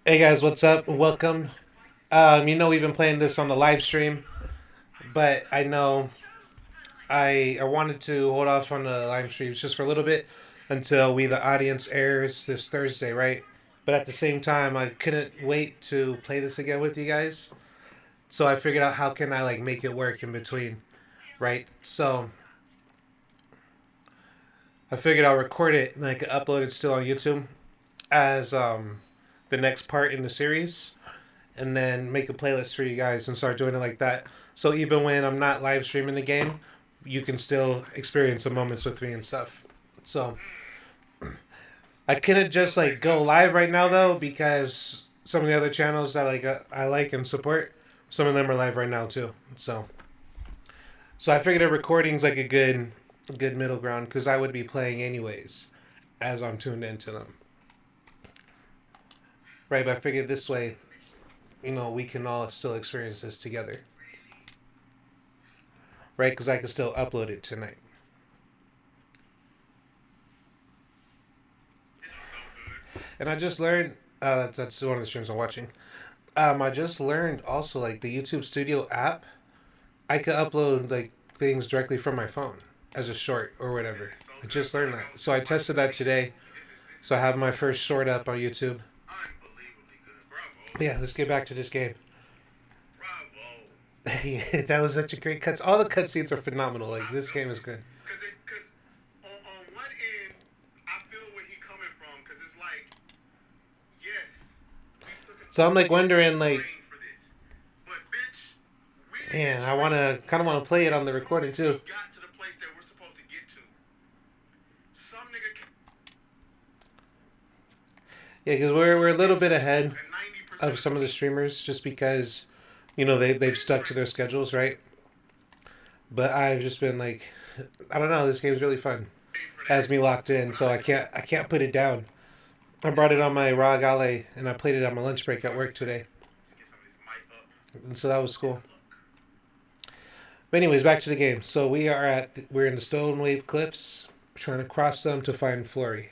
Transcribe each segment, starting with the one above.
Hey guys, what's up? Welcome. We've been playing this on the live stream, but I know I wanted to hold off on the live streams just for a little bit until We the Audience airs this Thursday, right? But at the same time, I couldn't wait to play this again with you guys. So I figured out how can I like make it work in between, right? So I figured I'll record it and I could upload it still on YouTube as the next part in the series, and then make a playlist for you guys and start doing it like that. So even when I'm not live streaming the game, you can still experience the moments with me and stuff. So I couldn't just like go live right now though, because some of the other channels that I like and support, some of them are live right now too. So I figured a recording's like a good middle ground because I would be playing anyways as I'm tuned into them. Right, but I figured this way, we can all still experience this together. Right, because I can still upload it tonight. And I just learned that's one of the streams I'm watching. I just learned also like the YouTube Studio app. I could upload like things directly from my phone as a short or whatever. I just learned that, so I tested that today. So I have my first short up on YouTube. Yeah, let's get back to this game. Yeah, that was such a great cuts. All the cutscenes are phenomenal. Like this game is good. So I'm like wondering, like, man, I wanna kind of want to play it on the recording too. Yeah, because we're a little bit ahead of some of the streamers just because, they've stuck to their schedules, right? But I've just been like, I don't know, this game's really fun. Has me locked in, so I can't put it down. I brought it on my ROG Ally and I played it on my lunch break at work today, and so that was cool. But anyways, back to the game. So we're in the Stone Wave Cliffs, trying to cross them to find Flurry.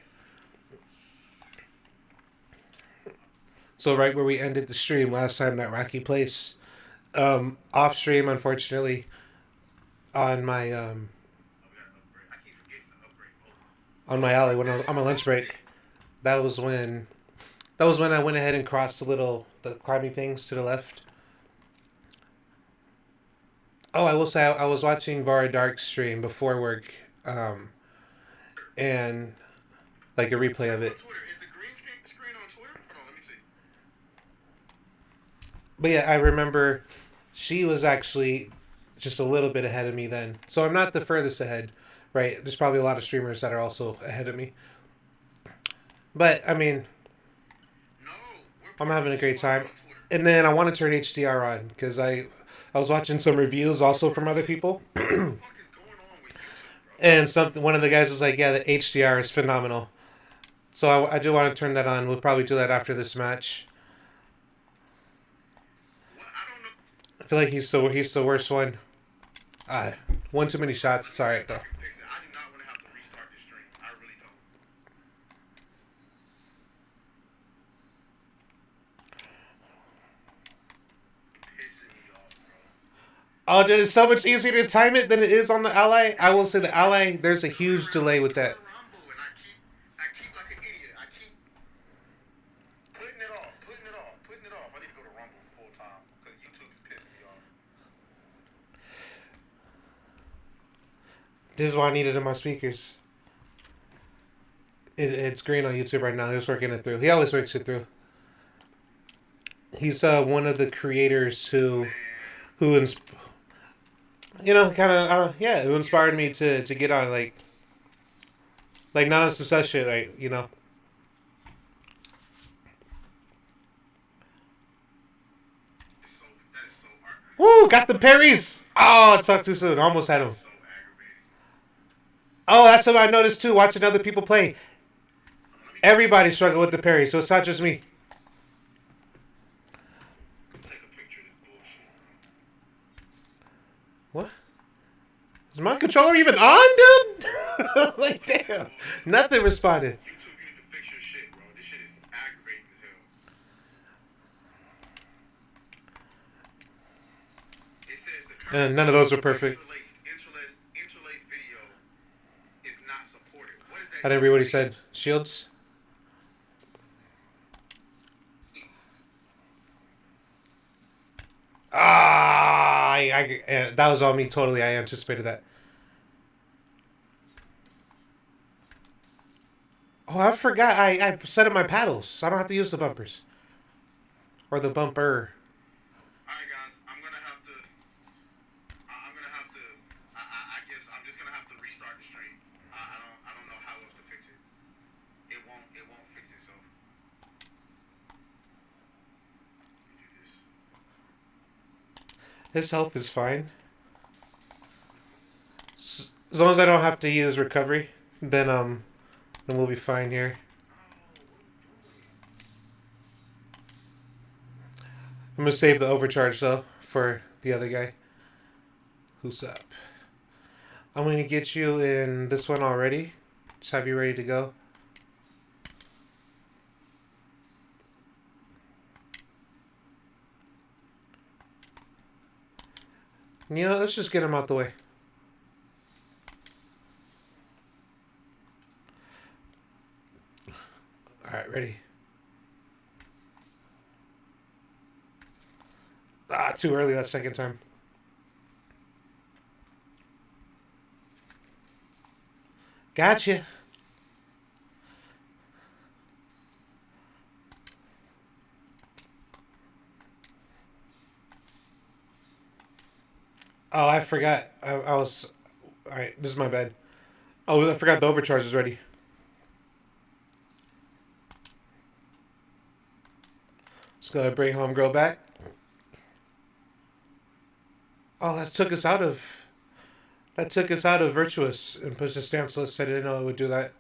So right where we ended the stream last time, that rocky place. Off stream, unfortunately, on my on my alley when I was on my lunch break. That was when I went ahead and crossed the climbing things to the left. Oh, I will say I was watching Vara Dark's stream before work, um, and like a replay of it. But yeah, I remember she was actually just a little bit ahead of me then. So I'm not the furthest ahead, right? There's probably a lot of streamers that are also ahead of me. But I mean, I'm having a great time. And then I want to turn HDR on because I was watching some reviews also from other people, and one of the guys was like, "Yeah, the HDR is phenomenal." So I do want to turn that on. We'll probably do that after this match. I feel like he's the worst one. One too many shots. It's alright though. Oh, dude, it's so much easier to time it than it is on the Ally. I will say the Ally, there's a huge delay with that. This is what I needed in my speakers. It's green on YouTube right now. He's working it through. He always works it through. He's one of the creators who kind of who inspired me to get on like not on some such shit, like. Woo! Got the parries. Oh, it sucked too soon. Almost had him. Oh, that's something I noticed too. Watching other people play. Everybody struggle with the parry, so it's not just me. What? Is my controller even on, dude? Like, damn. Nothing responded. And none of those are perfect. Interlaced video is not supported. What does I that didn't even read what he mean? said. Shields? That was on me totally. I anticipated that. Oh, I forgot. I set up my paddles. I don't have to use the bumpers. Or the bumper. All right, guys, I'm gonna have to. I guess I'm just gonna have to restart the stream. I don't know how else to fix it. It won't fix itself. Let me do this. His health is fine. As long as I don't have to use recovery, then we'll be fine here. Oh, what are we doing? I'm gonna save the overcharge though for the other guy. Who's up? I'm gonna get you in this one already. Just have you ready to go. You know, let's just get him out the way. Alright, ready. Too early that second time. Gotcha. Oh, I forgot. I was. Alright, this is my bad. Oh, I forgot the overcharge is ready. Let's go ahead and bring homegirl back. Oh, that took us out of. That took us out of Virtuous and pushed the stamps list. I didn't know it would do that.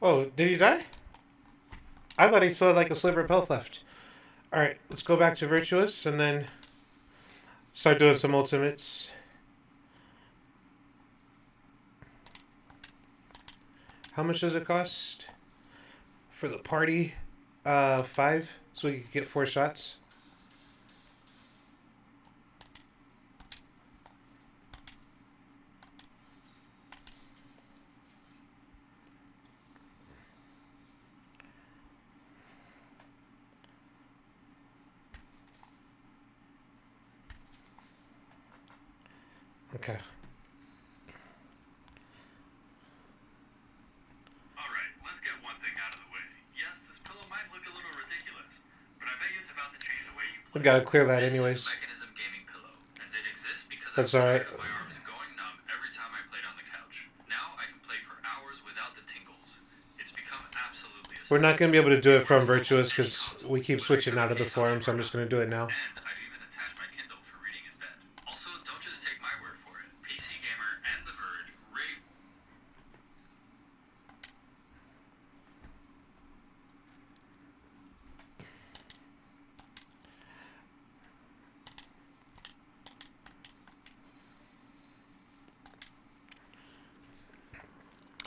Oh, did he die? I thought he still had like a sliver of health left. Alright, let's go back to Virtuous and then start doing some ultimates. How much does it cost? For the party? 5. So we could get 4 shots. Okay. All right, let's get one thing out of the way. Yes, this pillow might look a little ridiculous, but I bet it's about to change the way you We play. gotta clear that This is the anyways. Mechanism Gaming Pillow, and it exists because I That's was alright. tired of my arms going numb every time I played on the couch. Now I can play for hours without the tingles. It's become absolutely We're essential. not gonna be able to do It it from works for almost Virtuous any because console, we keep whether you switching have out a of the case on forum, it so or I'm just not. gonna do it now. And I've even attached my Kindle for reading in bed. Also, don't just take my word for it. PC Gamer and The Verge rave.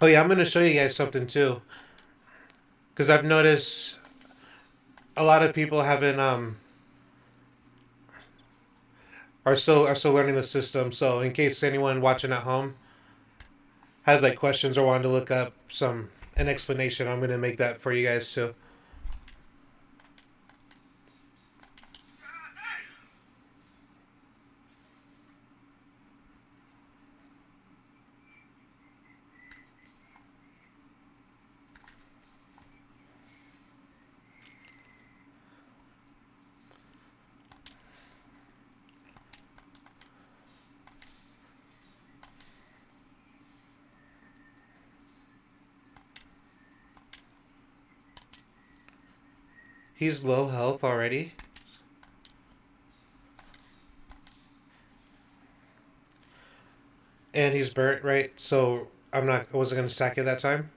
Oh yeah, I'm gonna show you guys something too. Because I've noticed a lot of people haven't are still learning the system. So in case anyone watching at home has like questions or wanted to look up an explanation, I'm gonna make that for you guys too. He's low health already. And he's burnt, right? So I wasn't gonna stack it that time.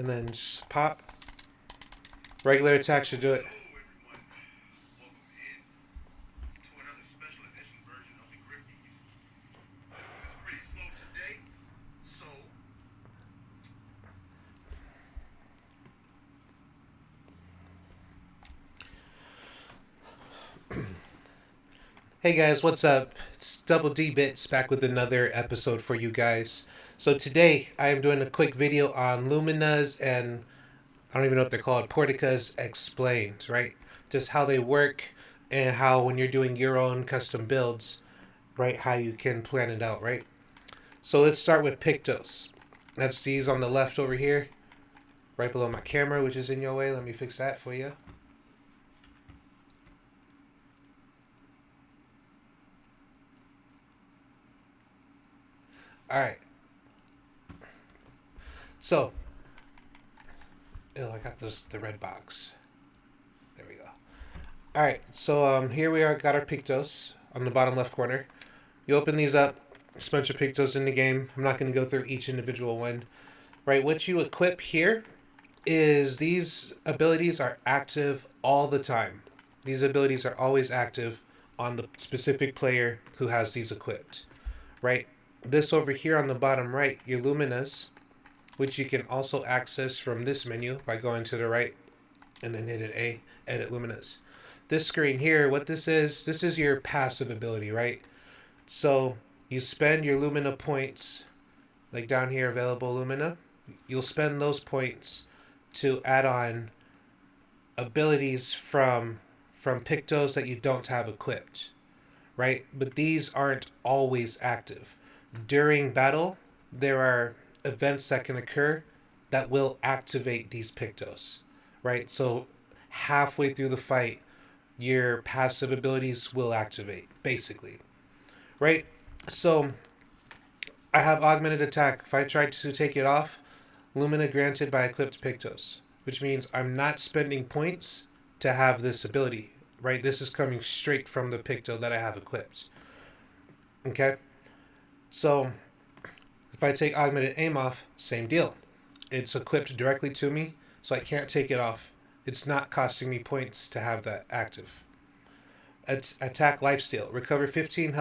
and then just pop. Regular attack should do it. Hello, everyone. Welcome in to another special edition version of the Grifties. News is pretty slow today, so Hey guys, what's up? It's Double D Bits back with another episode for you guys. So today I am doing a quick video on Lumina's and I don't even know what they're called, Portica's Explained, right? Just how they work and how when you're doing your own custom builds, right, how you can plan it out, right? So let's start with Pictos. That's these on the left over here, right below my camera, which is in your way. Let me fix that for you. All right. So, I got the red box. There we go. All right. So here we are. Got our Pictos on the bottom left corner. You open these up. There's a bunch of Pictos in the game. I'm not going to go through each individual one. Right. What you equip here is these abilities are active all the time. These abilities are always active on the specific player who has these equipped. Right. This over here on the bottom right, your Luminas, which you can also access from this menu by going to the right and then hit A, edit Luminas. This screen here, what this is your passive ability, right? So you spend your Lumina points, like down here, available Lumina. You'll spend those points to add on abilities from Pictos that you don't have equipped, right? But these aren't always active. During battle, there are events that can occur that will activate these Pictos, right? So halfway through the fight, your passive abilities will activate, basically, right? So I have augmented attack. If I try to take it off, Lumina granted by equipped Pictos, which means I'm not spending points to have this ability, right? This is coming straight from the Picto that I have equipped. Okay? So if I take augmented aim off, same deal. It's equipped directly to me, so I can't take it off. It's not costing me points to have that active. Attack lifesteal. Recover 15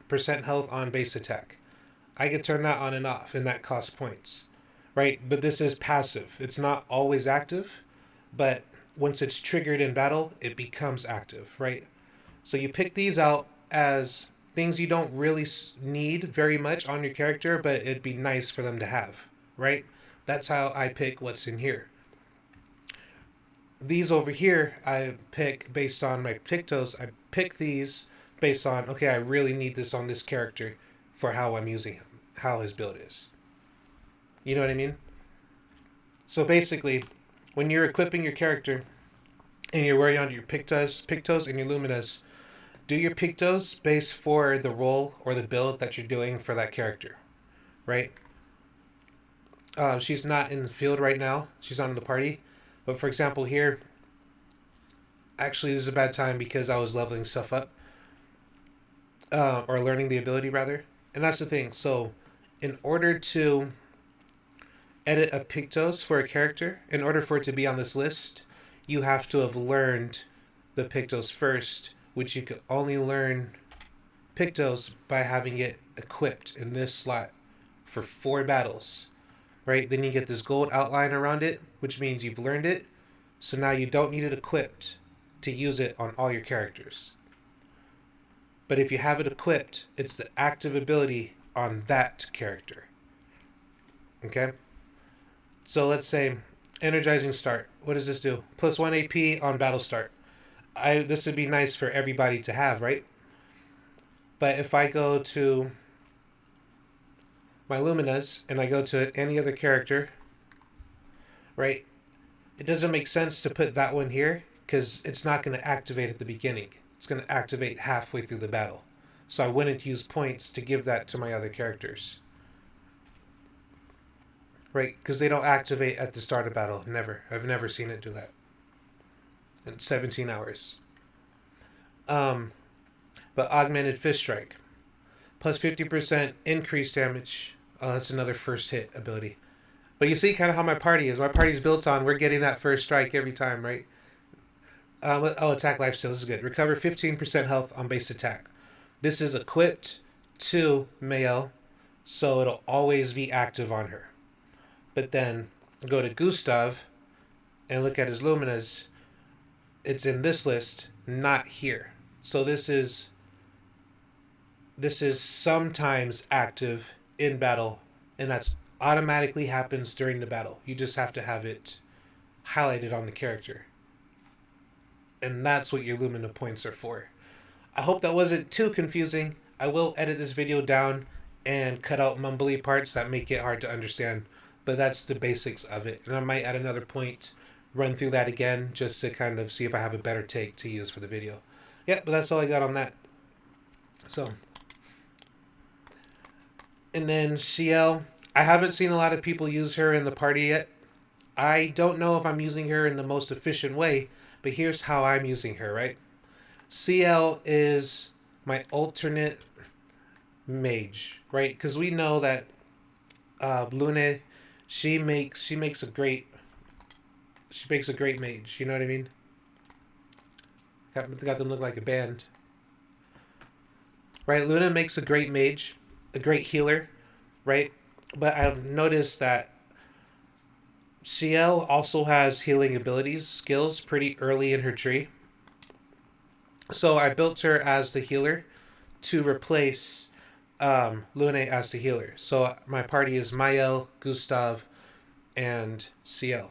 percent health on base attack. I can turn that on and off, and that costs points, right? But this is passive. It's not always active, but once it's triggered in battle, it becomes active, right? So you pick these out as things you don't really need very much on your character, but it'd be nice for them to have, right? That's how I pick what's in here. These over here, I pick based on my Pictos. I pick these based on, okay, I really need this on this character for how I'm using him, how his build is. You know what I mean? So basically, when you're equipping your character and you're working on your Pictos and your Luminas, do your Pictos based for the role or the build that you're doing for that character, right? She's not in the field right now. She's on the party. But for example, here, actually, this is a bad time because I was leveling stuff up, or learning the ability rather. And that's the thing. So, in order to edit a Pictos for a character, in order for it to be on this list, you have to have learned the Pictos first, which you could only learn Pictos by having it equipped in this slot for 4 battles, right? Then you get this gold outline around it, which means you've learned it. So now you don't need it equipped to use it on all your characters. But if you have it equipped, it's the active ability on that character. Okay? So let's say energizing start. What does this do? Plus 1 AP on battle start. This would be nice for everybody to have, right? But if I go to my Luminas and I go to any other character, right? It doesn't make sense to put that one here because it's not going to activate at the beginning. It's going to activate halfway through the battle. So I wouldn't use points to give that to my other characters. Right? Because they don't activate at the start of battle. Never. I've never seen it do that. In 17 hours. But augmented fist strike. Plus 50% increased damage. Oh, that's another first hit ability. But you see kind of how my party is. My party's built on we're getting that first strike every time, right? Attack life steal. This is good. Recover 15% health on base attack. This is equipped to Mael, so it'll always be active on her. But then go to Gustav and look at his Luminas. It's in this list, not here. So this is sometimes active in battle, and that's automatically happens during the battle. You just have to have it highlighted on the character. And that's what your Lumina points are for. I hope that wasn't too confusing. I will edit this video down and cut out mumbly parts that make it hard to understand. But that's the basics of it. And I might at another point run through that again just to kind of see if I have a better take to use for the video. Yeah, but that's all I got on that. So. And then CL. I haven't seen a lot of people use her in the party yet. I don't know if I'm using her in the most efficient way, but here's how I'm using her, right? CL is my alternate mage, right? Because we know that Lune, she makes a great mage. You know what I mean? Got them look like a band, right? Luna makes a great mage, a great healer, right? But I've noticed that CL also has healing abilities, skills pretty early in her tree. So I built her as the healer to replace Lune as the healer. So my party is Mael, Gustav, and CL.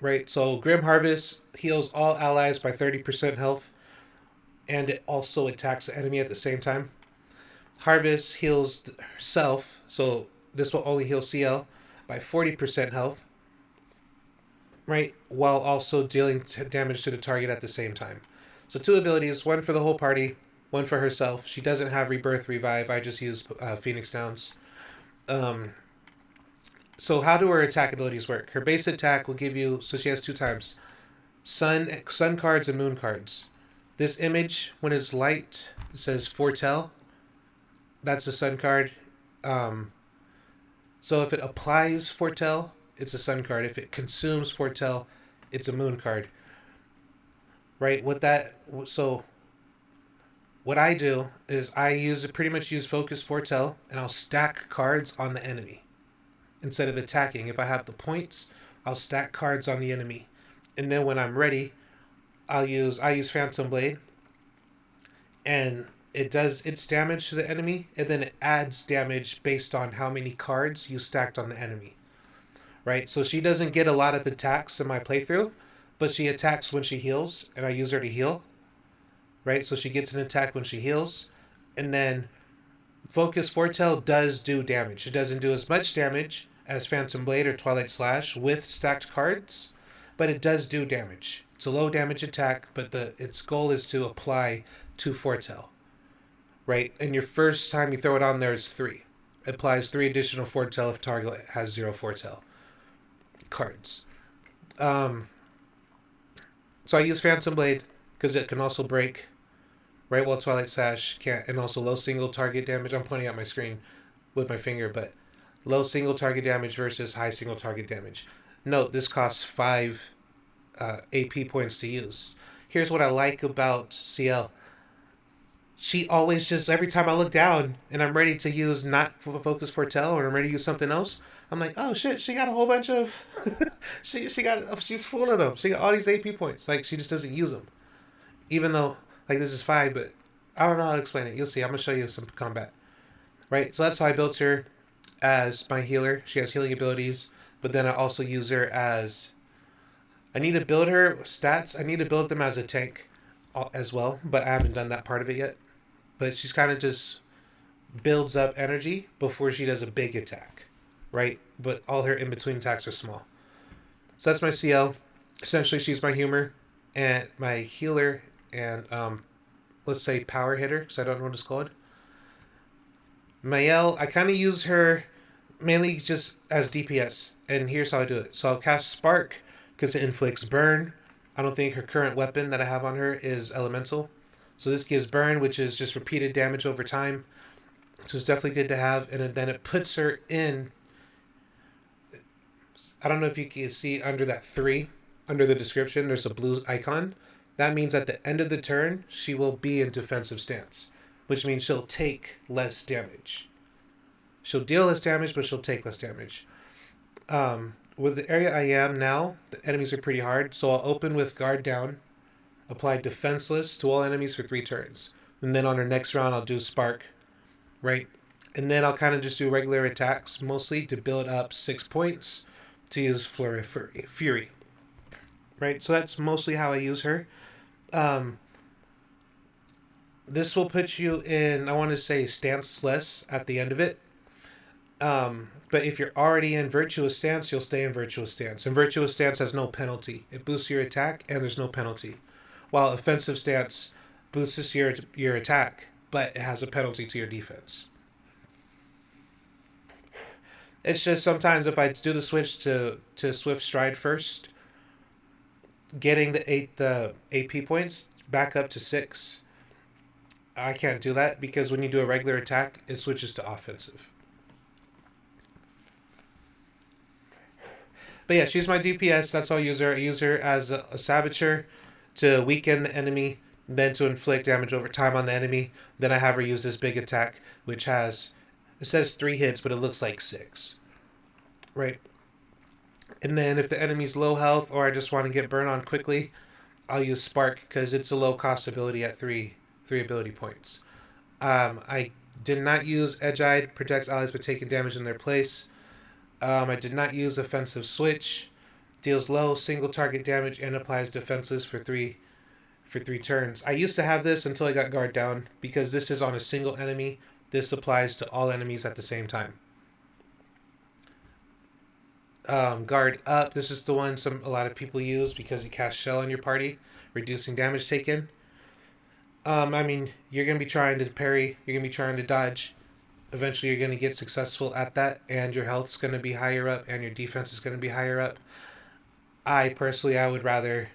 Right? So Grim Harvest heals all allies by 30% health, and it also attacks the enemy at the same time. Harvest heals herself, so this will only heal CL by 40% health, right? While also dealing damage to the target at the same time. So 2 abilities, one for the whole party, one for herself. She doesn't have Rebirth Revive. I just use Phoenix Downs. So how do her attack abilities work? Her base attack will give you, so she has 2 times, sun cards and moon cards. This image, when it's light, it says foretell. That's a sun card. So if it applies foretell, it's a sun card. If it consumes foretell, it's a moon card. Right? So what I do is I pretty much use focus foretell, and I'll stack cards on the enemy instead of attacking. If I have the points, I'll stack cards on the enemy, and then when I'm ready, I use Phantom Blade, and it does its damage to the enemy, and then it adds damage based on how many cards you stacked on the enemy. Right? So she doesn't get a lot of attacks in my playthrough, but she attacks when she heals, and I use her to heal. Right? So she gets an attack when she heals, and then Focus Foretell does do damage. It doesn't do as much damage as Phantom Blade or Twilight Slash with stacked cards, but it does do damage. It's a low damage attack, but its goal is to apply 2 Foretell. Right? And your first time you throw it on there is 3. It applies 3 additional Foretell if target has 0 Foretell cards. So I use Phantom Blade because it can also break, right? While Twilight Sash can't, and also low single target damage. I'm pointing at my screen with my finger, but low single target damage versus high single target damage. Note, this costs 5 AP points to use. Here's what I like about CL. She always just, every time I look down and I'm ready to use not Focus Foretell or I'm ready to use something else, I'm like, oh shit, she got a whole bunch of, she's full of them. She got all these AP points. Like, she just doesn't use them. Even though, like, this is 5, but I don't know how to explain it. You'll see. I'm going to show you some combat. Right? So that's how I built her as my healer. She has healing abilities, but then I also use her as, I need to build her stats. I need to build them as a tank as well, but I haven't done that part of it yet. But she's kind of just builds up energy before she does a big attack, right? But all her in-between attacks are small. So that's my CL. Essentially, she's my humor and my healer and, let's say, power hitter, because I don't know what it's called. Mael, I kind of use her mainly just as DPS, and here's how I do it. So I'll cast Spark, because it inflicts burn. I don't think her current weapon that I have on her is elemental. So this gives burn, which is just repeated damage over time. So it's definitely good to have. And then it puts her in I don't know if you can see under that 3, under the description, there's a blue icon. That means at the end of the turn, she will be in defensive stance, which means she'll take less damage. She'll deal less damage, but she'll take less damage. With the area I am now, the enemies are pretty hard, so I'll open with guard down, apply defenseless to all enemies for 3 turns. And then on our next round, I'll do spark, right? And then I'll kind of just do regular attacks, mostly to build up 6 points to use Flurry Fury, right? So that's mostly how I use her. This will put you in, I want to say, stanceless at the end of it. But if you're already in Virtuous Stance, you'll stay in Virtuous Stance. And Virtuous Stance has no penalty. It boosts your attack, and there's no penalty. While Offensive Stance boosts your attack, but it has a penalty to your defense. It's just sometimes if I do the switch to Swift Stride first, getting the AP points back up to 6, I can't do that because when you do a regular attack, it switches to offensive. But yeah, she's my DPS. That's how I use her. I use her as a saboteur to weaken the enemy, then to inflict damage over time on the enemy. Then I have her use this big attack, which has, it says 3 hits, but it looks like 6. Right? And then if the enemy's low health or I just want to get burn on quickly, I'll use Spark because it's a low cost ability at 3 ability points. I did not use Edge-Eyed, protects allies by taking damage in their place. I did not use Offensive Switch, deals low single target damage and applies defenses for 3 turns. I used to have this until I got guard down because this is on a single enemy. This applies to all enemies at the same time. Guard up. This is the one a lot of people use because you cast Shell on your party, reducing damage taken. I mean, you're going to be trying to parry, you're going to be trying to dodge. Eventually you're going to get successful at that, and your health's going to be higher up, and your defense is going to be higher up. I would rather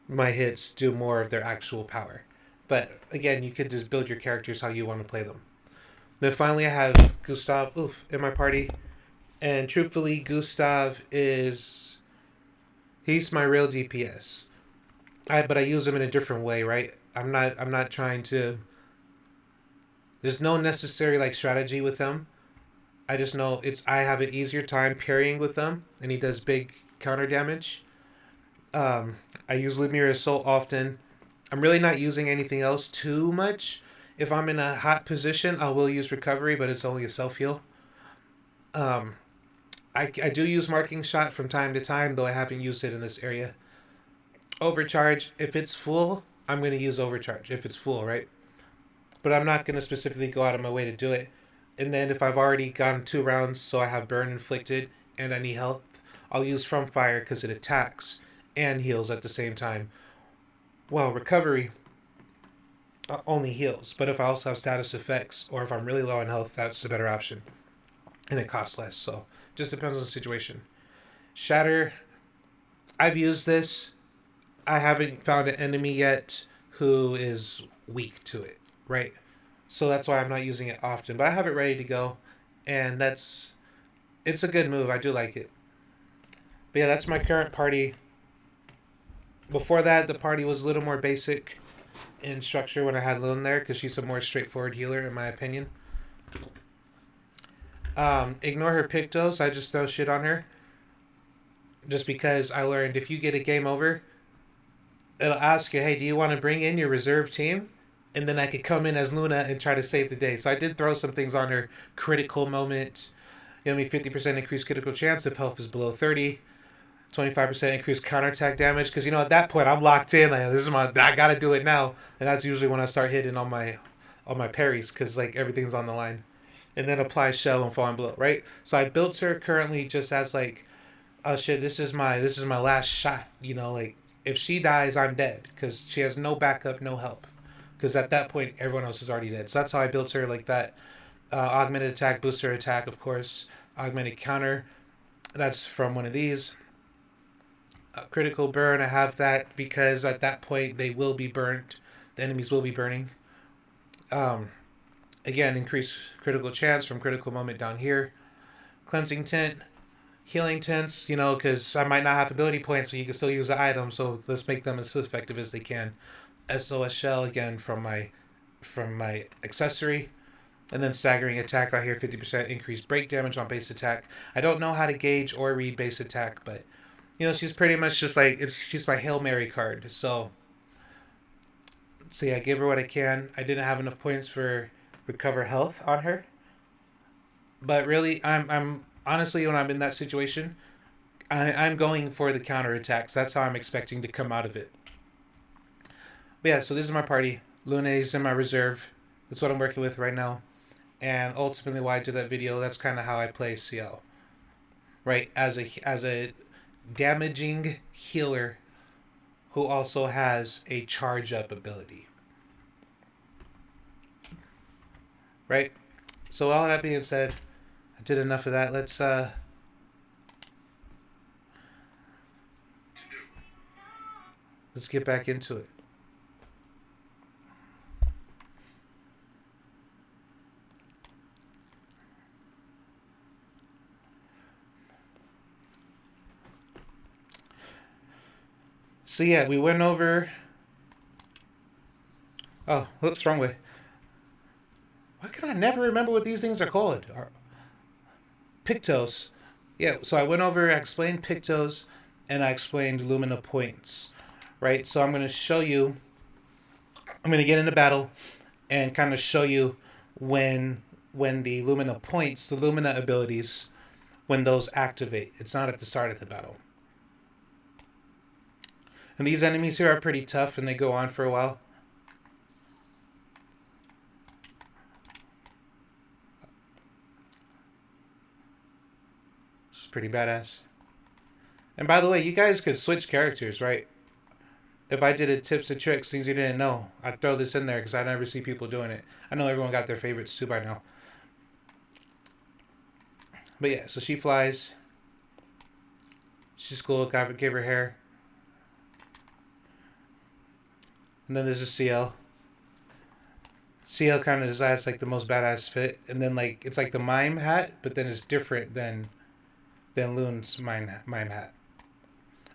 my hits do more of their actual power. But again, you could just build your characters how you want to play them. Then finally I have Gustav in my party. And truthfully, Gustav he's my real DPS. But I use him in a different way, right? I'm not trying to. There's no necessary strategy with him. I just know I have an easier time parrying with him, and he does big counter damage. I use Lemire Assault often. I'm really not using anything else too much. If I'm in a hot position, I will use Recovery, but it's only a self heal. I do use Marking Shot from time to time, though I haven't used it in this area. Overcharge, if it's full, I'm going to use Overcharge if it's full, right? But I'm not going to specifically go out of my way to do it. And then if I've already gotten 2 rounds, so I have Burn inflicted and I need health, I'll use From Fire because it attacks and heals at the same time. Well, Recovery only heals, but if I also have status effects or if I'm really low on health, that's the better option. And it costs less, so just depends on the situation. Shatter, I've used this. I haven't found an enemy yet who is weak to it, right? So that's why I'm not using it often. But I have it ready to go, and it's a good move. I do like it. But yeah, that's my current party. Before that, the party was a little more basic in structure when I had Lilin there, because she's a more straightforward healer, in my opinion. Ignore her Pictos. I just throw shit on her. Just because I learned if you get a game over, it'll ask you, hey, do you want to bring in your reserve team? And then I could come in as Luna and try to save the day. So I did throw some things on her. Critical moment. 50% increased critical chance if health is below 30. 25% increased counterattack damage. Because, at that point, I'm locked in. I got to do it now. And that's usually when I start hitting on my parries. Because, everything's on the line. And then apply Shell and Fall and Blow, right? So I built her currently just as, oh, shit, this is my last shot. If she dies, I'm dead. Because she has no backup, no help. Because at that point, everyone else is already dead. So that's how I built her like that. Augmented attack, booster attack, of course. Augmented counter. That's from one of these. Critical burn, I have that because at that point, they will be burnt. The enemies will be burning. Again, increase critical chance from critical moment down here. Cleansing Tint. healing tints, you know, because I might not have ability points, but you can still use the item. So let's make them as effective as they can. SOS shell again from my accessory, and then staggering attack right here, 50% increased break damage on base attack. I don't know how to gauge or read base attack, but you know she's pretty much just like she's my Hail Mary card. So yeah, I give her what I can. I didn't have enough points for recover health on her, but really, I'm honestly when I'm in that situation, I'm going for the counter attacks. That's how I'm expecting to come out of it. But yeah, so this is my party. Lune's in my reserve. That's what I'm working with right now. And ultimately, why I did that video, that's kind of how I play CL. Right, as a damaging healer who also has a charge up ability. Right? So all that being said, I did enough of that. Let's get back into it. So yeah, we went over. Oh, whoops, wrong way. Why can I never remember what these things are called? Pictos. Yeah, so I went over, I explained Pictos, and I explained Lumina points. Right? So I'm going to show you, I'm going to get into battle and kind of show you when the Lumina points, the Lumina abilities, when those activate. It's not at the start of the battle. And these enemies here are pretty tough and they go on for a while. It's pretty badass. And by the way, you guys could switch characters, right? If I did it tips and tricks, things you didn't know, I'd throw this in there because I never see people doing it. I know everyone got their favorites too by now. But yeah, so she flies. She's cool. Gave her hair. And then there's a CL. CL kind of has like the most badass fit, and then like it's like the mime hat, but then it's different than Loon's mime hat,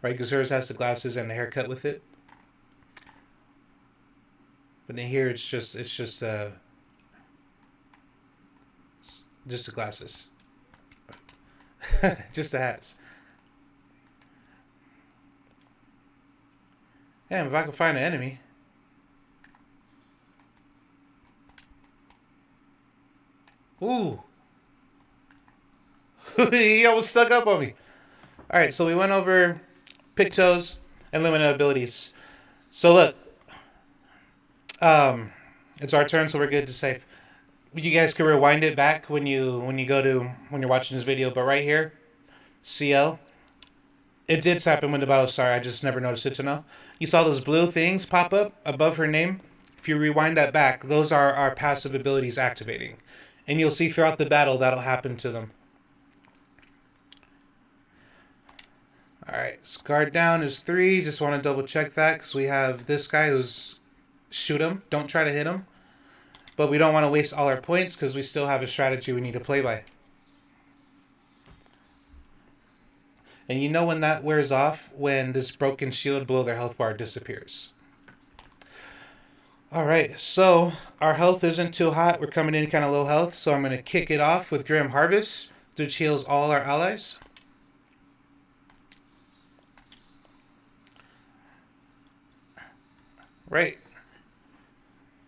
right? Because hers has the glasses and the haircut with it. But then here it's just the glasses, just the hats. Damn, if I can find an enemy. Ooh. He almost stuck up on me. Alright, so we went over Pictos and Lumina abilities. So look. It's our turn, so we're good to save. You guys can rewind it back when you're watching this video, but right here, CL. It did happen when the battle started. I just never noticed it to know. You saw those blue things pop up above her name. If you rewind that back, those are our passive abilities activating. And you'll see throughout the battle that'll happen to them. Alright, so guard down is 3. Just want to double check that because we have this guy who's shoot him. Don't try to hit him. But we don't want to waste all our points because we still have a strategy we need to play by. And you know when that wears off? When this broken shield below their health bar disappears. Alright, so our health isn't too hot. We're coming in kind of low health. So I'm going to kick it off with Grim Harvest, which heals all our allies. Right.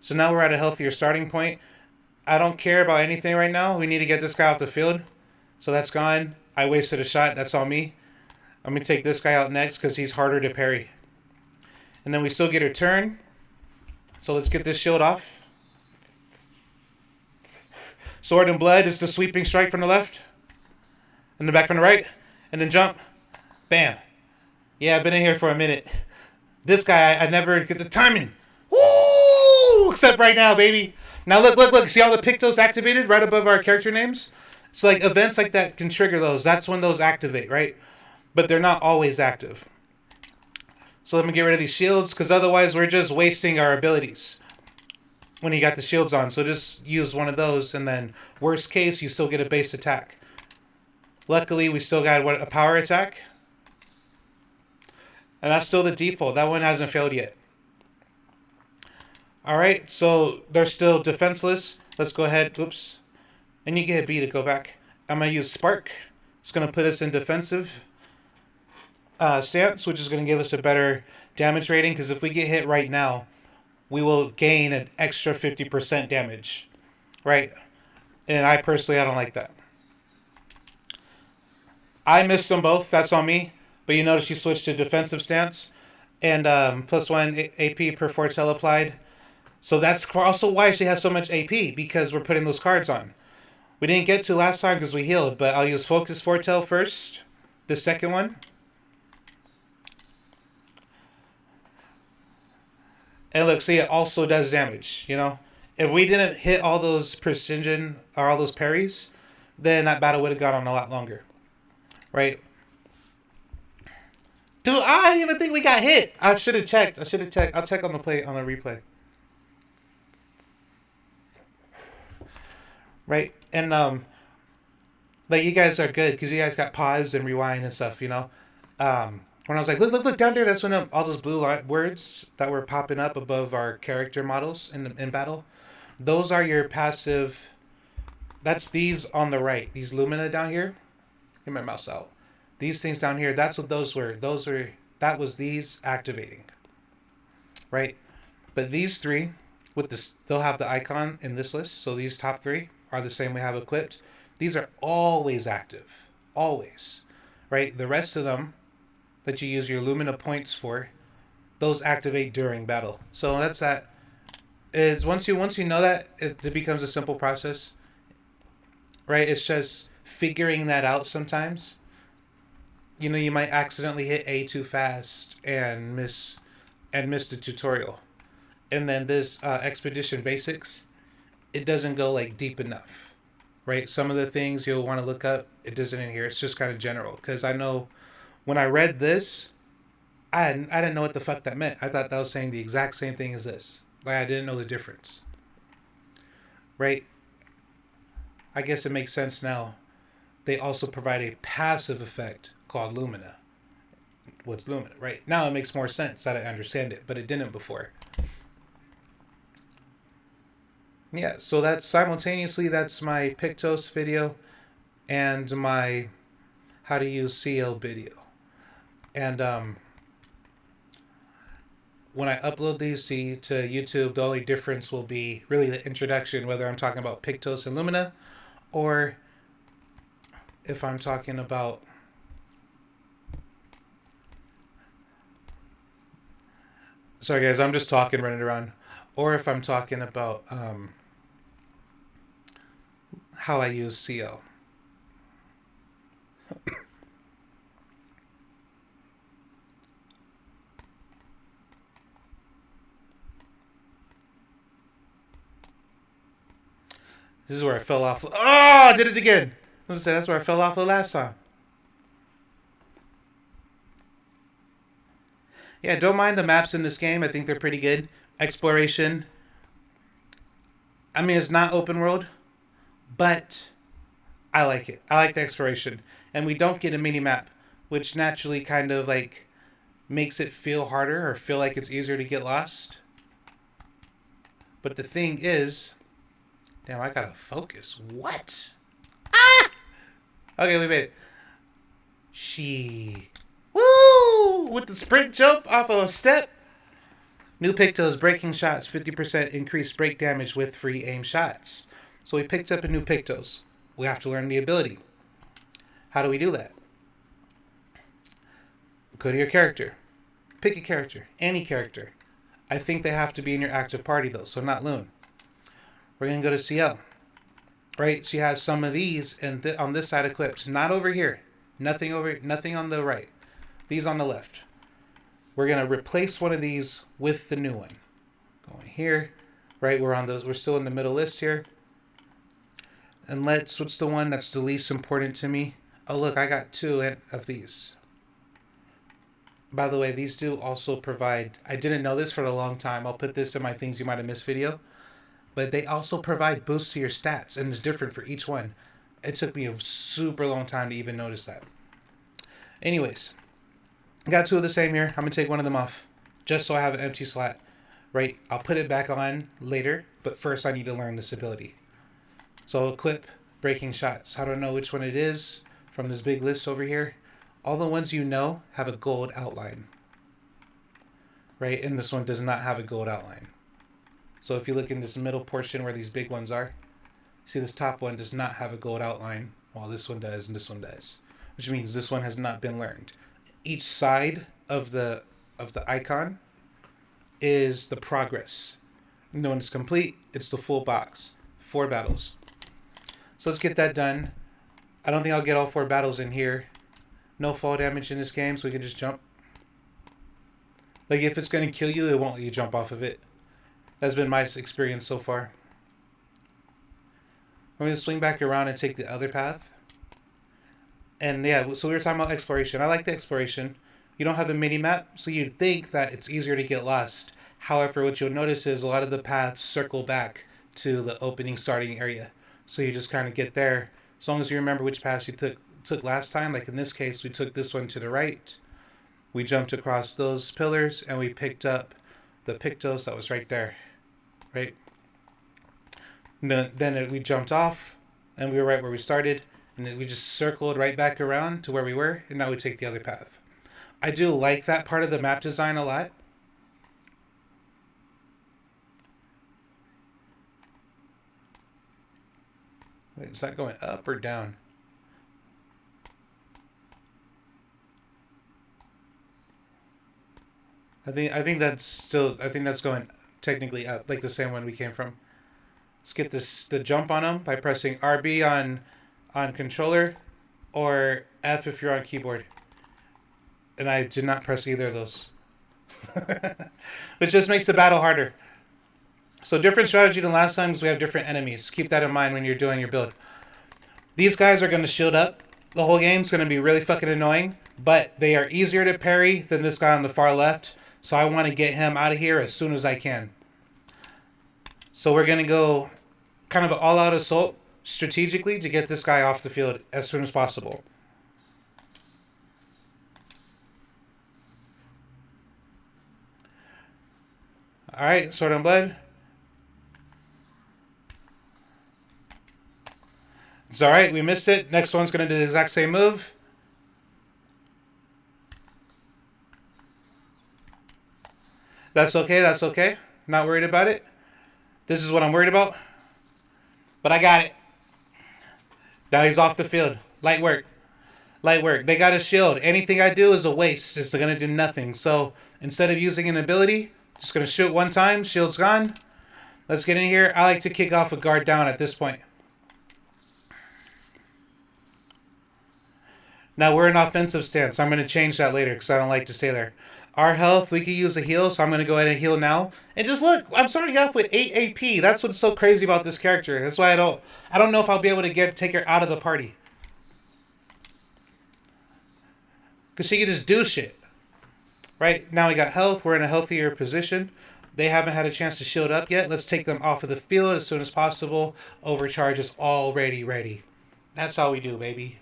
So now we're at a healthier starting point. I don't care about anything right now. We need to get this guy off the field. So that's gone. I wasted a shot. That's all me. I'm going to take this guy out next because he's harder to parry. And then we still get a turn. So let's get this shield off. Sword and Blood is the sweeping strike from the left. And then back from the right. And then jump. Bam. Yeah, I've been in here for a minute. This guy, I never get the timing. Woo! Except right now, baby. Now look. See all the Pictos activated right above our character names? It's like events like that can trigger those. That's when those activate, right? But they're not always active. So let me get rid of these shields, because otherwise we're just wasting our abilities when you got the shields on. So just use one of those, and then worst case, you still get a base attack. Luckily, we still got a power attack. And that's still the default. That one hasn't failed yet. Alright, so they're still defenseless. Let's go ahead. Oops. And you get a B to go back. I'm going to use Spark. It's going to put us in defensive stance, which is going to give us a better damage rating. Because if we get hit right now, we will gain an extra 50% damage. Right? And I personally, I don't like that. I missed them both. That's on me. But you notice you switched to defensive stance. And +1 AP per foretell applied. So that's also why she has so much AP. Because we're putting those cards on. We didn't get to last time because we healed. But I'll use Focus Foretell first. The second one. And look, see, it also does damage, you know? If we didn't hit all those precision or all those parries, then that battle would have gone on a lot longer. Right? Dude, I didn't even think we got hit. I should have checked. I'll check on the replay. Right? And like you guys are good because you guys got pause and rewind and stuff, you know? When I was like, look down there, that's when all those blue words that were popping up above our character models in battle, those are your passive. That's these on the right. These Lumina down here. Get my mouse out. These things down here, that's what those were. That was these activating. Right? But these three, with this, they'll have the icon in this list. So these top three are the same we have equipped. These are always active. Always. Right? The rest of them that you use your Lumina points for, those activate during battle. So that's that. Is once you know that, it becomes a simple process. Right? It's just figuring that out sometimes. You know, you might accidentally hit A too fast and miss the tutorial. And then this Expedition Basics, it doesn't go like deep enough. Right? Some of the things you'll want to look up, it doesn't in here. It's just kind of general. Because I know when I read this, I didn't know what the fuck that meant. I thought that was saying the exact same thing as this. Like, I didn't know the difference. Right? I guess it makes sense now. They also provide a passive effect called Lumina. What's Lumina? Right? Now it makes more sense that I understand it, but it didn't before. Yeah, so that's simultaneously, that's my Pictos video and my how to use CL video. And when I upload these to YouTube, the only difference will be really the introduction, whether I'm talking about Pictos and Lumina, or if I'm talking about sorry guys, I'm just talking, running around, or if I'm talking about how I use CL. This is where I fell off. Oh, I did it again. I was gonna say, that's where I fell off the last time. Yeah, don't mind the maps in this game. I think they're pretty good. Exploration. I mean, it's not open world, but I like it. I like the exploration. And we don't get a mini map, which naturally kind of like makes it feel harder or feel like it's easier to get lost. But the thing is, damn, I gotta focus. What? Ah! Okay, we made it. Woo! With the sprint jump off of a step. New Pictos, breaking shots, 50% increased break damage with free aim shots. So we picked up a new Pictos. We have to learn the ability. How do we do that? Go to your character. Pick a character. Any character. I think they have to be in your active party though, so not Loon. We're going to go to CL. Right? She has some of these and on this side equipped. Not over here. Nothing on the right. These on the left. We're going to replace one of these with the new one. Going here. Right? We're still in the middle list here. And what's the one that's the least important to me? Oh, look, I got 2 of these. By the way, these do also provide, I didn't know this for a long time. I'll put this in my things you might have missed video. But they also provide boosts to your stats, and it's different for each one. It took me a super long time to even notice that. Anyways, I got two of the same here. I'm going to take one of them off just so I have an empty slot. Right? I'll put it back on later, but first I need to learn this ability. So I'll equip breaking shots. How do I know which one it is from this big list over here? All the ones you know have a gold outline. Right? And this one does not have a gold outline. So if you look in this middle portion where these big ones are, see this top one does not have a gold outline, while this one does and this one does. Which means this one has not been learned. Each side of the icon is the progress. And when it's complete, it's the full box. 4 battles. So let's get that done. I don't think I'll get all 4 battles in here. No fall damage in this game, so we can just jump. Like, if it's going to kill you, it won't let you jump off of it. That's been my experience so far. I'm going to swing back around and take the other path. And yeah, so we were talking about exploration. I like the exploration. You don't have a mini-map, so you'd think that it's easier to get lost. However, what you'll notice is a lot of the paths circle back to the opening starting area. So you just kind of get there. As long as you remember which path you took last time, like in this case, we took this one to the right. We jumped across those pillars, and we picked up the Pictos that was right there. Right? Then we jumped off, and we were right where we started. And then we just circled right back around to where we were, and now we take the other path. I do like that part of the map design a lot. Wait, is that going up or down? I think that's going technically up, like the same one we came from. Let's get the jump on them by pressing RB on controller, or F if you're on keyboard. And I did not press either of those. Which just makes the battle harder. So different strategy than last time because we have different enemies. Keep that in mind when you're doing your build. These guys are going to shield up. The whole game's going to be really fucking annoying, but they are easier to parry than this guy on the far left. So I want to get him out of here as soon as I can. So we're going to go kind of an all-out assault strategically to get this guy off the field as soon as possible. Alright, Sword and Blood. It's alright, we missed it. Next one's going to do the exact same move. That's okay, that's okay. Not worried about it. This is what I'm worried about. But I got it. Now he's off the field. Light work. Light work. They got a shield. Anything I do is a waste. It's going to do nothing. So instead of using an ability, just going to shoot one time. Shield's gone. Let's get in here. I like to kick off a guard down at this point. Now we're in offensive stance. I'm going to change that later because I don't like to stay there. Our health, we could use a heal, so I'm going to go ahead and heal now. And just look, I'm starting off with 8 AP. That's what's so crazy about this character. That's why I don't know if I'll be able to take her out of the party. Because she can just do shit. Right, now we got health. We're in a healthier position. They haven't had a chance to shield up yet. Let's take them off of the field as soon as possible. Overcharge is already ready. That's how we do, baby.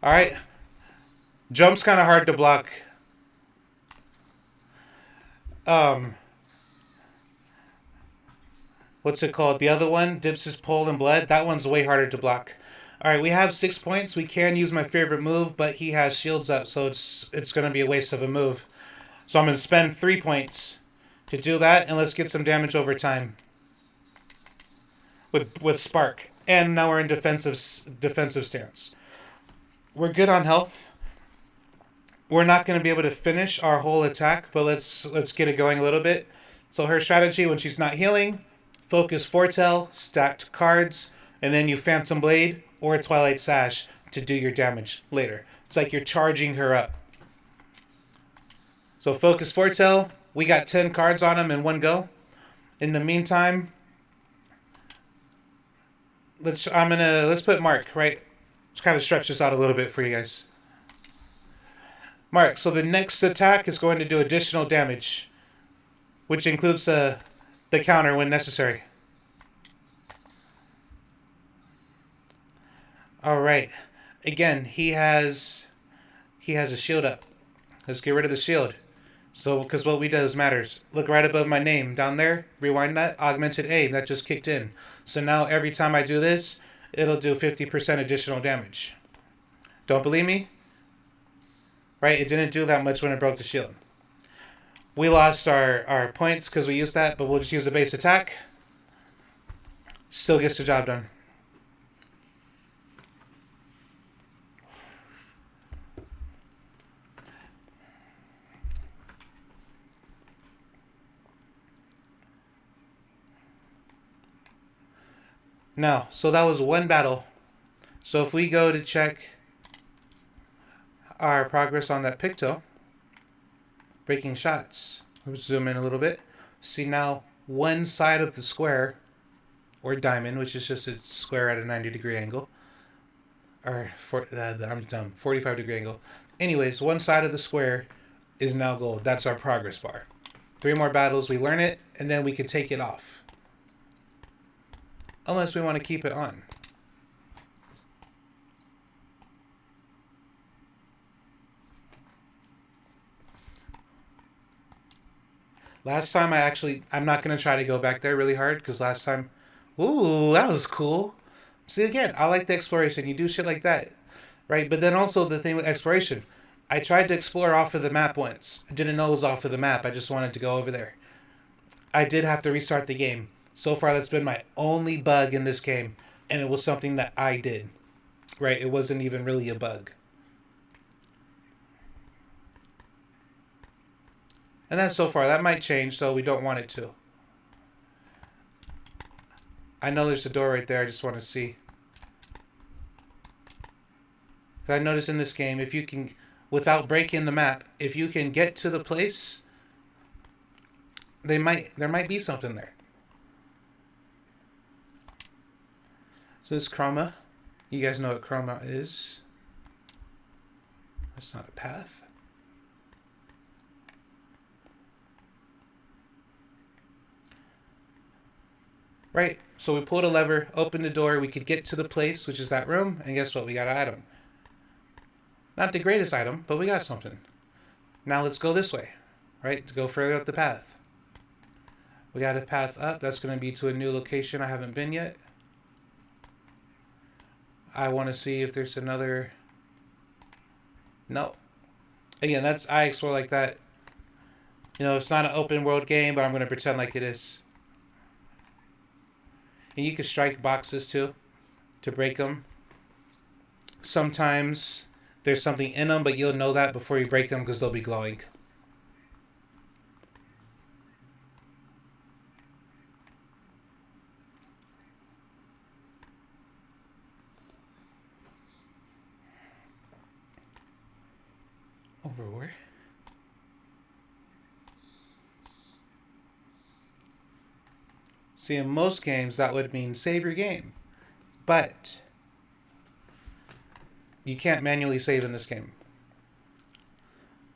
Alright. Jump's kind of hard to block. What's it called? The other one, dips his pole in blood. That one's way harder to block. Alright, we have 6 points. We can use my favorite move, but he has shields up, so it's going to be a waste of a move. So I'm going to spend 3 points to do that, and let's get some damage over time. With Spark. And now we're in defensive stance. We're good on health. We're not going to be able to finish our whole attack, but let's get it going a little bit. So her strategy when she's not healing, focus Foretell, stacked cards, and then you Phantom Blade or Twilight Sash to do your damage later. It's like you're charging her up. So focus Foretell. We got 10 cards on him in one go. In the meantime, let's put Mark, right? Let's kind of stretch this out a little bit for you guys. Mark, so the next attack is going to do additional damage. which includes the counter when necessary. All right. Again, he has a shield up. Let's get rid of the shield. So, because what we do matters. Look right above my name down there. Rewind that. Augmented aim that just kicked in. So now every time I do this, it'll do 50% additional damage. Don't believe me? Right? It didn't do that much when it broke the shield. We lost our points because we used that, but we'll just use a base attack. Still gets the job done. Now, so that was one battle. So if we go to check our progress on that Picto, breaking shots. Let's zoom in a little bit. See now one side of the square, or diamond, which is just a square at a 90-degree angle, or I'm dumb, 45-degree angle. Anyways, one side of the square is now gold. That's our progress bar. 3 more battles, we learn it, and then we can take it off. Unless we want to keep it on. Last time I'm not going to try to go back there really hard because last time, ooh, that was cool. See, again, I like the exploration. You do shit like that, right? But then also the thing with exploration, I tried to explore off of the map once. I didn't know it was off of the map. I just wanted to go over there. I did have to restart the game. So far, that's been my only bug in this game, and it was something that I did, right? It wasn't even really a bug. And that's so far. That might change, though. We don't want it to. I know there's a door right there. I just want to see. I noticed in this game, if you can, without breaking the map, if you can get to the place, there might be something there. So this chroma, you guys know what chroma is. That's not a path. Right, so we pulled a lever, opened the door, we could get to the place, which is that room, and guess what? We got an item. Not the greatest item, but we got something. Now let's go this way, right? To go further up the path. We got a path up. That's going to be to a new location I haven't been yet. I want to see if there's another... No. Again, I explore like that. You know, it's not an open world game, but I'm going to pretend like it is. And you can strike boxes too, to break them. Sometimes there's something in them, but you'll know that before you break them because they'll be glowing. Over where? See, in most games, that would mean save your game. But you can't manually save in this game.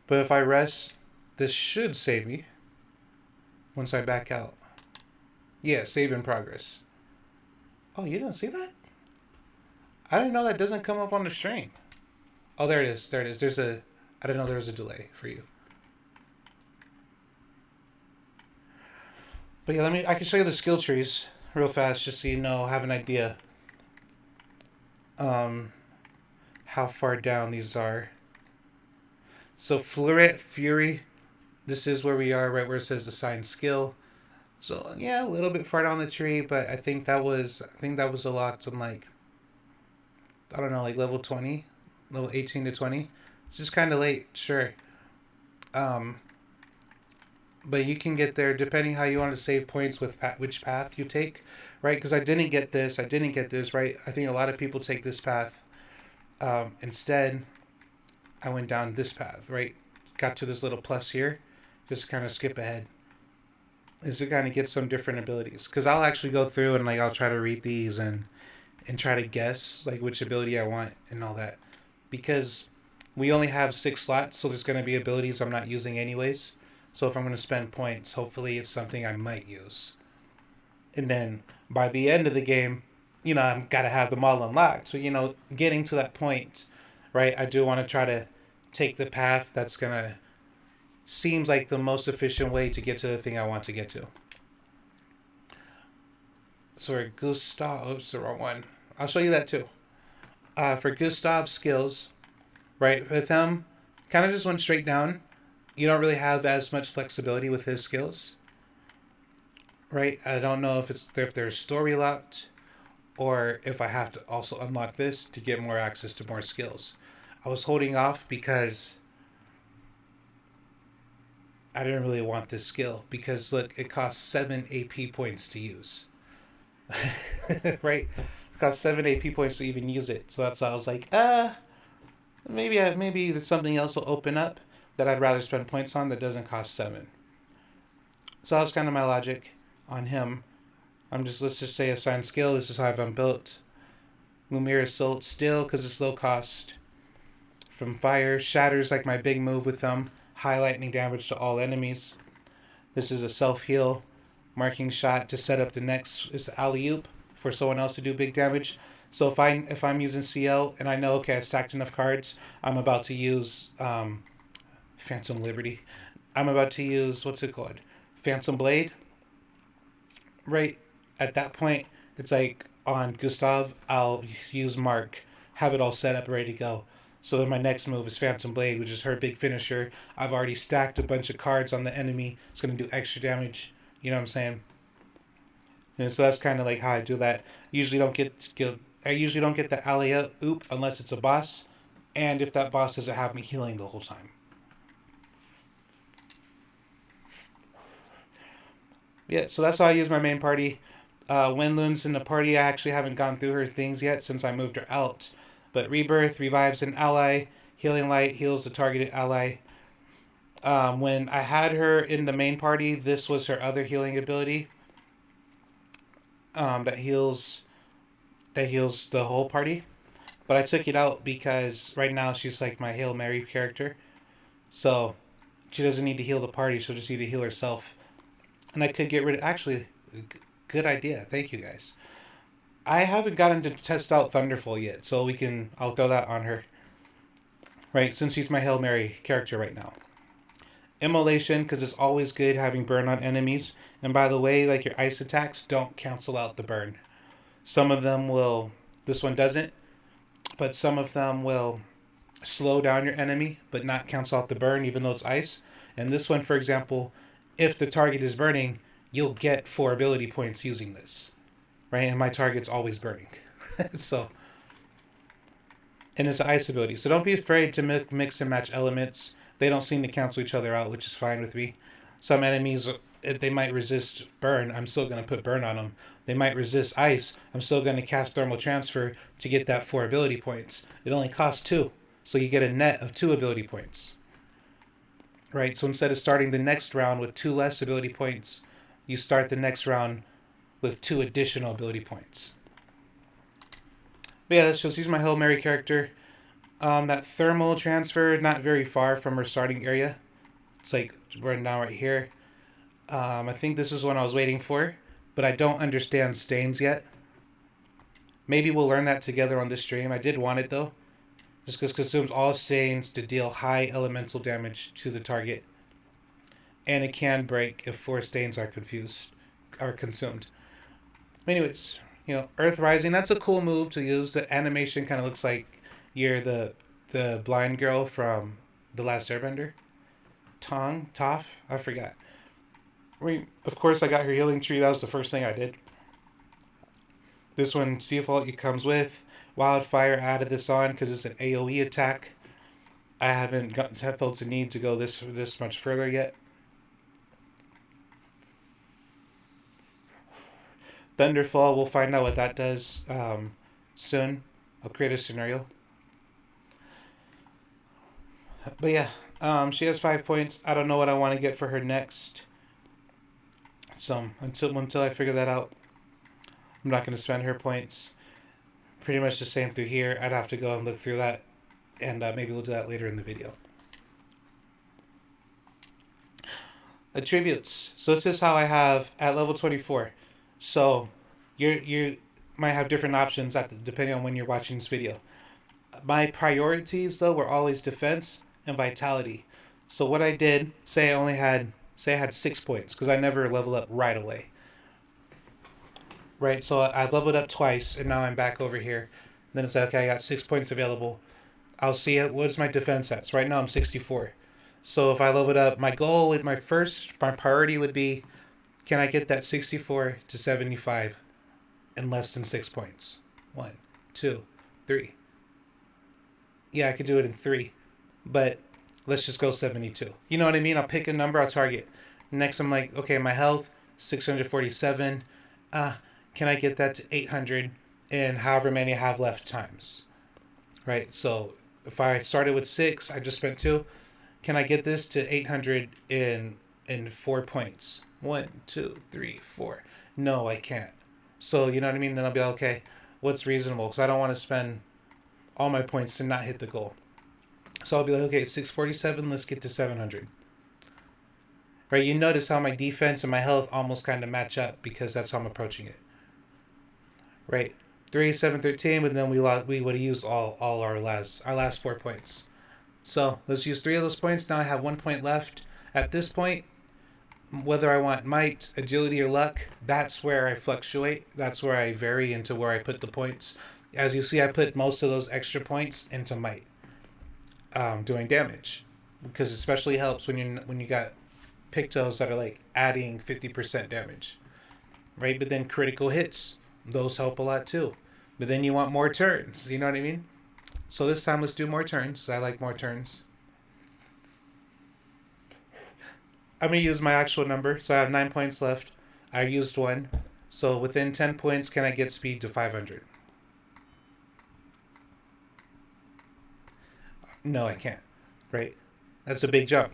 But if I rest, this should save me once I back out. Yeah, save in progress. Oh, you didn't see that? I didn't know that doesn't come up on the stream. Oh, there it is. There it is. I didn't know there was a delay for you. But yeah, I can show you the skill trees real fast just so you know, have an idea how far down these are. So Fleuret, Fury, this is where we are, right where it says assign skill. So yeah, a little bit far down the tree, but I think that was a lot on like, I don't know, like level 20, level 18 to 20. It's just kind of late, sure. But you can get there depending how you want to save points with which path you take, right? Because I didn't get this, right? I think a lot of people take this path. Instead, I went down this path, right? Got to this little plus here, just kind of skip ahead. Is to kind of get some different abilities. Because I'll actually go through and like I'll try to read these and try to guess like which ability I want and all that. Because we only have 6 slots, so there's going to be abilities I'm not using anyways. So if I'm going to spend points, hopefully it's something I might use. And then by the end of the game, I've got to have them all unlocked. So, getting to that point, right, I do want to try to take the path that's going to seems like the most efficient way to get to the thing I want to get to. So for Gustav, oops, the wrong one. I'll show you that too. For Gustav's skills, right, with him, kind of just went straight down. You don't really have as much flexibility with his skills, right? I don't know if they're story locked or if I have to also unlock this to get more access to more skills. I was holding off because I didn't really want this skill because look, it costs 7 AP points to use. Right? It costs 7 AP points to even use it. So that's why I was like, maybe something else will open up that I'd rather spend points on that doesn't cost 7. So that was kind of my logic on him. Let's just say assign skill. This is how I've built. Lumiere Assault still because it's low cost. From fire, shatters like my big move with them. High lightning damage to all enemies. This is a self heal. Marking shot to set up the next is the alley oop for someone else to do big damage. So if I'm using CL and I know okay I stacked enough cards, I'm about to use Phantom Liberty. I'm about to use what's it called? Phantom Blade. Right at that point, it's like on Gustav, I'll use Mark, have it all set up, ready to go. So then my next move is Phantom Blade, which is her big finisher. I've already stacked a bunch of cards on the enemy. It's going to do extra damage. You know what I'm saying? And so that's kind of like how I do that. I usually don't get the alley oop unless it's a boss, and if that boss doesn't have me healing the whole time. Yeah, so that's how I use my main party. Wenlun's in the party. I actually haven't gone through her things yet since I moved her out. But Rebirth revives an ally. Healing Light heals the targeted ally. When I had her in the main party, this was her other healing ability. That heals the whole party. But I took it out because right now she's like my Hail Mary character. So she doesn't need to heal the party, she'll just need to heal herself. And I could get rid of actually good idea. Thank you guys. I haven't gotten to test out Thunderful yet, so I'll throw that on her. Right, since she's my Hail Mary character right now. Immolation, because it's always good having burn on enemies. And by the way, like your ice attacks don't cancel out the burn. Some of them will, this one doesn't, but some of them will slow down your enemy, but not cancel out the burn, even though it's ice. And this one, for example, if the target is burning, you'll get 4 ability points using this. Right? And my target's always burning. So, and it's an ice ability. So don't be afraid to mix and match elements. They don't seem to cancel each other out, which is fine with me. Some enemies, they might resist burn. I'm still going to put burn on them. They might resist ice. I'm still going to cast thermal transfer to get that 4 ability points. It only costs 2. So you get a net of 2 ability points. Right? So instead of starting the next round with 2 less ability points, you start the next round with 2 additional ability points. But yeah, let's just use my Hail Mary character. That thermal transfer, not very far from her starting area. It's like right now, right here. I think this is what I was waiting for, but I don't understand stains yet. Maybe we'll learn that together on this stream. I did want it though. Just because consumes all stains to deal high elemental damage to the target. And it can break if 4 stains are consumed. Anyways, Earth Rising, that's a cool move to use. The animation kind of looks like you're the blind girl from The Last Airbender. Toph? I forgot. Of course, I got her healing tree. That was the first thing I did. This one, default, it comes with. Wildfire, added this on because it's an AoE attack. I haven't felt the need to go this much further yet. Thunderfall, we'll find out what that does soon. I'll create a scenario. But yeah, she has 5 points. I don't know what I want to get for her next. So until I figure that out, I'm not going to spend her points. Pretty much the same through here. I'd have to go and look through that, and maybe we'll do that later in the video. Attributes. So this is how I have at level 24. So you might have different options depending on when you're watching this video. My priorities though were always defense and vitality. So what I did, say I had 6 points because I never level up right away. Right, so I leveled up twice and now I'm back over here. Then it's like, okay, I got 6 points available. I'll see what's my defense at. So right now I'm 64. So if I leveled up, my goal with my priority would be, can I get that 64 to 75 in less than 6 points? One, two, three. Yeah, I could do it in three, but let's just go 72. You know what I mean? I'll pick a number, I'll target. Next, I'm like, okay, my health, 647. Can I get that to 800 and however many I have left times? Right? So if I started with six, I just spent two. Can I get this to 800 in 4 points? One, two, three, four. No, I can't. So you know what I mean? Then I'll be like, okay, what's reasonable? Because I don't want to spend all my points to not hit the goal. So I'll be like, okay, 647. Let's get to 700. Right? You notice how my defense and my health almost kind of match up because that's how I'm approaching it. Right? 3, 7, 13. But then we would have used all our last 4 points. So let's use 3 of those points. Now I have 1 point left. At this point, whether I want might, agility, or luck, that's where I fluctuate. That's where I vary into where I put the points. As you see, I put most of those extra points into might, doing damage, because it especially helps when you got pictos that are like adding 50% damage, right? But then critical hits, those help a lot too. But then you want more turns. You know what I mean? So this time let's do more turns. I like more turns. I'm gonna use my actual number. So I have 9 points left. I used one. So within 10 points, can I get speed to 500? No, I can't. Right? That's a big jump.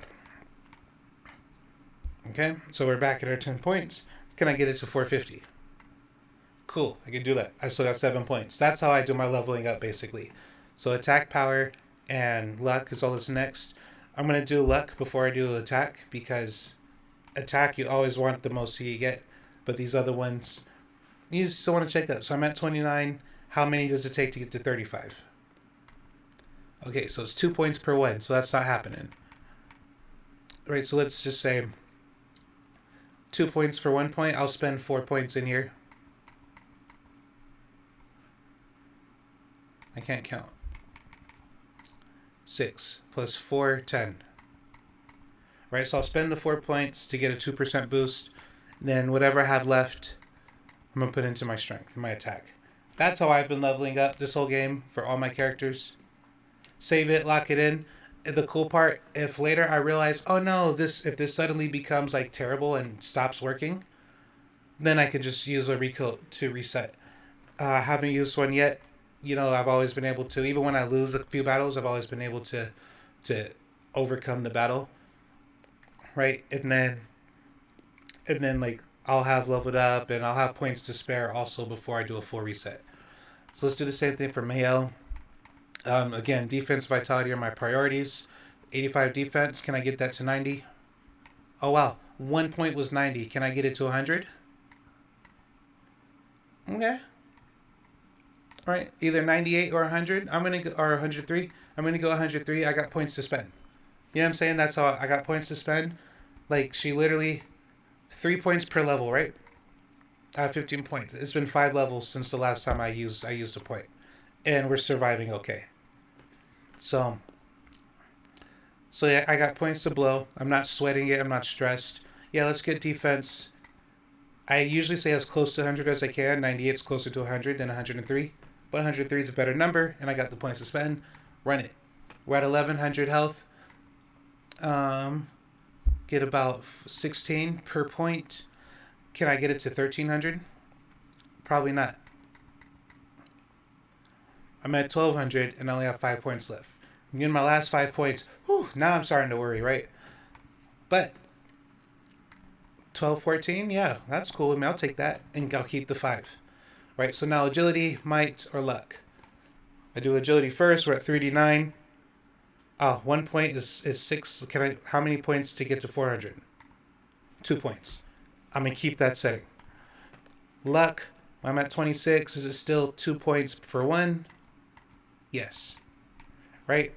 Okay, so we're back at our 10 points. Can I get it to 450? Cool, I can do that. I still got 7 points. That's how I do my leveling up, basically. So attack, power, and luck is all that's next. I'm gonna do luck before I do attack because attack you always want the most you get, but these other ones you still want to check up. So I'm at 29. How many does it take to get to 35? Okay, so it's 2 points per one, so that's not happening. Right, so let's just say 2 points for 1 point. I'll spend 4 points in here. I can't count. 6 plus 4, 10. Right, so I'll spend the 4 points to get a 2% boost. Then whatever I have left, I'm going to put into my strength, my attack. That's how I've been leveling up this whole game for all my characters. Save it, lock it in. And the cool part, if later I realize, oh no, if this suddenly becomes like terrible and stops working, then I can just use a recode to reset. I haven't used one yet. You know, I've always been able to, even when I lose a few battles, I've always been able to overcome the battle. Right? And then like I'll have leveled up and I'll have points to spare also before I do a full reset. So let's do the same thing for Mayo. Again, defense, vitality are my priorities. 85 defense. Can I get that to 90? Oh wow, 1 point was 90. Can I get it to 100? Okay. All right, either 98 or 100. Or 103. I'm gonna go 103. I got points to spend. You know what I'm saying? That's how I got points to spend. Like she literally 3 points per level, right? I have 15 points. It's been 5 levels since the last time I used a point, and we're surviving okay. So yeah, I got points to blow. I'm not sweating it. I'm not stressed. Yeah, let's get defense. I usually say as close to 100 as I can. 98 is closer to 100 than 103, but 103 is a better number, and I got the points to spend. Run it. We're at 1100 health. Get about 16 per point. Can I get it to 1300? Probably not. I'm at 1200 and I only have 5 points left. I'm getting my last 5 points. Whew, now I'm starting to worry, right? But 12, 14, yeah, that's cool. I mean, I'll take that and I'll keep the 5. Right, so now agility, might, or luck. I do agility first. We're at 3d9. Oh, 1 point is 6. How many points to get to 400? 2 points. I'm going to keep that setting. Luck, I'm at 26. Is it still 2 points for 1? Yes. Right?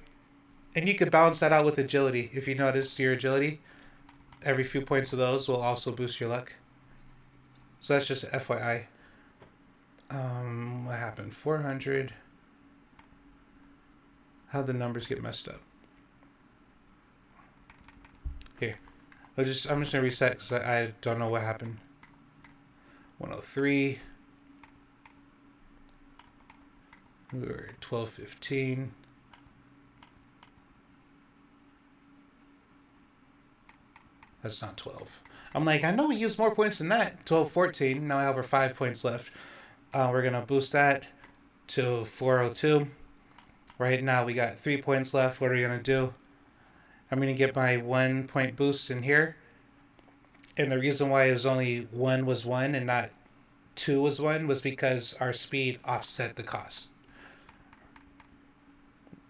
And you could balance that out with agility. If you notice your agility, every few points of those will also boost your luck. So that's just FYI. What happened? 400. How'd the numbers get messed up? Here. I'm just going to reset because I don't know what happened. 103. We were at 1215. That's not 12. I'm like, I know we used more points than that. 1214. Now I have our 5 points left. We're going to boost that to 402. Right now we got 3 points left. What are we going to do? I'm going to get my 1 point boost in here. And the reason why it was only 1 was 1 and not 2 was 1 was because our speed offset the cost.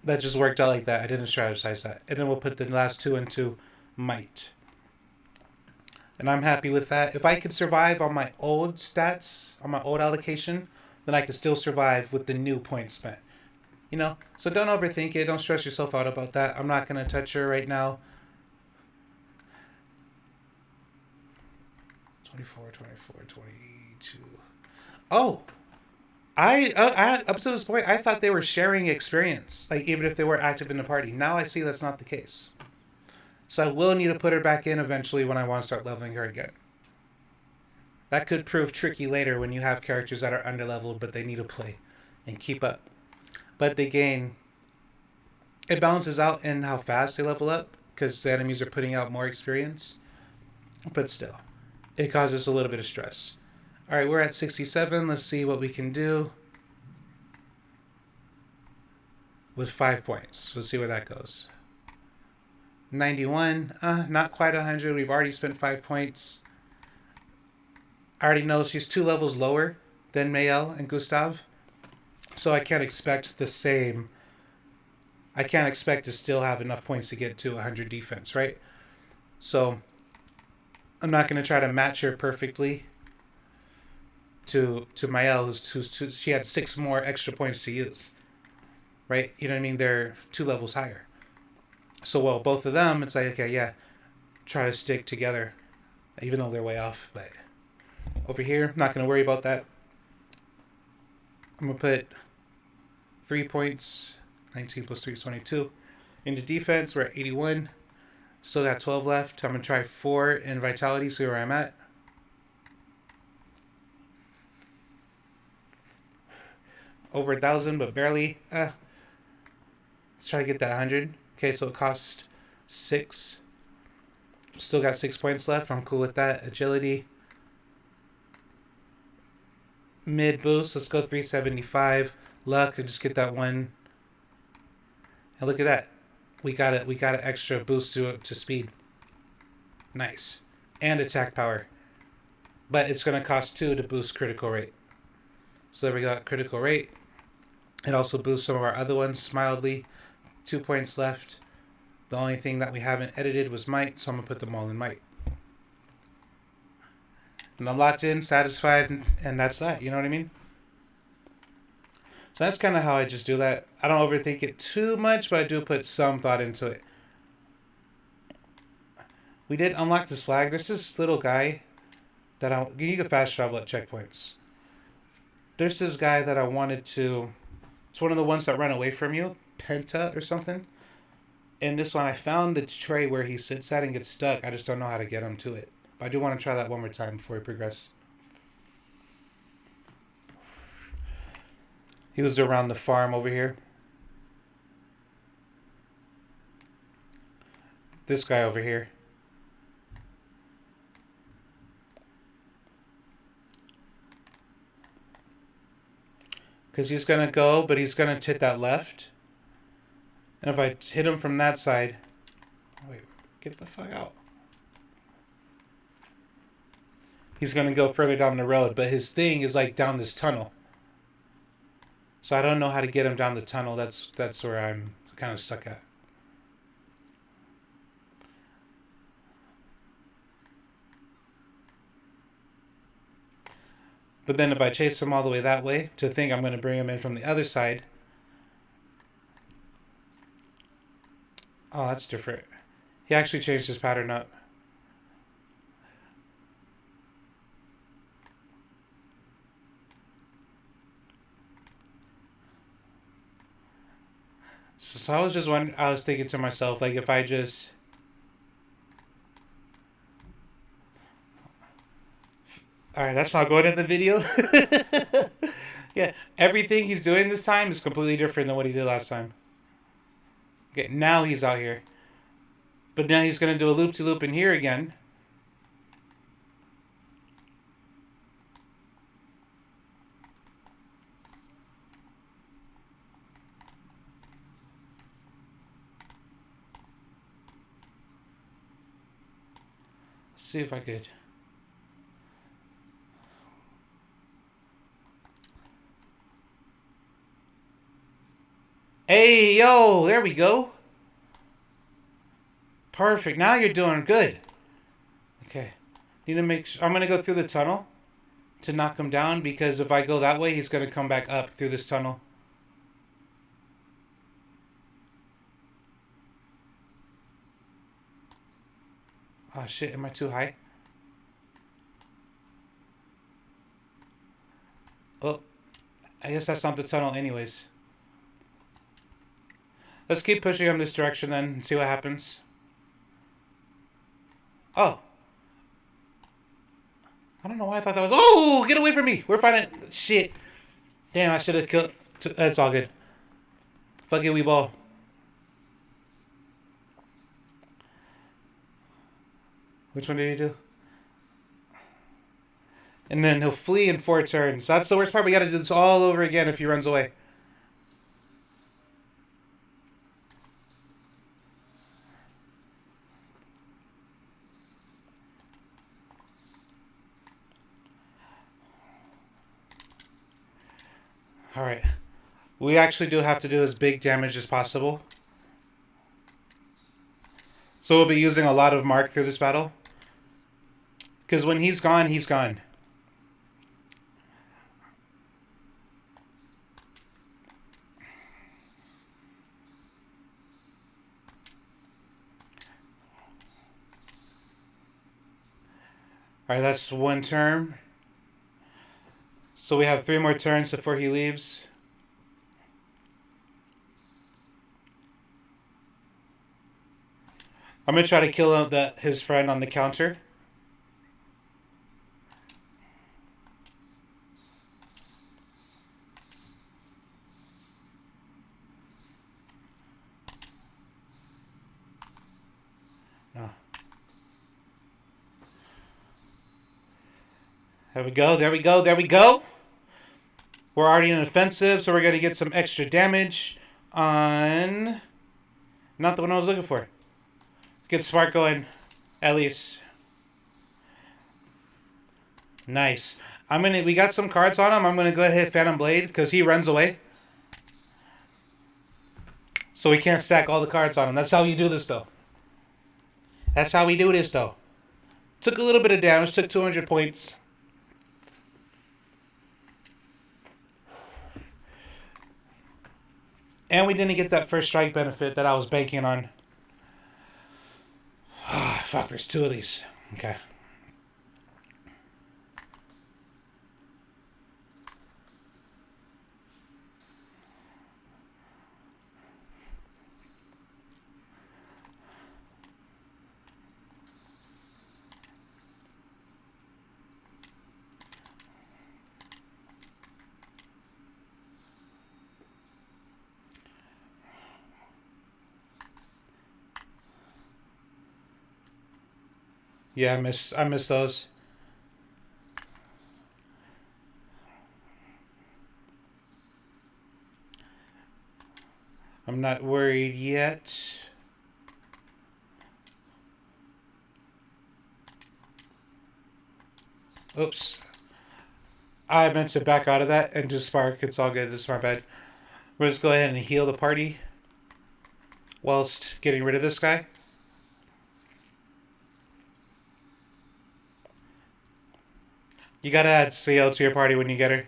That just worked out like that. I didn't strategize that. And then we'll put the last 2 into might. And I'm happy with that. If I could survive on my old stats, on my old allocation, then I could still survive with the new points spent. You know? So don't overthink it. Don't stress yourself out about that. I'm not going to touch her right now. 24, 22. Oh! I up to this point, I thought they were sharing experience. Like, even if they were active in the party. Now I see that's not the case. So I will need to put her back in eventually when I want to start leveling her again. That could prove tricky later when you have characters that are underleveled, but they need to play and keep up. But they gain... It balances out in how fast they level up, because the enemies are putting out more experience. But still, it causes a little bit of stress. Alright, we're at 67. Let's see what we can do with 5 points. Let's see where that goes. 91. Not quite 100. We've already spent 5 points. I already know she's 2 levels lower than Mayel and Gustav. So I can't expect the same. I can't expect to still have enough points to get to 100 defense, right? So I'm not going to try to match her perfectly to Mayel, who's she had 6 more extra points to use. Right? You know what I mean? They're 2 levels higher. So, well, both of them, it's like, okay, yeah, try to stick together, even though they're way off. But over here, not going to worry about that. I'm going to put 3 points, 19 plus 3 is 22. Into defense, we're at 81. Still got 12 left. I'm going to try 4 in vitality, see where I'm at. Over 1,000, but barely. Let's try to get that 100. Okay, so it costs 6. Still got 6 points left. I'm cool with that. Agility. Mid boost. Let's go 375. Luck. And just get that 1. And look at that. We got it. We got an extra boost to speed. Nice. And attack power. But it's going to cost 2 to boost critical rate. So there we got critical rate. It also boosts some of our other ones mildly. 2 points left. The only thing that we haven't edited was might, so I'm going to put them all in might. And I'm locked in, satisfied, and that's that. You know what I mean? So that's kind of how I just do that. I don't overthink it too much, but I do put some thought into it. We did unlock this flag. There's this little guy that you can fast travel at checkpoints. There's this guy that I wanted to... It's one of the ones that run away from you. Penta or something. And this one, I found the tray where he sits at and gets stuck. I just don't know how to get him to it. But I do want to try that one more time before we progress. He was around the farm over here. This guy over here. Because he's going to go, but he's going to hit that left. And if I hit him from that side... Wait, get the fuck out. He's going to go further down the road, but his thing is like down this tunnel. So I don't know how to get him down the tunnel. That's where I'm kind of stuck at. But then if I chase him all the way that way, to think I'm going to bring him in from the other side. Oh, that's different. He actually changed his pattern up. So I was just wondering, I was thinking to myself, like, if I just... Alright, that's not going in the video. Yeah, everything he's doing this time is completely different than what he did last time. Okay, now he's out here. But now he's going to do a loop-to-loop in here again. Let's see if I could... Hey, yo, there we go. Perfect. Now you're doing good. Okay. Need to make sure. I'm going to go through the tunnel to knock him down, because if I go that way, he's going to come back up through this tunnel. Oh, shit. Am I too high? Oh, I guess that's not the tunnel anyways. Let's keep pushing him this direction then and see what happens. Oh. I don't know why I thought that was... Oh, get away from me. We're fighting... Shit. Damn, I should have killed... It's all good. Fuck it, we ball. Which one did he do? And then he'll flee in 4 turns. That's the worst part. We gotta do this all over again if he runs away. Alright. We actually do have to do as big damage as possible. So we'll be using a lot of Mark through this battle. Because when he's gone, he's gone. Alright, that's 1 turn. So we have 3 more turns before he leaves. I'm going to try to kill his friend on the counter. No. There we go, there we go, there we go. We're already in offensive, so we're going to get some extra damage on... Not the one I was looking for. Get Spark going, at least. Nice. We got some cards on him. I'm gonna go ahead and hit Phantom Blade because he runs away. So we can't stack all the cards on him. That's how you do this though. That's how we do this though. Took a little bit of damage, took 200 points. And we didn't get that first strike benefit that I was banking on. Ah, fuck, there's 2 of these. Okay. Yeah, I miss those. I'm not worried yet. Oops. I meant to back out of that and just spark. It's all good. It's my bad. We'll just go ahead and heal the party whilst getting rid of this guy. You gotta add CL to your party when you get her.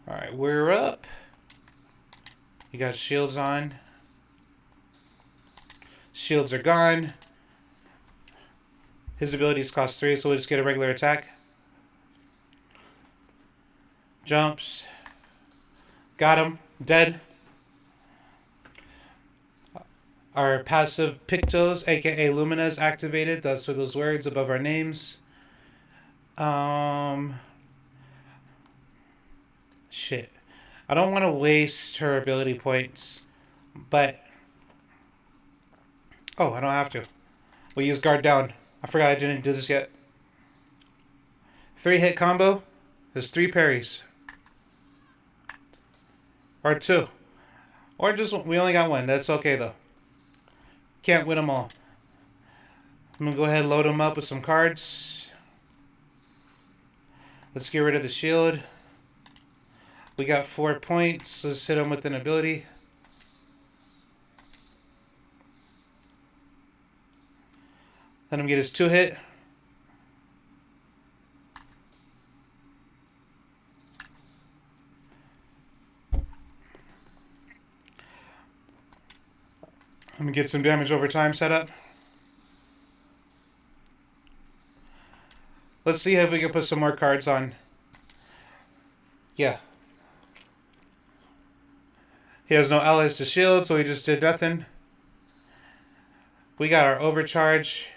Alright, we're up. You got shields on. Shields are gone. His abilities cost 3, so we'll just get a regular attack. Jumps. Got him. Dead. Our passive Pictos, aka Lumina, is activated. That's for those words above our names. Shit. I don't want to waste her ability points, but... Oh, I don't have to. We'll use guard down. I forgot I didn't do this yet. 3-hit combo. There's 3 parries. Or 2. Or just, we only got 1. That's okay though. Can't win them all. I'm gonna go ahead and load them up with some cards. Let's get rid of the shield. We got 4 points. Let's hit him with an ability. Let him get his 2-hit. Let me get some damage over time set up. Let's see if we can put some more cards on. Yeah. He has no allies to shield, so he just did nothing. We got our overcharge.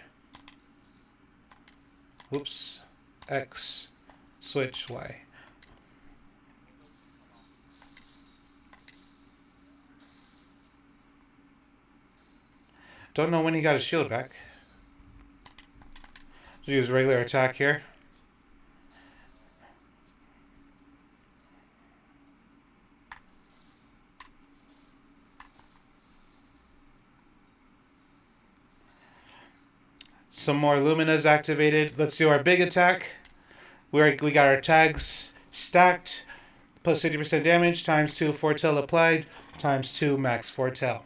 Whoops. X. Switch Y. Don't know when he got his shield back. So use regular attack here. Some more Luminas activated. Let's do our big attack. We got our tags stacked. Plus 50% damage, times 2 foretell applied, times 2 max foretell.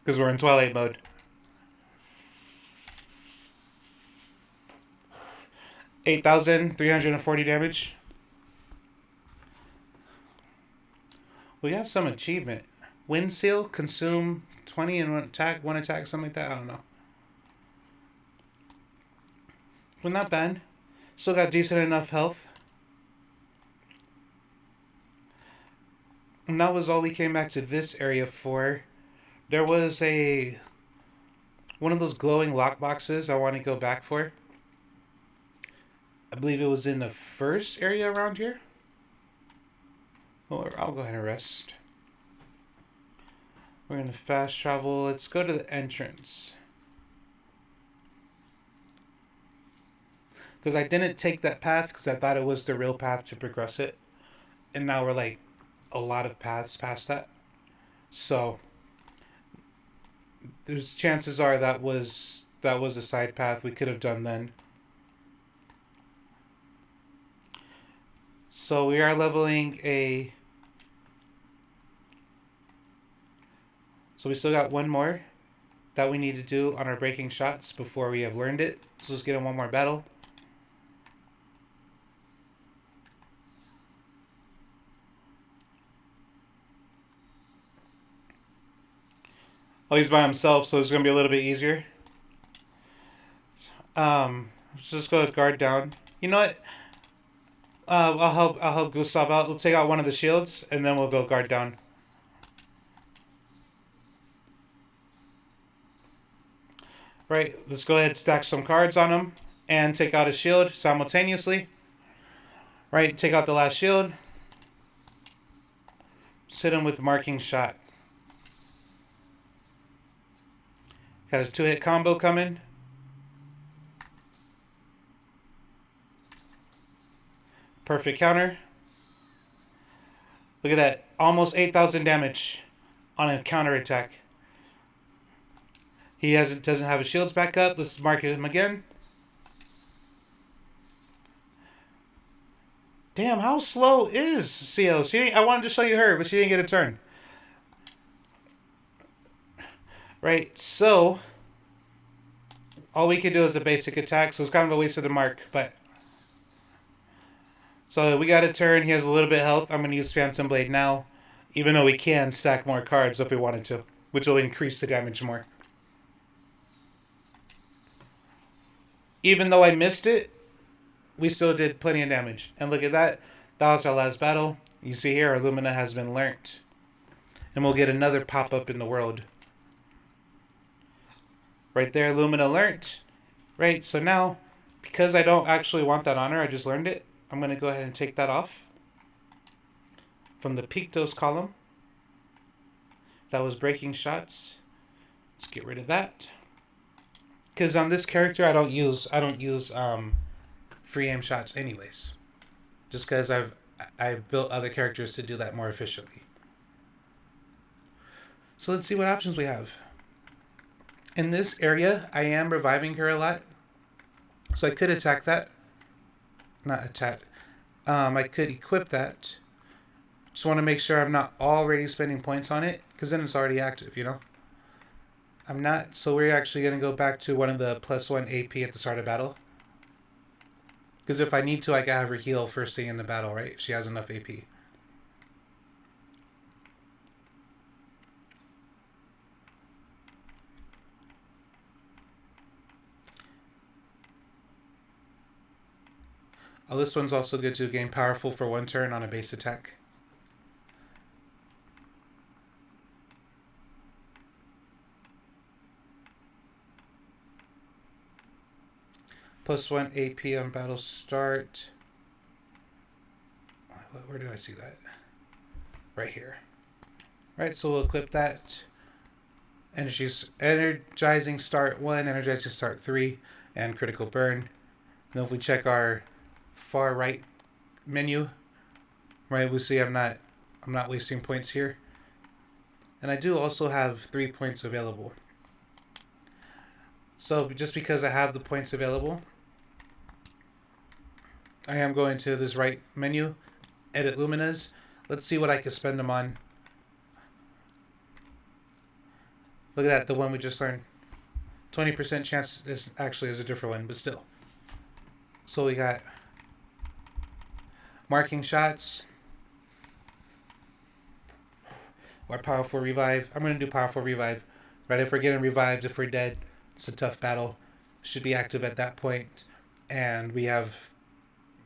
Because we're in Twilight mode. $8,340 damage. We got some achievement. Wind seal, consume 20 in one attack, something like that. I don't know. But not bad. Still got decent enough health. And that was all we came back to this area for. There was one of those glowing lockboxes I want to go back for. I believe it was in the first area around here. Or I'll go ahead and rest. We're going to fast travel. Let's go to the entrance. Because I didn't take that path because I thought it was the real path to progress it. And now we're like a lot of paths past that. So there's chances are that was a side path we could have done then. So we are leveling a... So we still got one more that we need to do on our breaking shots before we have learned it. So let's get in one more battle. Oh, he's by himself, so it's going to be a little bit easier. Let's just go with guard down. You know what? I'll help Gustav out. We'll take out one of the shields, and then we'll go guard down. Right, let's go ahead and stack some cards on him, and take out a shield simultaneously. Right, take out the last shield. Just hit him with marking shot. Got his 2-hit combo coming. Perfect counter. Look at that. Almost 8,000 damage on a counter attack. He doesn't have his shields back up. Let's mark him again. Damn, how slow is CL? I wanted to show you her, but she didn't get a turn. Right, so All we can do is a basic attack, so it's kind of a waste of the mark. But so we got a turn. He has a little bit of health. I'm going to use Phantom Blade now, even though we can stack more cards if we wanted to, which will increase the damage more. Even though I missed it, we still did plenty of damage. And look at that. That was our last battle. You see here, our Lumina has been learnt. And we'll get another pop-up in the world. Right there, Lumina learnt. Right, so now, because I don't actually want that honor, I just learned it. I'm going to go ahead and take that off from the Pictos column. That was breaking shots. Let's get rid of that. Because on this character, I don't use free aim shots anyways. Just because I've built other characters to do that more efficiently. So let's see what options we have. In this area, I am reviving her a lot. So I could attack that. Not attack. I could equip that. Just want to make sure I'm not already spending points on it, because then it's already active, you know? I'm not, so we're actually going to go back to one of the +1 AP at the start of battle. Because if I need to, I can have her heal first thing in the battle, right? If she has enough AP. Oh, this one's also good to gain powerful for one turn on a base attack. +1 AP on battle start. Where do I see that? Right here. Right, so we'll equip that. Energizing start 1, energizing start 3, and critical burn. Now if we check our far right menu, right, we see I'm not wasting points here. And I do also have 3 points available. So just because I have the points available, I am going to this right menu, edit Luminas. Let's see what I can spend them on. Look at that, the one we just learned. 20% chance is actually is a different one, but still. So we got marking shots, or powerful revive. I'm going to do powerful revive. Right, if we're getting revived, if we're dead, it's a tough battle. Should be active at that point. And we have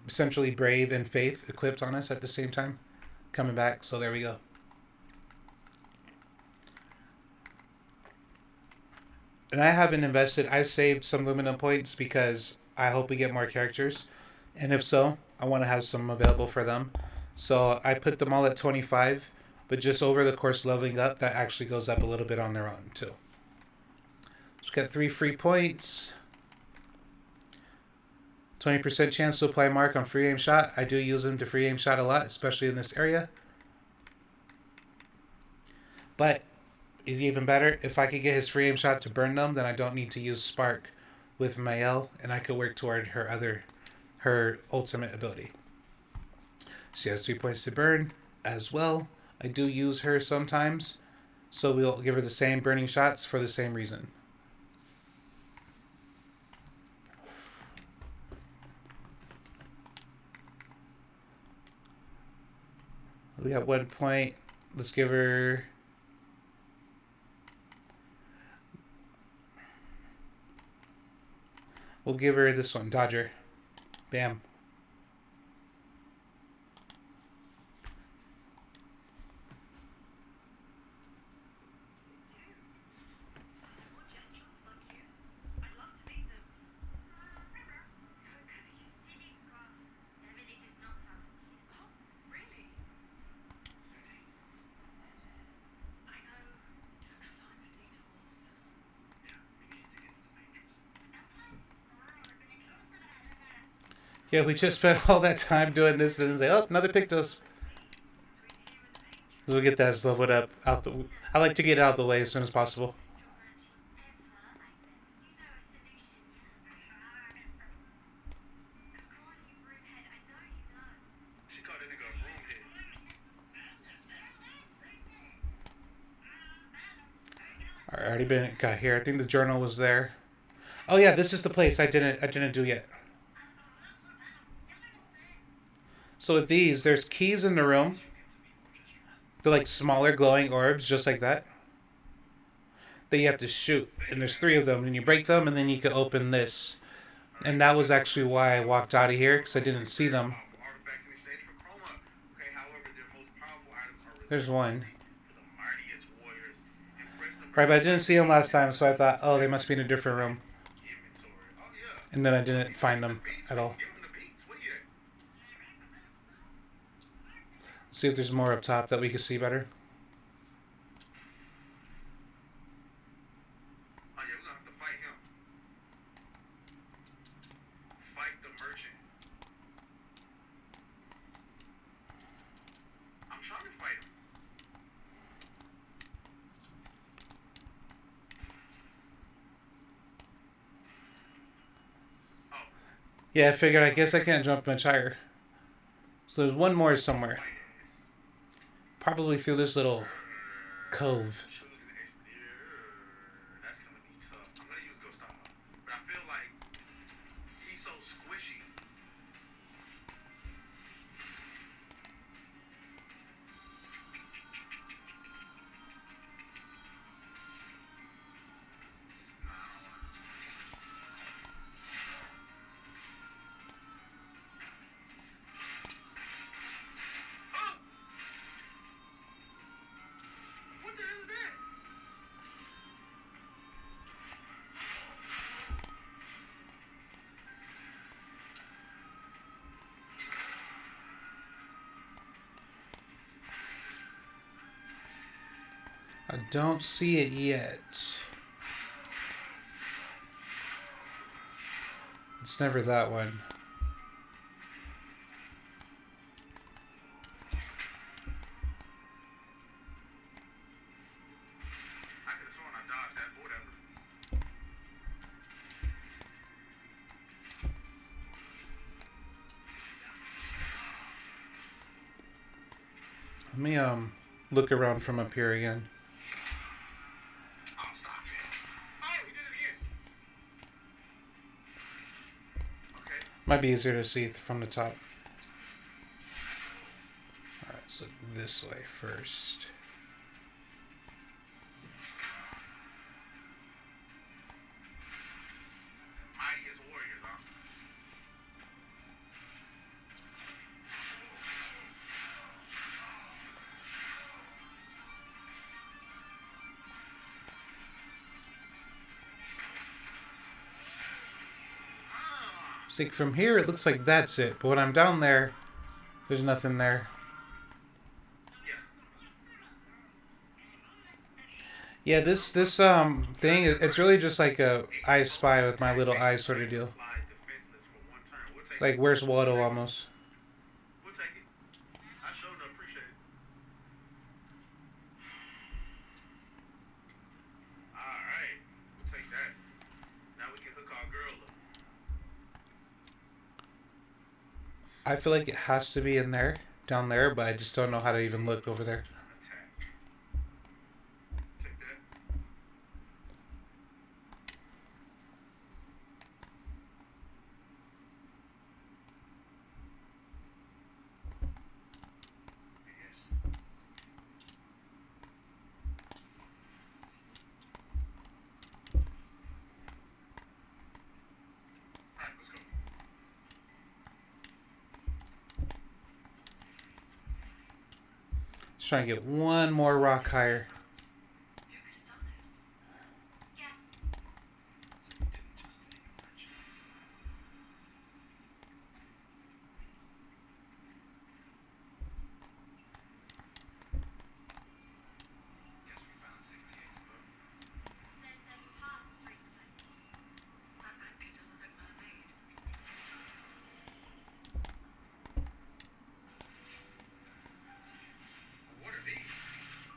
essentially Brave and Faith equipped on us at the same time. Coming back, so there we go. And I haven't invested, I saved some Lumina points because I hope we get more characters. And if so, I want to have some available for them. So I put them all at 25, but just over the course leveling up, that actually goes up a little bit on their own too. So we got 3 free points. 20% chance to apply mark on free aim shot. I do use them to free aim shot a lot, especially in this area. But is even better if I could get his free aim shot to burn them, then I don't need to use Spark with Mael, and I could work toward her ultimate ability. She has 3 points to burn as well. I do use her sometimes, so we'll give her the same burning shots for the same reason. We got 1 point. Let's give her... We'll give her this one, Dodger. Bam. Yeah, we just spent all that time doing this and say, oh, another Pictos. We'll get that leveled up. I like to get it out of the way as soon as possible. She called that nigga a broomhead. I already got here. I think the journal was there. Oh yeah, this is the place I didn't do yet. So with these, there's keys in the room. You get to be more gestures. They're like smaller glowing orbs, just like that. That you have to So shoot, think and there's about it. three of them, and you break them, and then you can open this. And Alright, that was check your actually purchase. why I walked out of here because I Those didn't are see very them. powerful artifacts in exchange for chroma. Okay, however, their most powerful items are There's reserved one. only for the mightiest warriors. Impress the Right, but I merchant didn't by see them last spending time, so I thought, oh, they must access be in a to different select room. inventory. Oh yeah. And then I Look, didn't he's find looking the them beats. at We can all. give him the beats. Where you at? Let's see if there's more up top that we can see better. Oh yeah, we're gonna have to fight him. Fight the merchant. I'm trying to fight him. Oh, Yeah, I figured I guess I can't jump much higher. So there's one more somewhere. fight ass. Probably through this little cove. Choosing Expediton. That's gonna be tough. I'm gonna use Ghost Style, but I feel like he's so squishy. Nah, I don't wanna. Oh! What the hell is that? I don't see it yet. It's never that one. I could have sworn I dodged that, but whatever. Let me look around from up here again. Oh, stop it. Oh, he did it again. Okay. Might be easier to see from the top. Alright, let's look this way first. Mightiest warriors, huh? Ah. See, from here it looks like that's it, but when I'm down there, there's nothing there. Yeah. Yeah, this thing, it's really just like a I Spy with my little eye sort of deal. Lies defenseless for one turn. We'll take Like it. where's Waldo almost. We'll take it. I sure enough appreciate it. Alright. We'll take that. Now we can hook our girl up. I feel like it has to be in there, down there, but I just don't know how to even look over there. Attack. Take that. Yes. Alright, let's go. Just trying to get one more rock higher. Who could have done this? Yes. So you didn't just name a merchant. Guess we found 68's boat. There's a path through the boat. That anchor doesn't look man-made. What are these?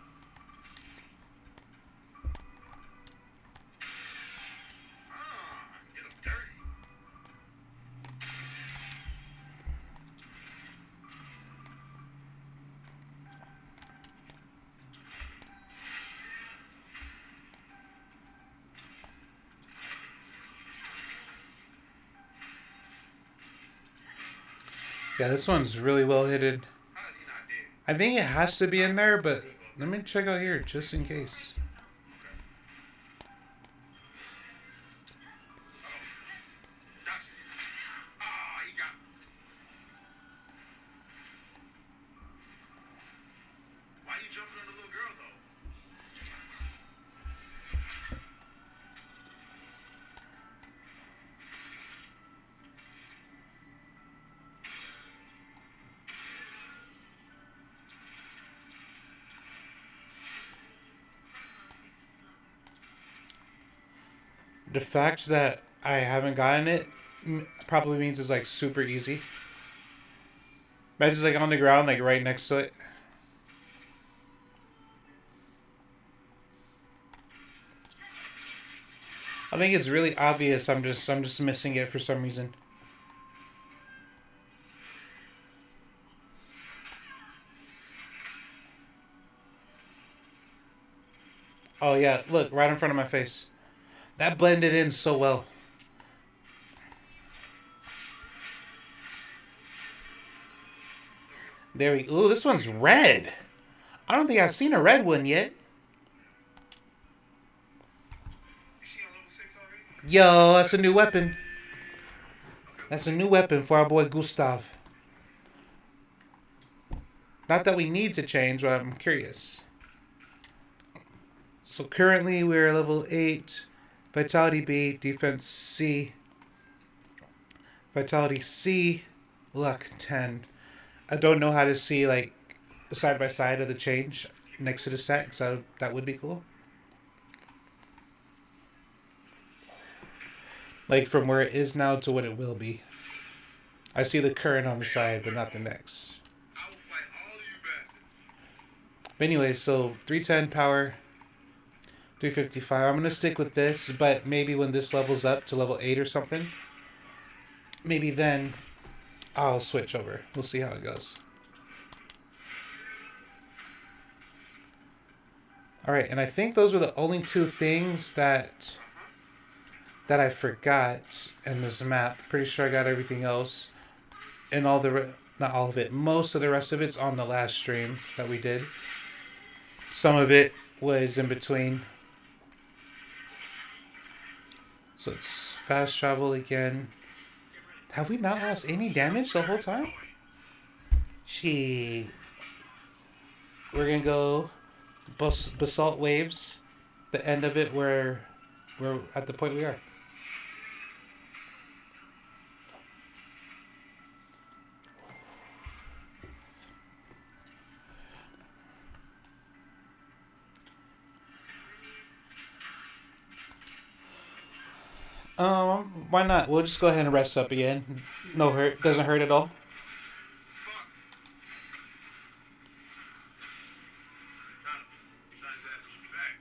Yeah, this one's really well hidden. How is he not dead? I think it has to be in there, but let me check out here just in case. Gotcha. Ah, he got me. Why you jumping on the little girl though? The fact that I haven't gotten it probably means it's like super easy. Imagine like on the ground, like right next to it. I think it's really obvious. I'm just missing it for some reason. Oh yeah, look right in front of my face. That blended in so well. There we. Ooh, this one's red. I don't think I've seen a red one yet. Is she on level 6 already? Yo, that's a new weapon. Okay, That's a new weapon for our boy Gustav. Not that we need to change, but I'm curious. So currently we're level 8, Vitality B, Defense C, Vitality C, Luck 10. I don't know how to see like the side by side of the change next to the stat, so that would be cool. Like from where it is now to what it will be. I see the current on the side, but not the next. I will fight all of you bastards. But anyway, so 310 power, 355. I'm gonna stick with this, but maybe when this levels up to level 8 or something, maybe then I'll switch over. We'll see how it goes. All right, and I think those were the only two things that I forgot in this map. Pretty sure I got everything else, and not all of it. Most of the rest of it's on the last stream that we did. Some of it was in between. So it's fast travel again. Have we not lost any damage the whole time? She. We're gonna go basalt waves. The end of it where we're at the point we are. Why not? We'll just go ahead and rest up again. No hurt. Doesn't hurt at all. Fuck. Got him. Shot his ass and back.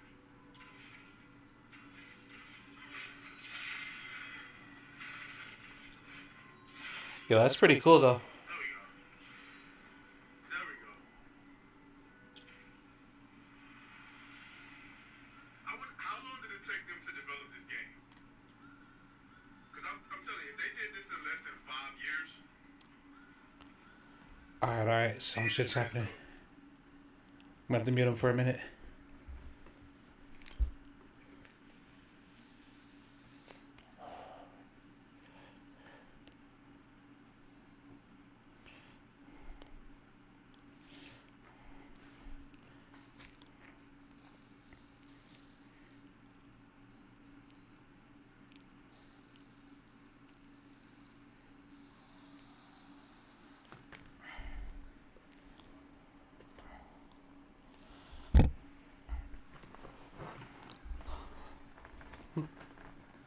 Yo, that's pretty cool though. There we go. There we go. How long did it take them to develop this game? Because I'm telling you, if they did this in less than 5 years, Alright. Some shit's happening. I'm gonna have to mute him for a minute.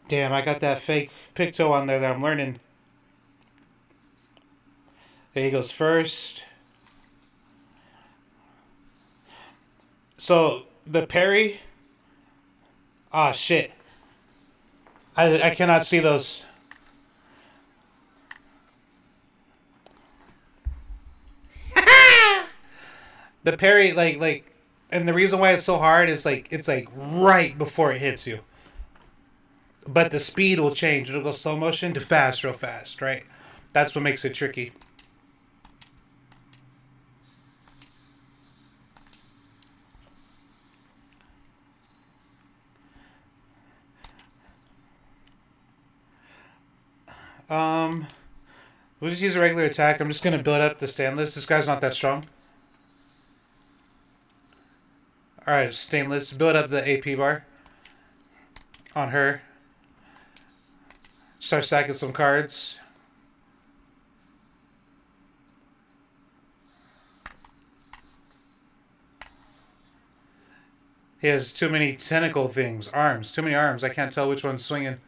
Damn, I got that fake picto on there that I'm learning. Okay, he goes first. So the parry. Ah, shit. I cannot see those. The parry, and the reason why it's so hard is it's like right before it hits you. But the speed will change. It'll go slow motion to fast, real fast, right? That's what makes it tricky. Um, we'll just use a regular attack. I'm just gonna build up the stainless. This guy's not that strong. All right, stainless. Build up the AP bar on her. Start stacking some cards. He has too many tentacle things. Arms. Too many arms. I can't tell which one's swinging.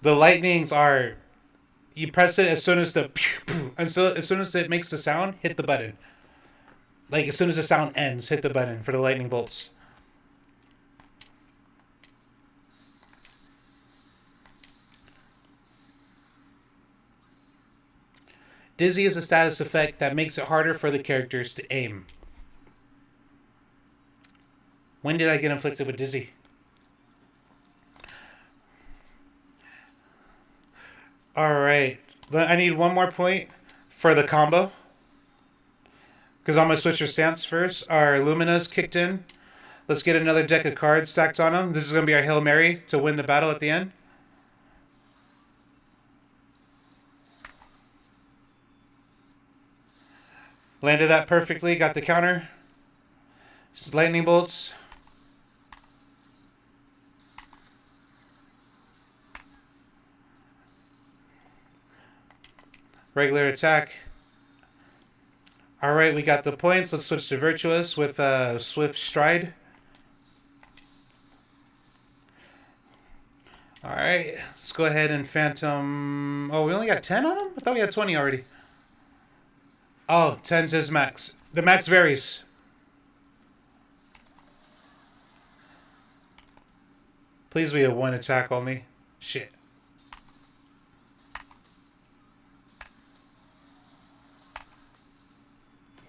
The lightnings are... You press it as soon as the... as soon as it makes the sound, hit the button. Like, as soon as the sound ends, hit the button for the lightning bolts. Dizzy is a status effect that makes it harder for the characters to aim. When did I get inflicted with Dizzy? Alright. I need one more point for the combo. Because I'm going to switch your stance first. Our Lumina's kicked in. Let's get another deck of cards stacked on them. This is going to be our Hail Mary to win the battle at the end. Landed that perfectly. Got the counter. Lightning bolts. Regular attack. Alright, we got the points. Let's switch to Virtuous with Swift Stride. Alright, let's go ahead and Phantom... Oh, we only got 10 on him? I thought we had 20 already. Oh, 10's his max. The max varies. Please be a one attack only. Shit.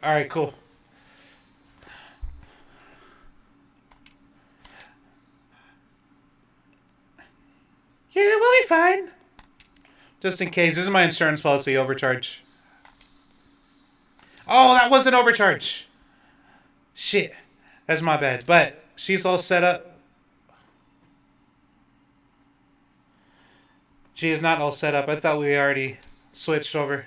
Alright, cool. Yeah, we'll be fine. Just in case. This is my insurance policy overcharge. Oh, that was an overcharge. Shit. That's my bad. But she's all set up. She is not all set up. I thought we already switched over.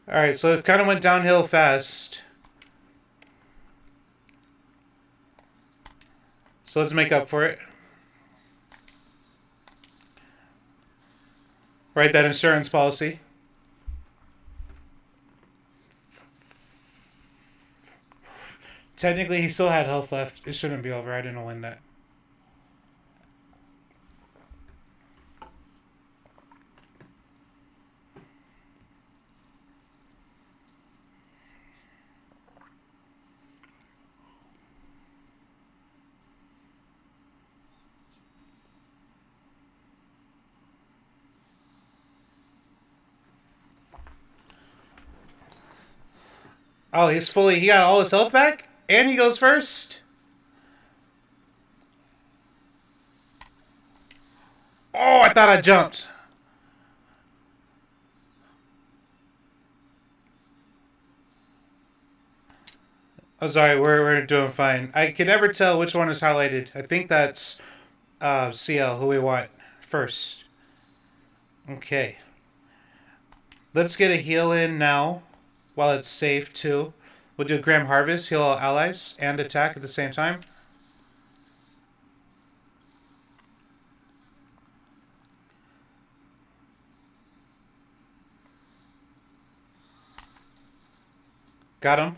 Alright, so it kind of went downhill fast. So let's make up for it. Write that insurance policy. Technically, he still had health left. It shouldn't be over. I didn't win that. Oh, he got all his health back? And he goes first? Oh, I thought I jumped. Oh, sorry, we're doing fine. I can never tell which one is highlighted. I think that's CL, who we want first. Okay. Let's get a heal in now. While it's safe, too. We'll do Graham Harvest, heal all allies, and attack at the same time. Got him.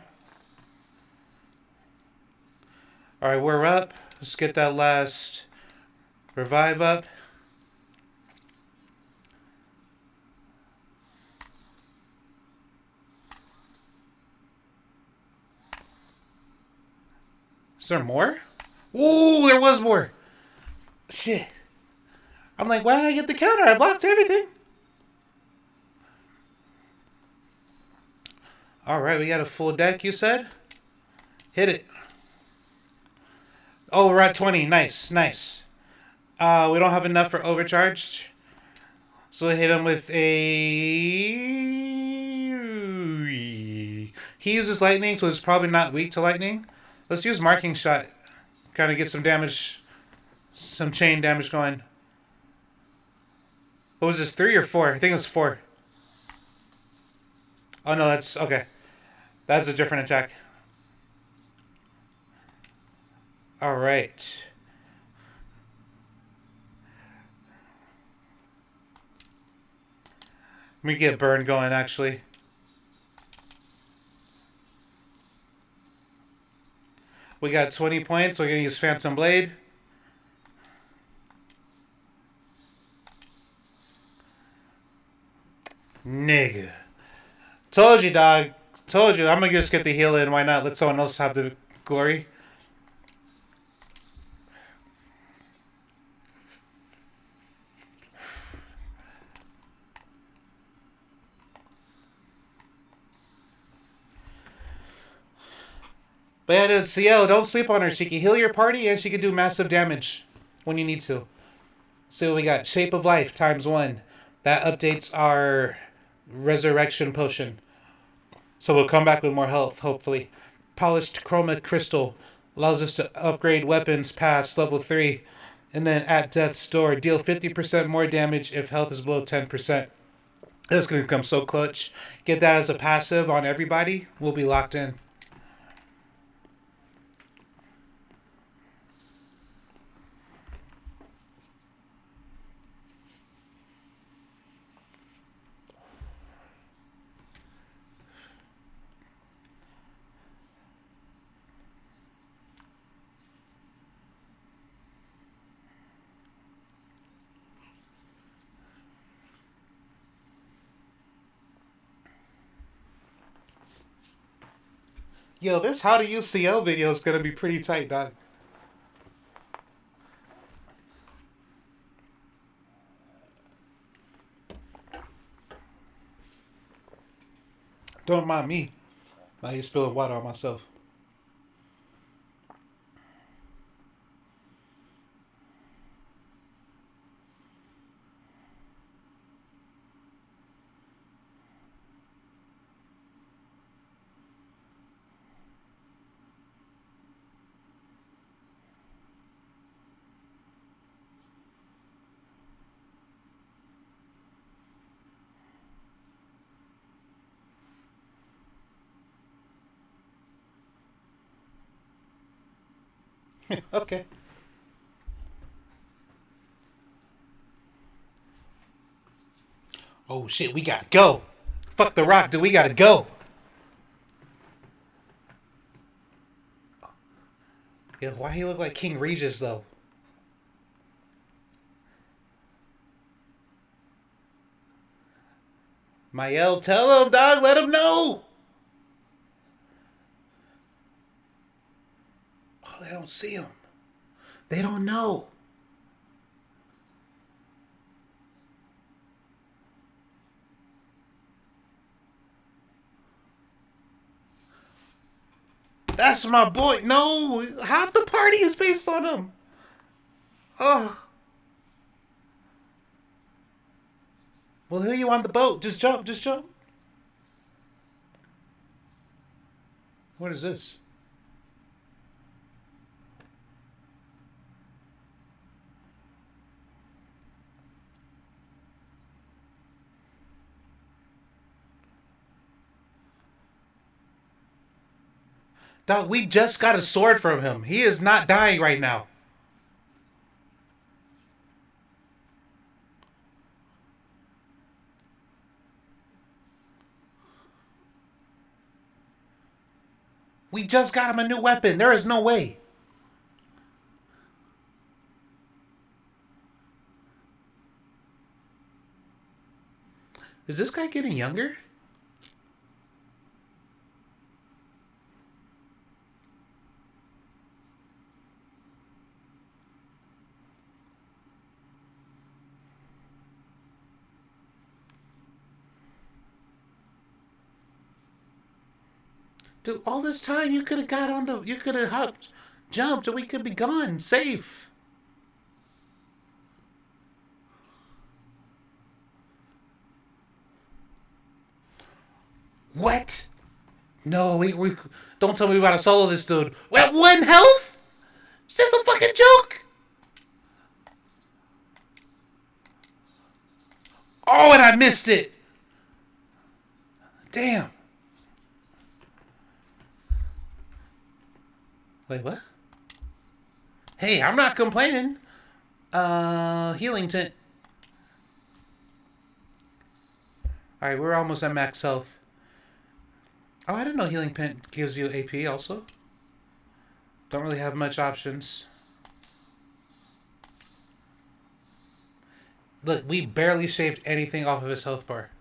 Alright, we're up. Let's get that last revive up. Is there more? Ooh, there was more. Shit. I'm like, why did I get the counter? I blocked everything. All right, we got a full deck, you said? Hit it. Oh, we're at 20. Nice, nice. We don't have enough for overcharged. So we hit him with a... He uses lightning, so it's probably not weak to lightning. Let's use marking shot. Kind of get some damage, some chain damage going. What was this, 3 or 4? I think it's 4. Oh no, that's... Okay. That's a different attack. Alright. Let me get burn going, actually. We got 20 points. We're going to use Phantom Blade. Nigga. Told you, dog. Told you. I'm going to just get the heal in. Why not? Let someone else have the glory. But yeah, dude, CL, don't sleep on her. She can heal your party and she can do massive damage when you need to. So we got Shape of Life times 1. That updates our Resurrection Potion. So we'll come back with more health, hopefully. Polished Chroma Crystal allows us to upgrade weapons past level 3. And then at Death's Door, deal 50% more damage if health is below 10%. That's going to come so clutch. Get that as a passive on everybody. We'll be locked in. Yo, this how to use CL video is going to be pretty tight, dog. Don't mind me. I ain't spilling water on myself. Okay. Oh shit, we gotta go. Fuck the rock, dude. We gotta go. Yeah, why he look like King Regis though? Mael, tell him, dog. Let him know. Oh, they don't see him. They don't know. That's my boy. No, half the party is based on him. Oh. Well, here you on the boat. Just jump. Just jump. What is this? Dog, we just got a sword from him. He is not dying right now. We just got him a new weapon. There is no way. Is this guy getting younger? Dude, all this time you could have got on the. You could have hopped, jumped, and we could be gone, safe. What? No, we don't tell me we gotta solo this dude. We have 1 health? Is this a fucking joke? Oh, and I missed it. Damn. Wait, what? Hey, I'm not complaining. Healing tent. Alright, we're almost at max health. Oh, I didn't know healing tent gives you AP also. Don't really have much options. Look, we barely shaved anything off of his health bar.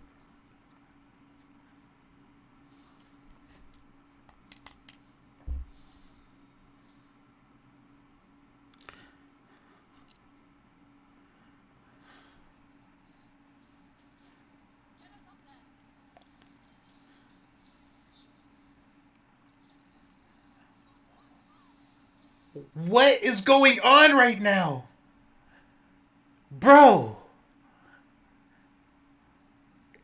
What is going on right now? Bro.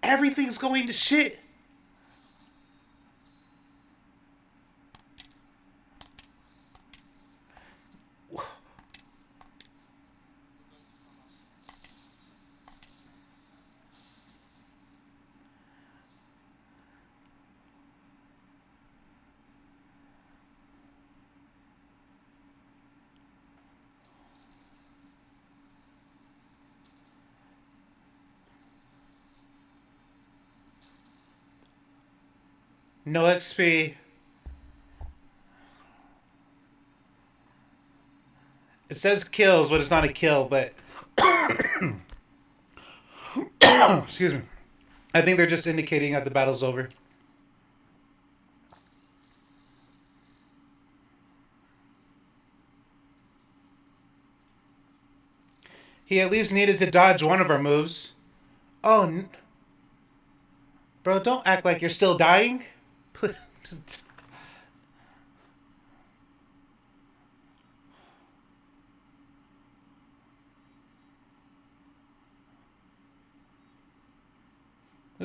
Everything's going to shit. No XP. It says kills, but it's not a kill, but excuse me. I think they're just indicating that the battle's over. He at least needed to dodge one of our moves. Oh, bro, don't act like you're still dying. At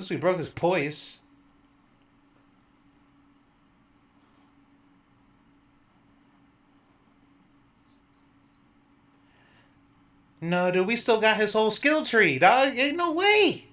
least we broke his poise. No, dude, we still got his whole skill tree, dog. Ain't no way.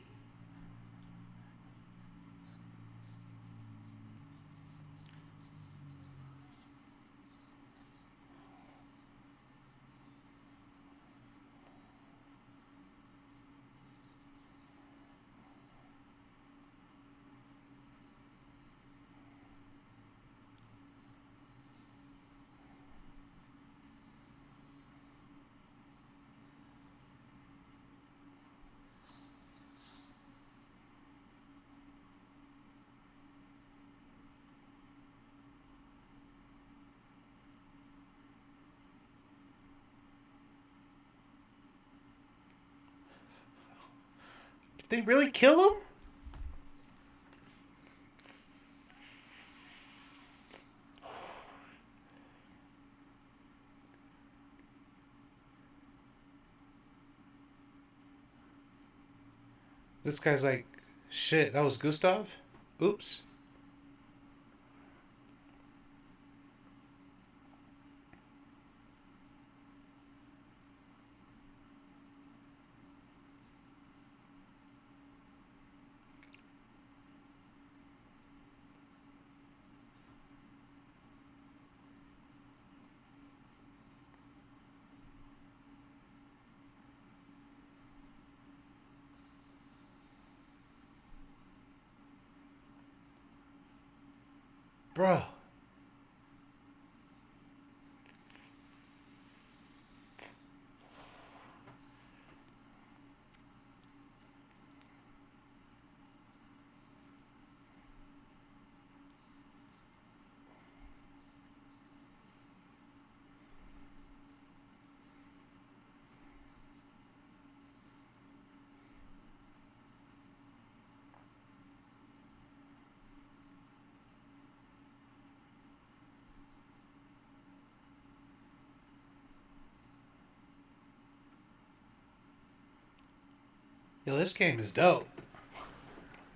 Did they really kill him? This guy's like, shit, that was Gustav? Oops. Bro. Yo, this game is dope.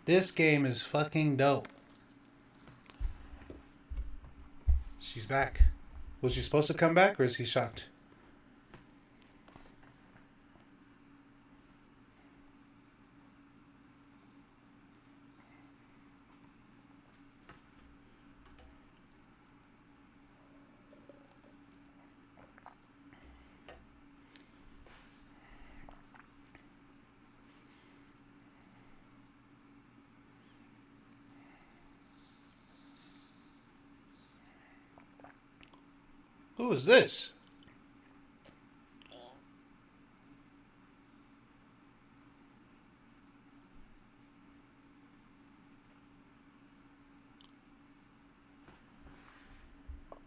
This game is fucking dope. She's back. Was she supposed to come back or is he shocked? Who is this?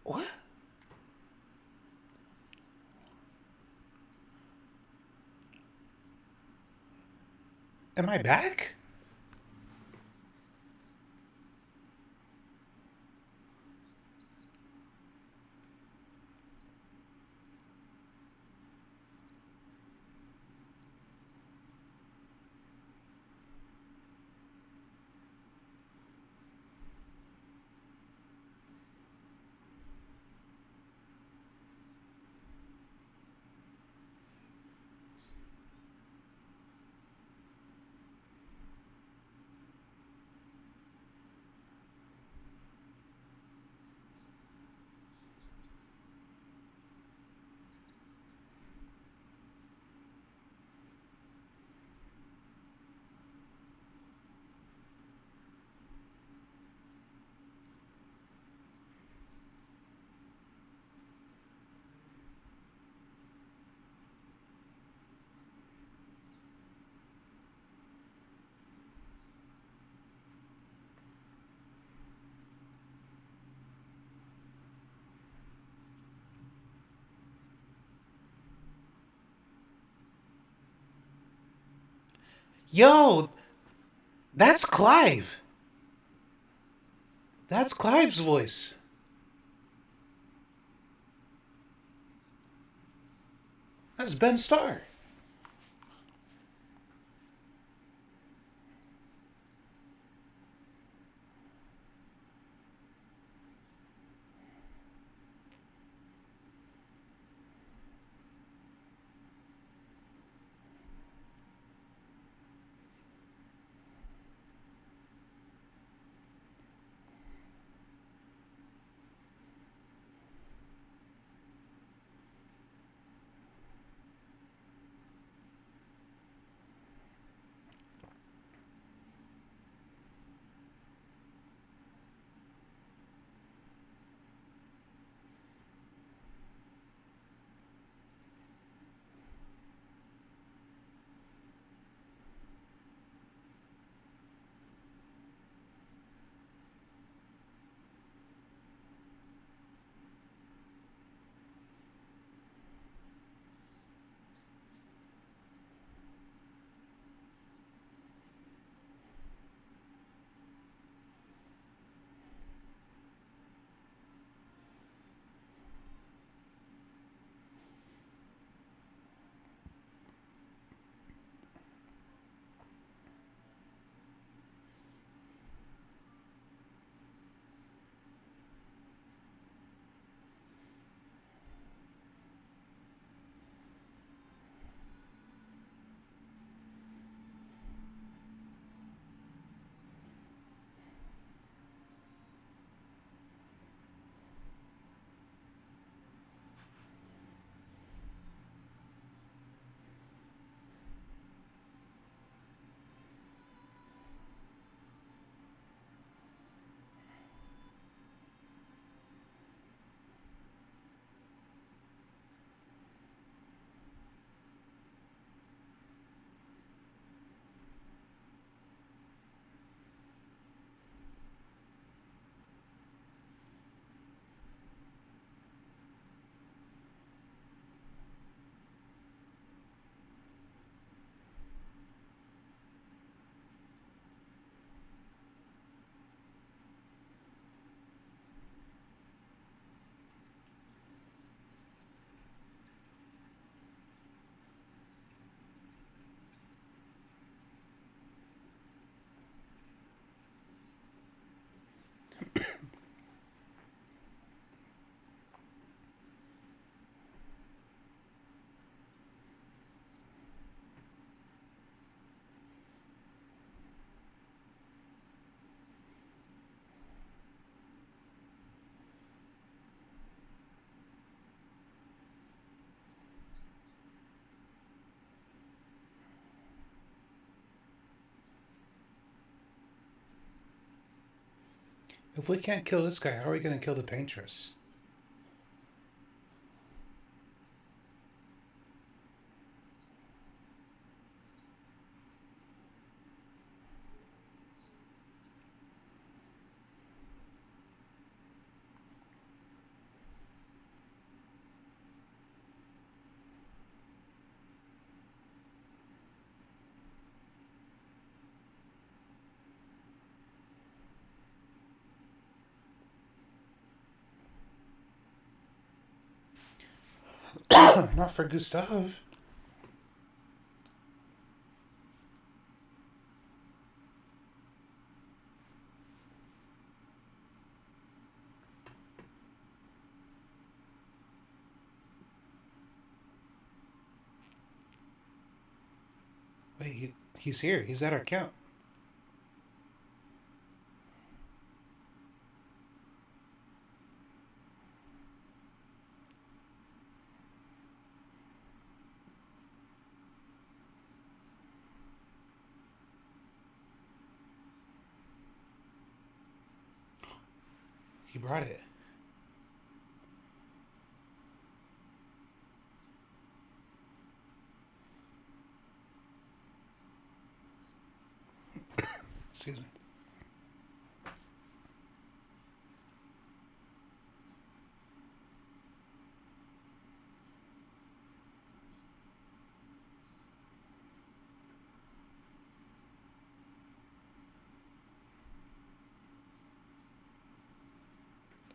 What? Am I back? Yo, that's Clive. That's Clive's voice. That's Ben Starr. If we can't kill this guy, how are we gonna kill the paintress? Not for Gustav. Wait, he's here. He's at our camp. He brought it. Excuse me.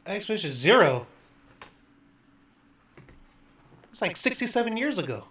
Expedition 0. It's like 67 years ago.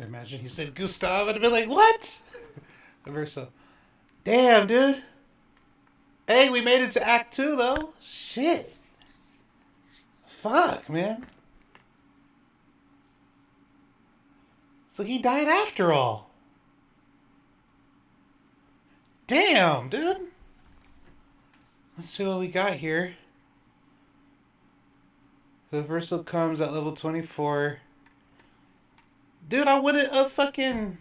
Imagine he said Gustav, I'd have been like, what? Versa. Damn, dude. Hey, we made it to Act 2, though. Shit. Fuck, man. So he died after all. Damn, dude. Let's see what we got here. The reversal comes at level 24. Dude, I wouldn't have fucking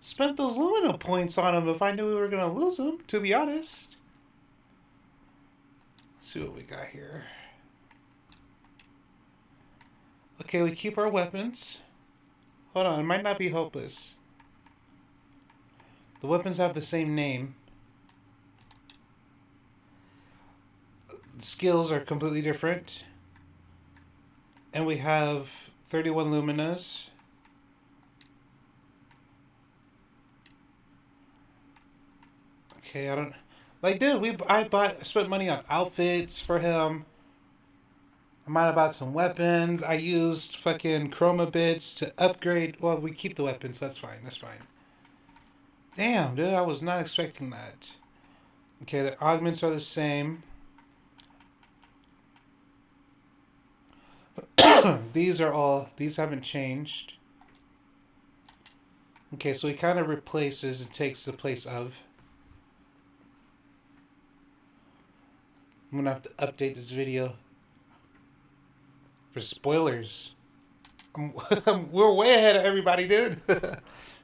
spent those Lumina points on him if I knew we were gonna lose him, to be honest. Let's see what we got here. Okay, we keep our weapons. Hold on, it might not be hopeless. The weapons have the same name. The skills are completely different. And we have 31 Luminas. Okay, I don't... Like, dude, I spent money on outfits for him. I might have bought some weapons. I used fucking chroma bits to upgrade. Well, we keep the weapons. That's fine. That's fine. Damn, dude, I was not expecting that. Okay, the augments are the same. These haven't changed. Okay, so he kind of replaces and takes the place of. I'm gonna have to update this video for spoilers. We're way ahead of everybody, dude.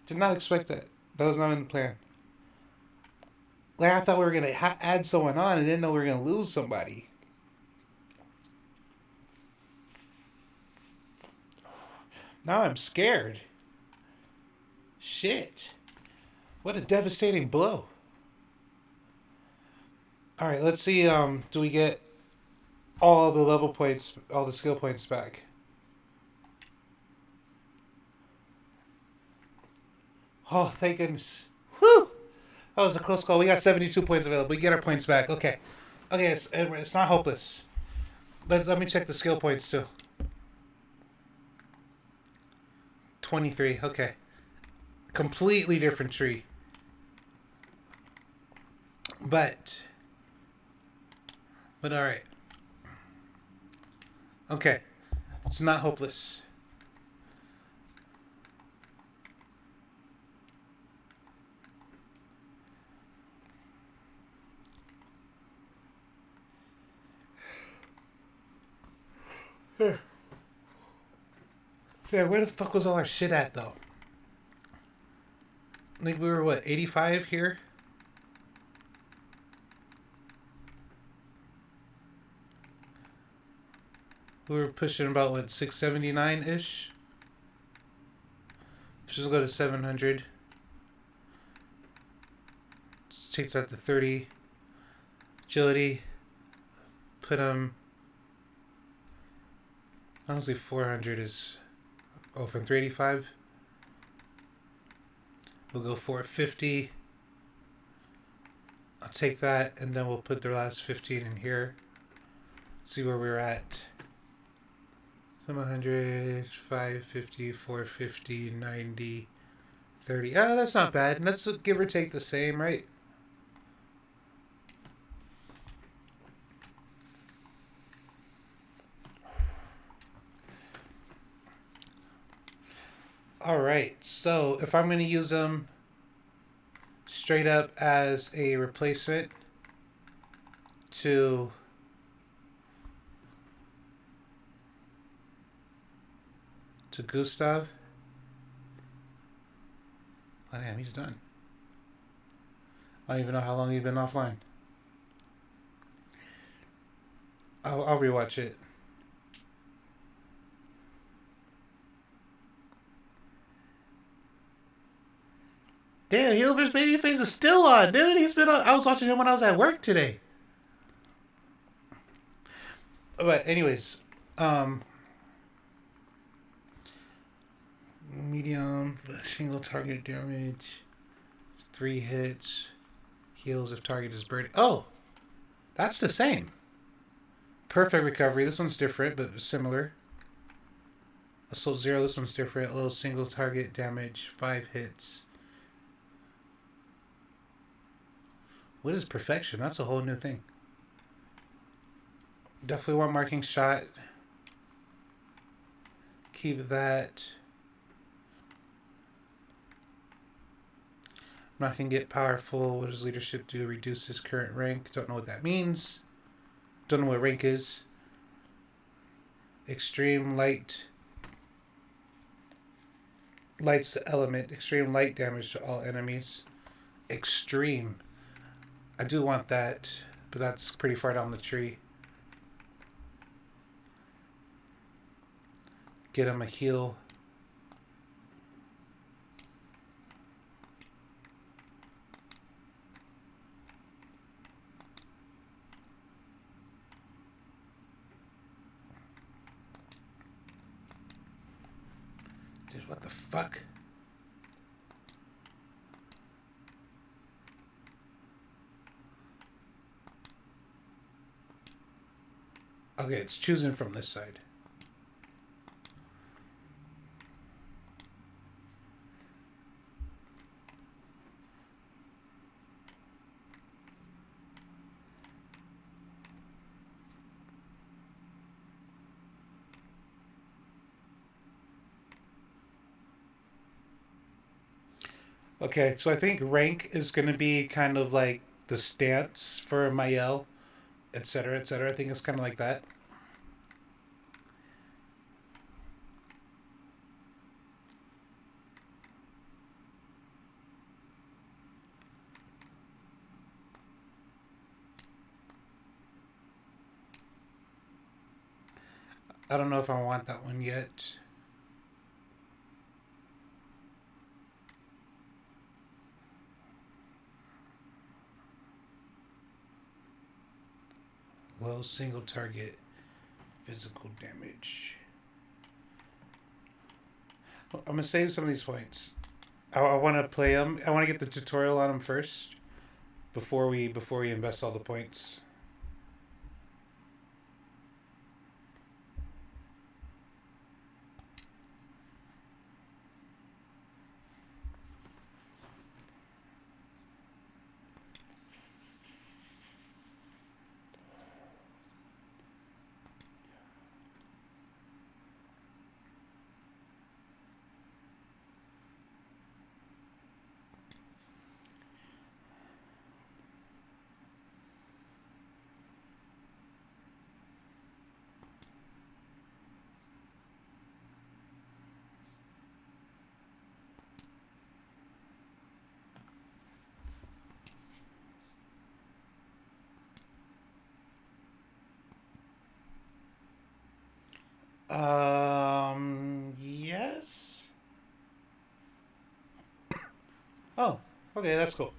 Did not expect that. That was not in the plan. Like, I thought we were gonna add someone on. I didn't know we were gonna lose somebody. Now I'm scared. Shit. What a devastating blow. Alright, let's see, do we get all the level points, all the skill points back? Oh, thank goodness. Whew! That was a close call. We got 72 points available. We get our points back. Okay. Okay, it's not hopeless. Let me check the skill points too. 23. Okay. Completely different tree. But alright. Okay. It's not hopeless. Yeah, where the fuck was all our shit at though? Like we were what, 85 here? We were pushing about what, 679 ish? Just go to 700. Let's take that to 30. Agility. Put honestly 400 is. Oh, from 385. We'll go 450. I'll take that, and then we'll put the last 15 in here. See where we're at. 700, 550, 450, 90, 30. Oh, that's not bad. Let's give or take the same, right? Alright, so if I'm going to use them straight up as a replacement to Gustav. Oh, damn, he's done. I don't even know how long he's been offline. I'll rewatch it. Damn, Heel vs. Babyface is still on, dude. He's been on. I was watching him when I was at work today. But anyways, medium single target damage, 3 hits, heals if target is burned. Oh, that's the same. Perfect recovery. This one's different, but similar. Assault 0. This one's different. A little single target damage, 5 hits. What is perfection? That's a whole new thing. Definitely want marking shot. Keep that. I'm not going to get powerful. What does leadership do? Reduce his current rank. Don't know what that means. Don't know what rank is. Extreme light. Light's the element. Extreme light damage to all enemies. Extreme. I do want that, but that's pretty far down the tree. Get him a heal. Dude, what the fuck? Okay, it's choosing from this side. Okay, so I think rank is going to be kind of like the stance for Mael, etc., etc. I think it's kind of like that. I don't know if I want that one yet. Low single target physical damage. I'm gonna save some of these points. I want to play them. I want to get the tutorial on them first before we invest all the points. Yes. Oh, okay, that's cool.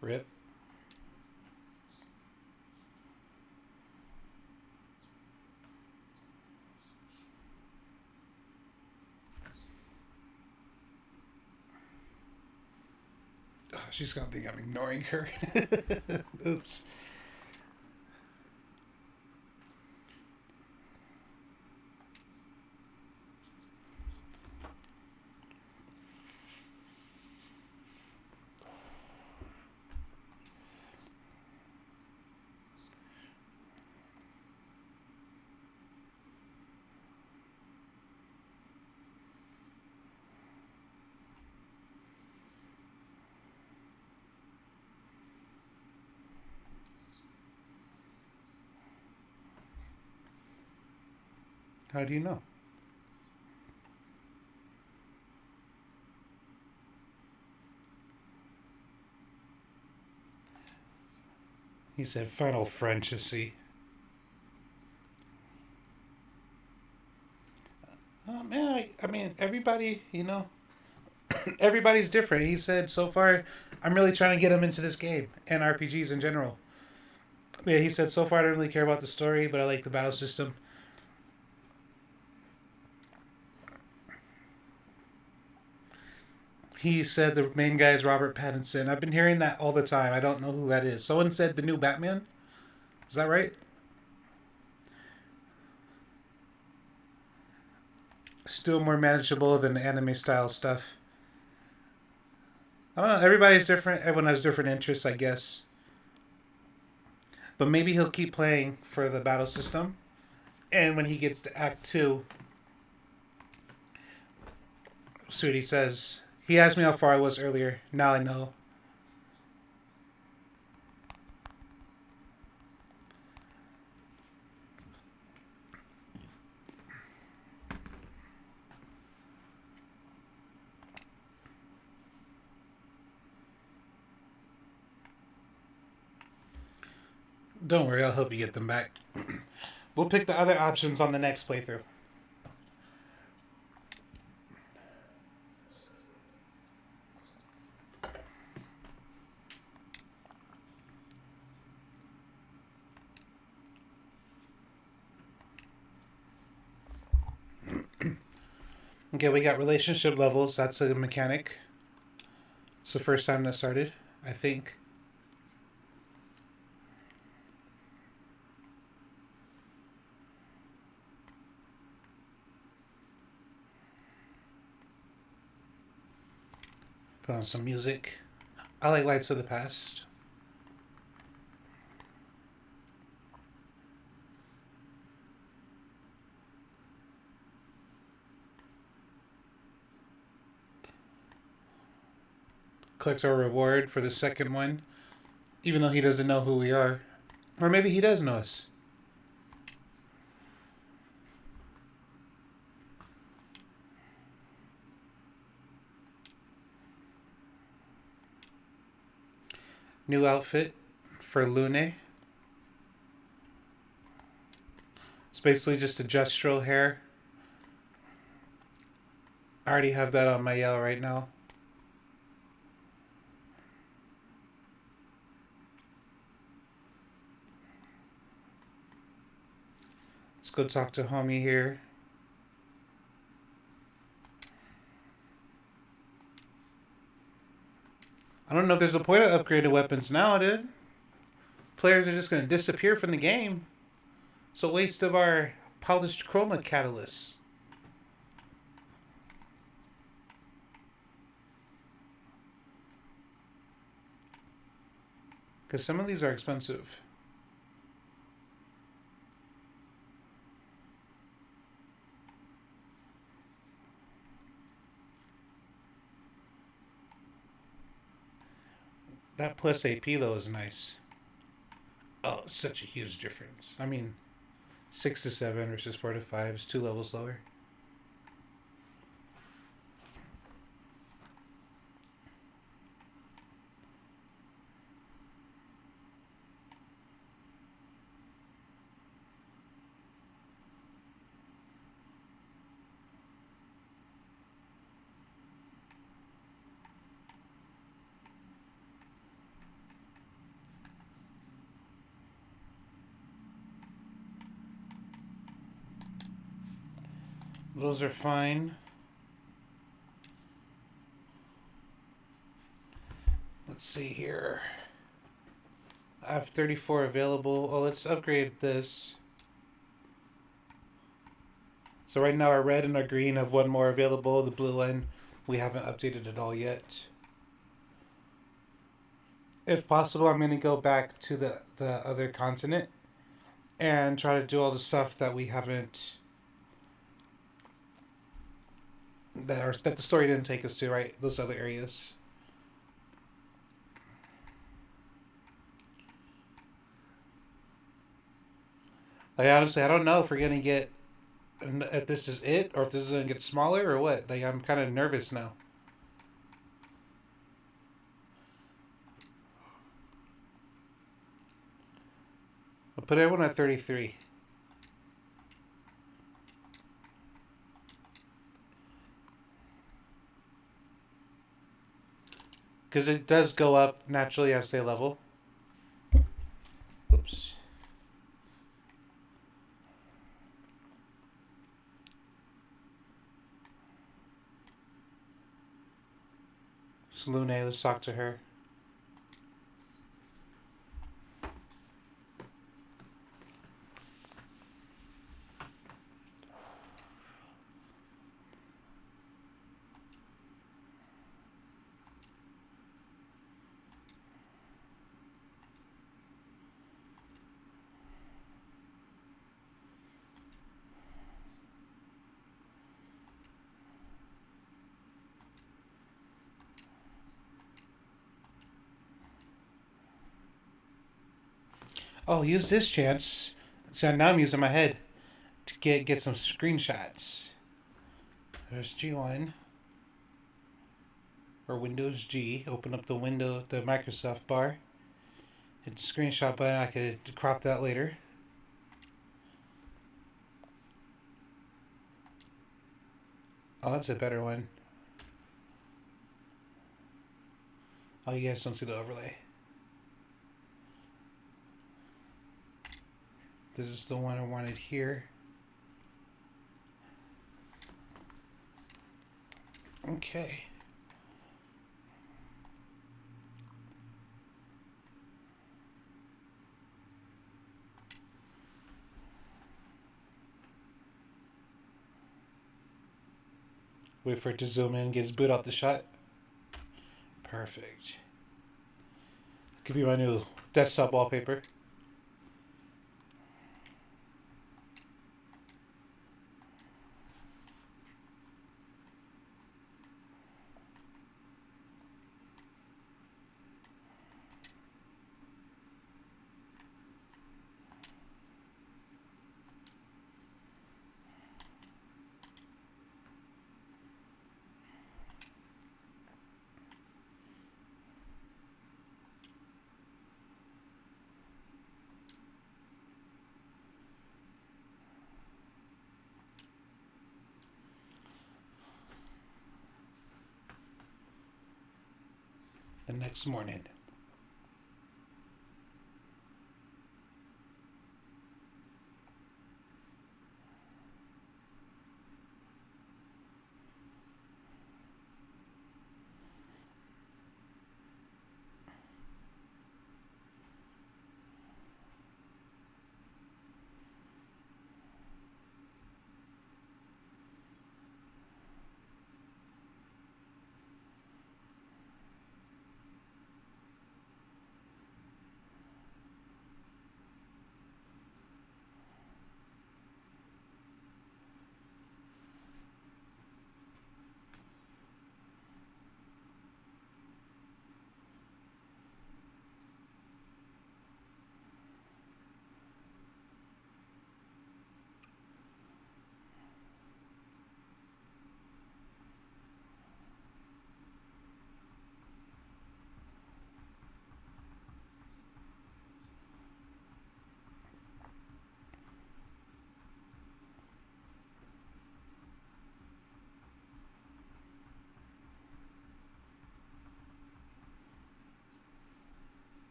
Rip. Oh, she's gonna think I'm ignoring her. Oops. How do you know? He said Final Fantasy. Man, I mean, everybody, everybody's different. He said so far, I'm really trying to get him into this game and RPGs in general. Yeah, he said so far I don't really care about the story, but I like the battle system. He said the main guy is Robert Pattinson. I've been hearing that all the time. I don't know who that is. Someone said the new Batman. Is that right? Still more manageable than the anime style stuff. I don't know. Everybody's different. Everyone has different interests, I guess. But maybe he'll keep playing for the battle system. And when he gets to Act 2, see what he says. He asked me how far I was earlier. Now I know. Don't worry, I'll help you get them back. We'll pick the other options on the next playthrough. Okay, we got relationship levels. That's a mechanic. It's the first time that started, I think. Put on some music. I like Lights of the Past. Collects our reward for the second one, even though he doesn't know who we are. Or maybe he does know us. New outfit for Lune. It's basically just a gestural hair. I already have that on my Yale right now. Let's go talk to homie here. I don't know if there's a point of upgraded weapons now, dude. Players are just going to disappear from the game. It's a waste of our polished chroma catalysts. Because some of these are expensive. That plus AP, though, is nice. Oh, it's such a huge difference. I mean, 6 to 7 versus 4 to 5 is 2 levels lower. Those are fine. Let's see here. I have 34 available. Oh, let's upgrade this. So right now our red and our green have one more available. The blue one we haven't updated at all yet. If possible, I'm going to go back to the other continent and try to do all the stuff that we haven't that the story didn't take us to, right? Those other areas. Like honestly, I don't know if we're gonna get if this is it or if this is gonna get smaller or what. Like I'm kind of nervous now. I'll put everyone at 33. Because it does go up naturally as they level. Oops. So Lune, let's talk to her. Oh, use this chance. So now I'm using my head to get some screenshots. There's G1 or Windows G. Open up the Microsoft bar. Hit the screenshot button. I could crop that later. Oh, that's a better one. Oh, you guys don't see the overlay. This is the one I wanted here. Okay. Wait for it to zoom in, get his boot out the shot. Perfect. Could be my new desktop wallpaper. The next morning.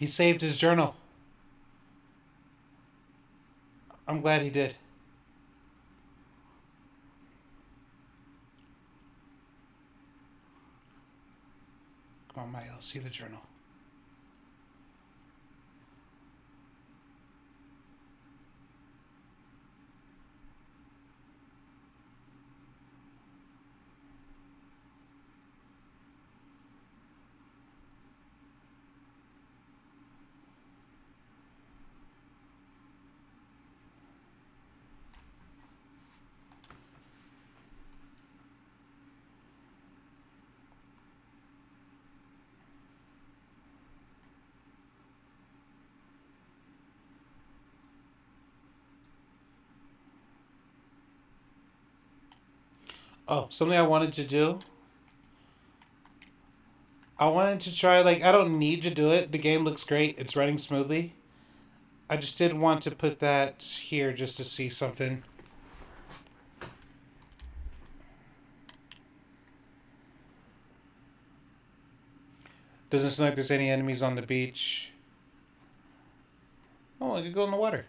He saved his journal. I'm glad he did. Come on, Maya, see the journal. Oh, something I wanted to do. I wanted to try, like, I don't need to do it. The game looks great. It's running smoothly. I just did want to put that here just to see something. Doesn't seem like there's any enemies on the beach. Oh, I could go in the water.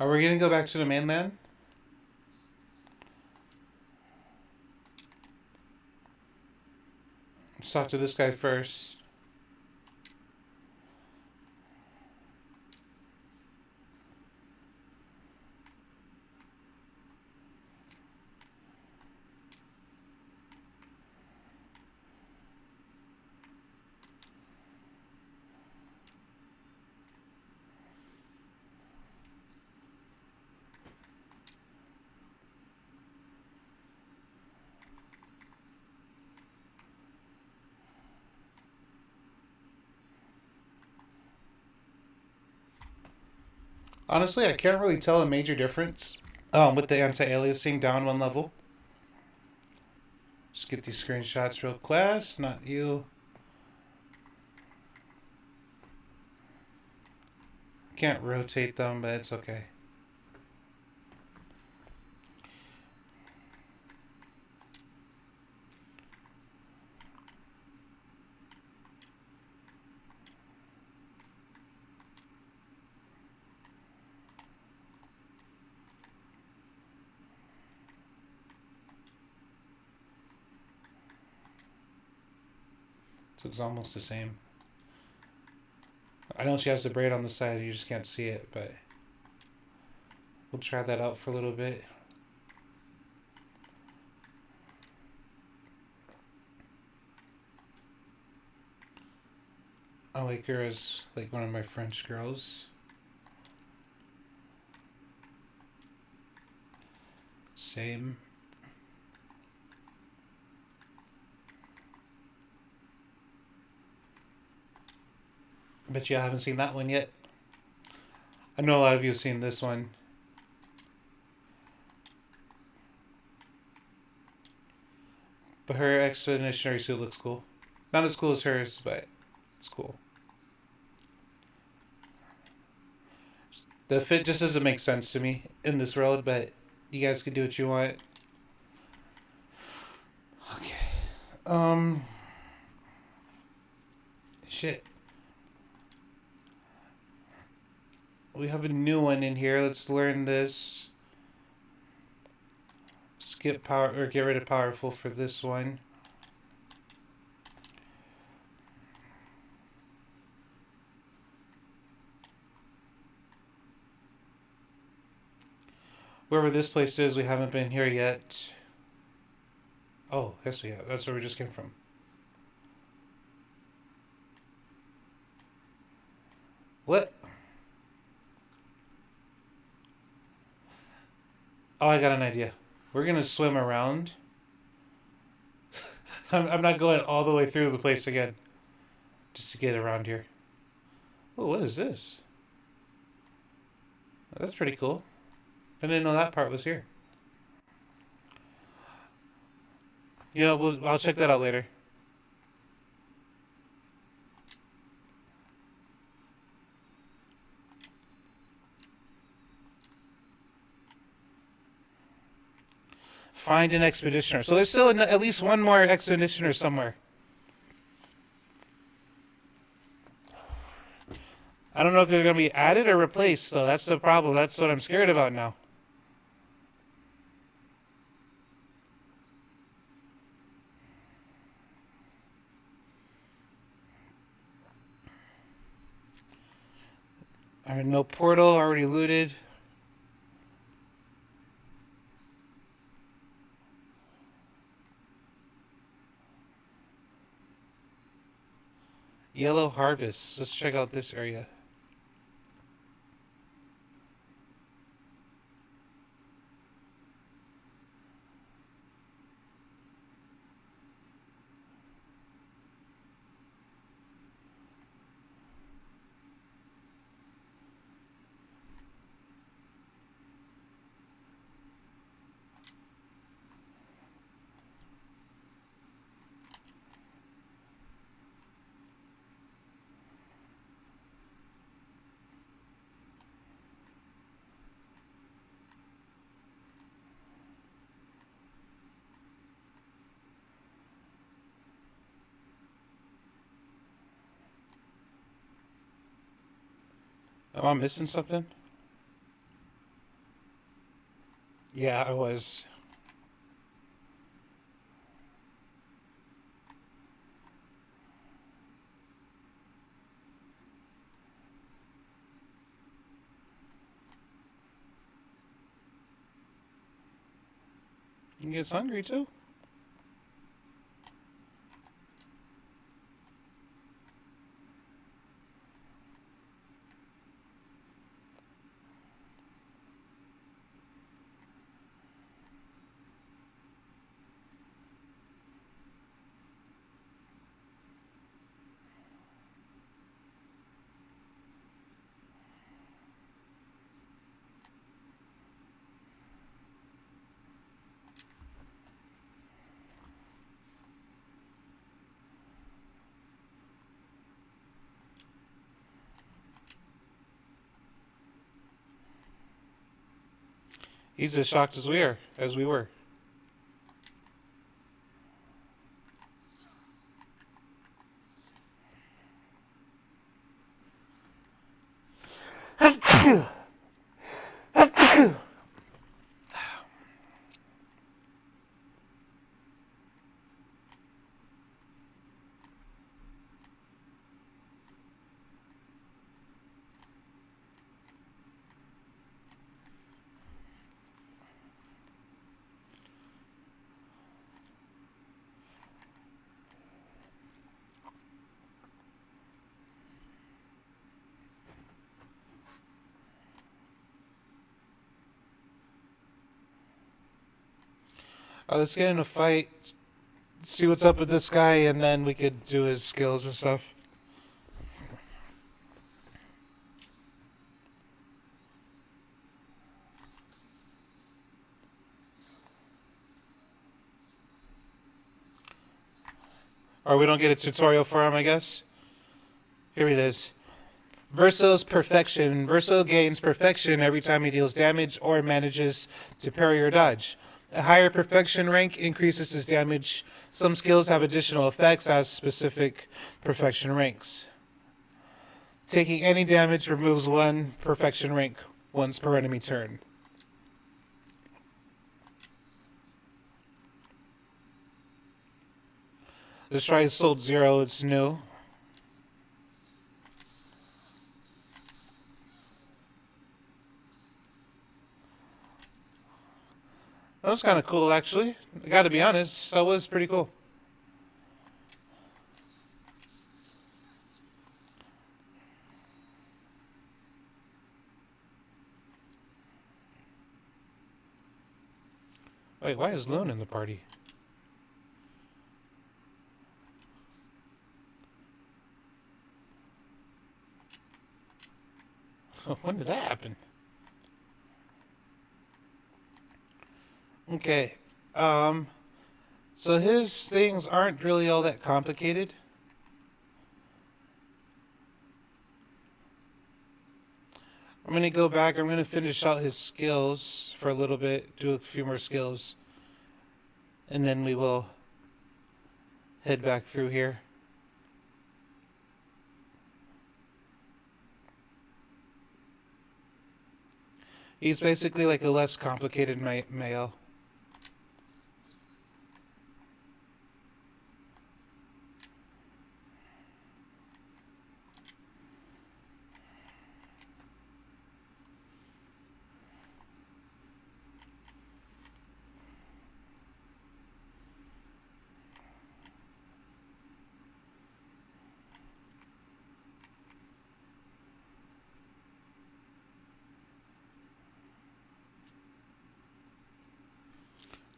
Are we gonna go back to the mainland? Let's talk to this guy first. Honestly, I can't really tell a major difference with the anti-aliasing down one level. Just get these screenshots real fast. Not you. Can't rotate them, but it's okay. So it's almost the same. I know she has the braid on the side, you just can't see it, but we'll try that out for a little bit. I like her as like one of my French girls. Same. Bet you haven't seen that one yet. I know a lot of you have seen this one. But her expeditionary suit looks cool. Not as cool as hers, but it's cool. The fit just doesn't make sense to me in this world, but you guys can do what you want. Okay. Shit. We have a new one in here. Let's learn this. Skip power or get rid of powerful for this one. Wherever this place is, we haven't been here yet. Oh, yes we have. That's where we just came from. What? Oh, I got an idea. We're gonna swim around. I'm not going all the way through the place again. Just to get around here. Oh, what is this? That's pretty cool. I didn't know that part was here. Yeah, I'll check that out later. Find an expeditioner. So there's still at least one more expeditioner somewhere. I don't know if they're going to be added or replaced, though. That's the problem. That's what I'm scared about now. Alright, no portal. Already looted. Yellow Harvest. Let's check out this area. Am I missing something? Yeah, I was. He gets hungry too. He's as shocked as we were. Let's get in a fight, see what's up with this guy, and then we could do his skills and stuff. Or we don't get a tutorial for him, I guess. Here it is. Verso's Perfection. Verso gains perfection every time he deals damage or manages to parry or dodge. A higher perfection rank increases his damage. Some skills have additional effects as specific perfection ranks. Taking any damage removes one perfection rank once per enemy turn. Let's try Sold Zero, it's new. That was kind of cool, actually. I gotta be honest, that was pretty cool. Wait, why is Lone in the party? When did that happen? Okay. So his things aren't really all that complicated. I'm gonna go back. I'm gonna finish out his skills for a little bit, do a few more skills, and then we will head back through here. He's basically like a less complicated male.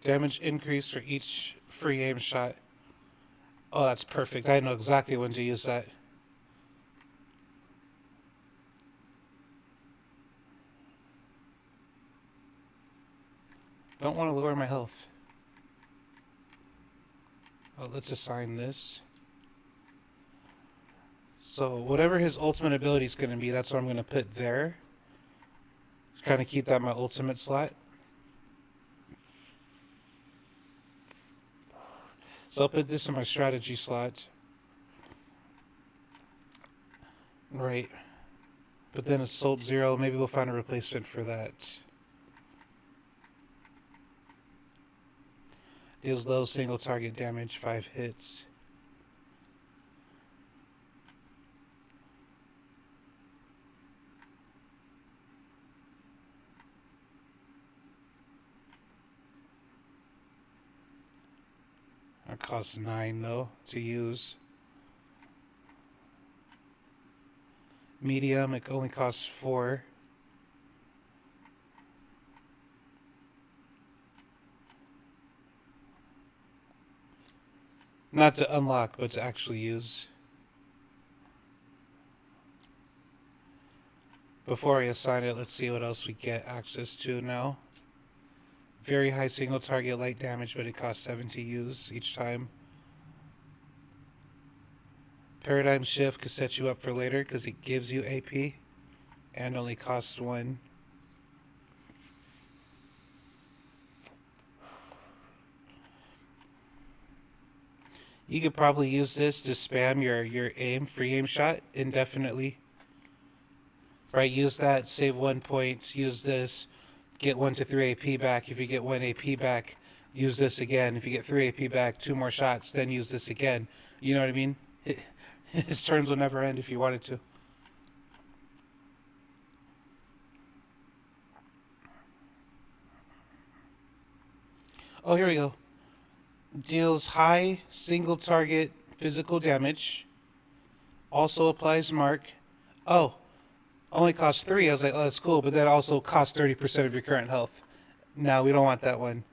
Damage increase for each free aim shot. Oh, that's perfect. I know exactly when to use that. Don't want to lower my health. Oh, let's assign this. So whatever his ultimate ability is going to be, that's what I'm going to put there. Kind of keep that in my ultimate slot. So I'll put this in my strategy slot. Right. But then Assault Zero, maybe we'll find a replacement for that. Deals low single target damage, 5 hits. It costs 9 though to use. Medium, it only costs 4. Not to unlock, but to actually use. Before I assign it, let's see what else we get access to now. Very high single target light damage, but it costs 7 to use each time. Paradigm Shift could set you up for later because it gives you AP and only costs 1. You could probably use this to spam your free aim shot indefinitely. Right, use that, save 1 point, use this, get 1 to 3 AP back. If you get 1 AP back, use this again. If you get 3 AP back, 2 more shots, then use this again. You know what I mean? His turns will never end if you wanted to. Oh, here we go. Deals high single target physical damage. Also applies mark. Oh, only costs 3. I was like, oh, that's cool. But that also costs 30% of your current health. No, we don't want that one.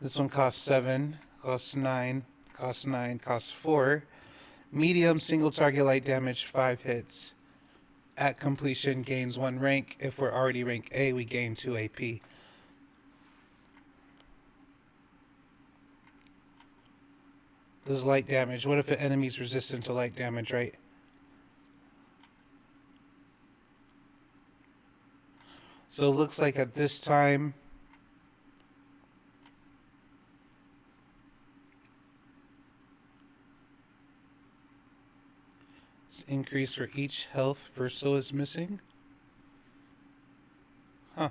This one costs 7, costs 9, costs 9, costs 4. Medium single target light damage, 5 hits. At completion, gains 1 rank. If we're already rank A, we gain 2 AP. This is light damage. What if an enemy's resistant to light damage, right? So it looks like at this time, it's increased for each health Verso is missing. Huh.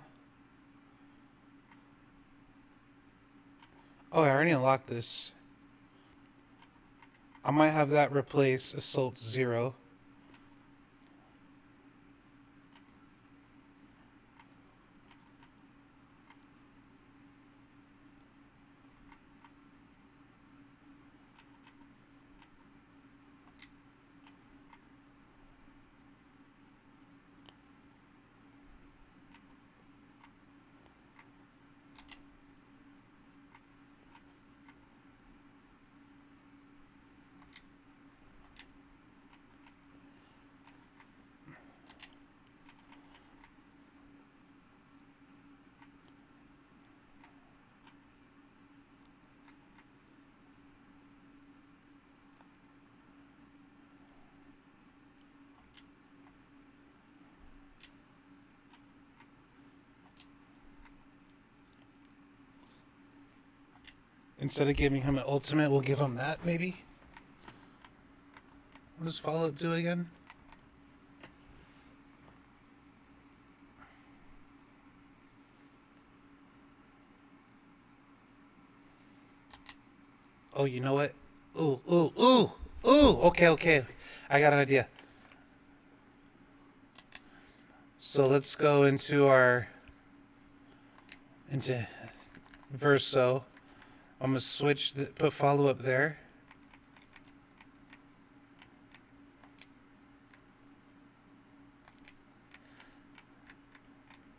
Oh, I already unlocked this. I might have that replace Assault 0. Instead of giving him an ultimate, we'll give him that, maybe? What does follow-up do again? Oh, you know what? Ooh, ooh, ooh, ooh! Okay. I got an idea. So let's go into Verso. I'm gonna switch put follow-up there.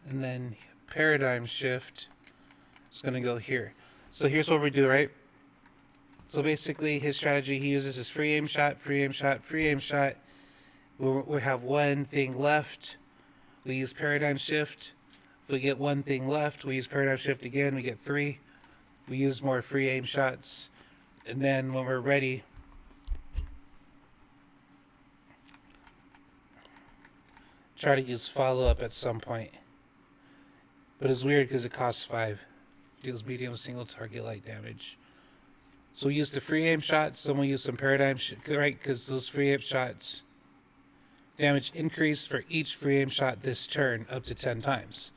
And then Paradigm Shift is gonna go here. So here's what we do, right? So basically his strategy, he uses his free aim shot. We have 1 thing left. We use Paradigm Shift. If we get 1 thing left, we use Paradigm Shift again, we get 3. We use more free aim shots. And then when we're ready, try to use follow-up at some point. But it's weird because it costs 5. Deals medium single target light damage. So we use the free aim shots, then we use some Paradigm Shift, right? Because those free aim shots damage increased for each free aim shot this turn up to 10 times.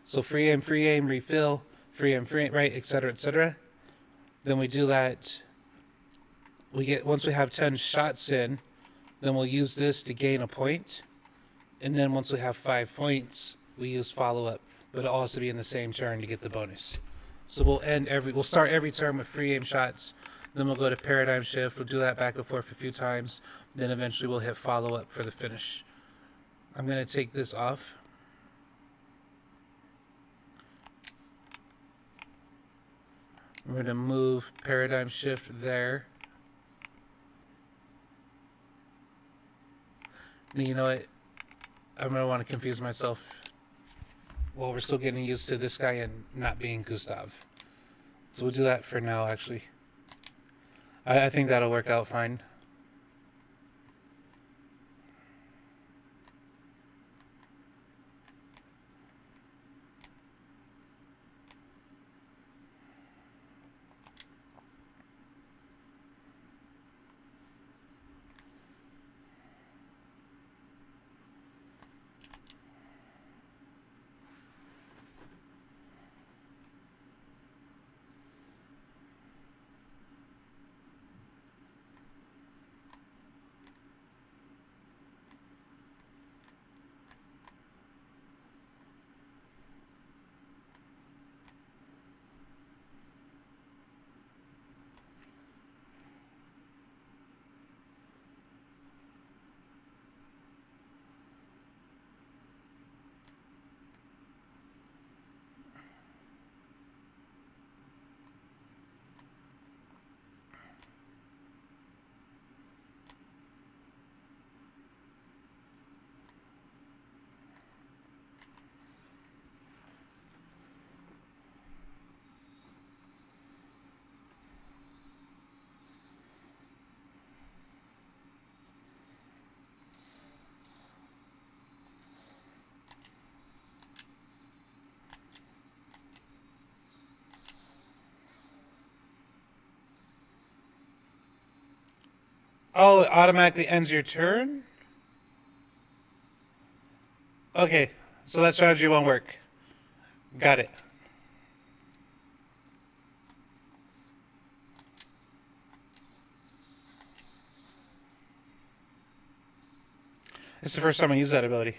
So free aim, refill, free aim, right, etc., etc. Then we do that. Once we have 10 shots in, then we'll use this to gain a point. And then once we have 5 points, we use follow up, but it'll also be in the same turn to get the bonus. So we'll start every turn with free aim shots. Then we'll go to paradigm shift. We'll do that back and forth a few times. Then eventually we'll hit follow up for the finish. I'm going to take this off. We're going to move paradigm shift there. And you know what? I'm going to want to confuse myself. Well, we're still getting used to this guy and not being Gustav. So we'll do that for now, actually. I think that'll work out fine. Oh, it automatically ends your turn? Okay, so that strategy won't work. Got it. It's the first time I use that ability.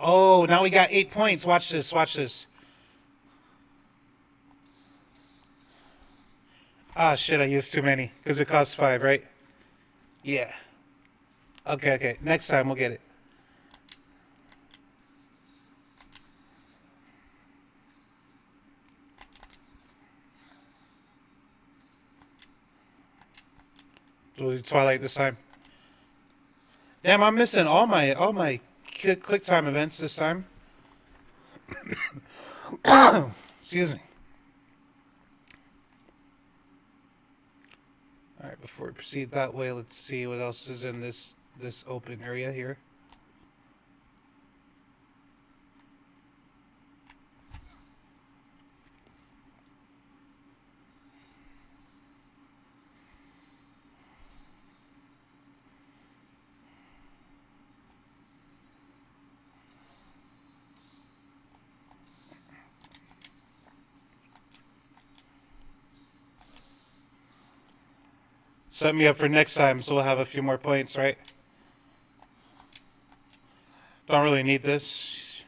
Oh, now we got 8 points. Watch this, watch this. Ah, shit, I used too many. Because it costs 5, right? Yeah. Okay, okay. Next time we'll get it. We'll do Twilight this time. Damn, I'm missing all my quick time events this time. Excuse me. All right, before we proceed that way, let's see what else is in this open area here. Set me up for next time, so we'll have a few more points, right? Don't really need this.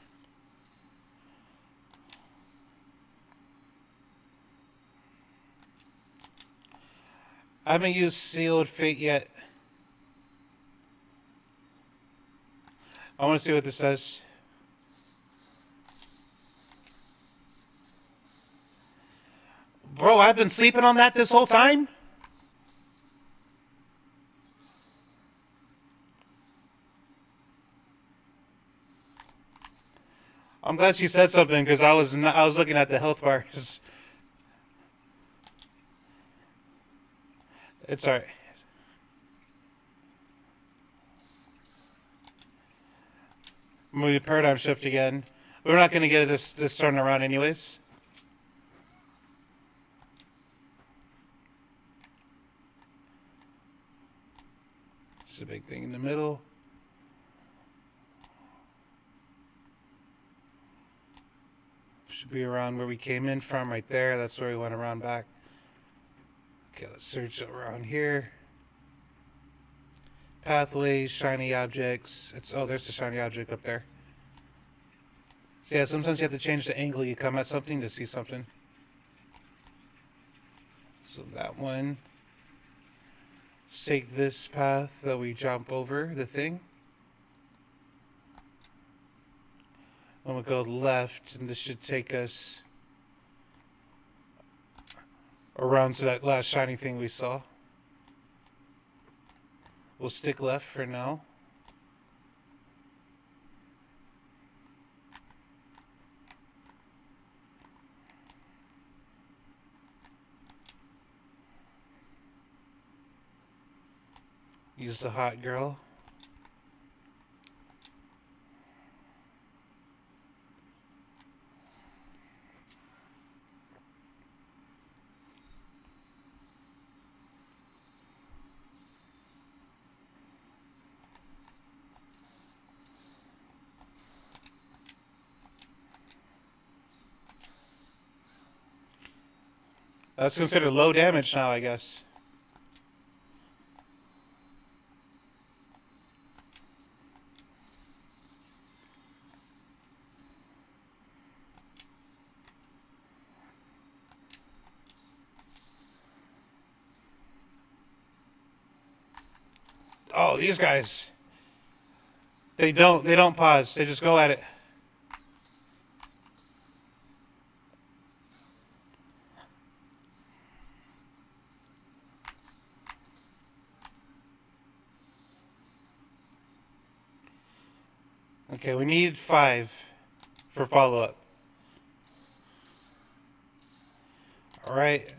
I haven't used Sealed Fate yet. I want to see what this does. Bro, I've been sleeping on that this whole time? I'm glad she said something because I was looking at the health bars. It's alright. Maybe paradigm shift again. We're not going to get this turn around anyways. It's a big thing in the middle. Should be around where we came in from, right there. That's where we went around back. Okay, let's search around here. Pathways, shiny objects. There's the shiny object up there. So yeah, sometimes you have to change the angle you come at something to see something. So that one. Let's take this path that we jump over the thing. And we'll go left, and this should take us around to that last shiny thing we saw. We'll stick left for now. Use the hot girl. That's considered low damage now, I guess. Oh, these guys. They don't pause. They just go at it. Okay, we need 5 for follow-up. All right.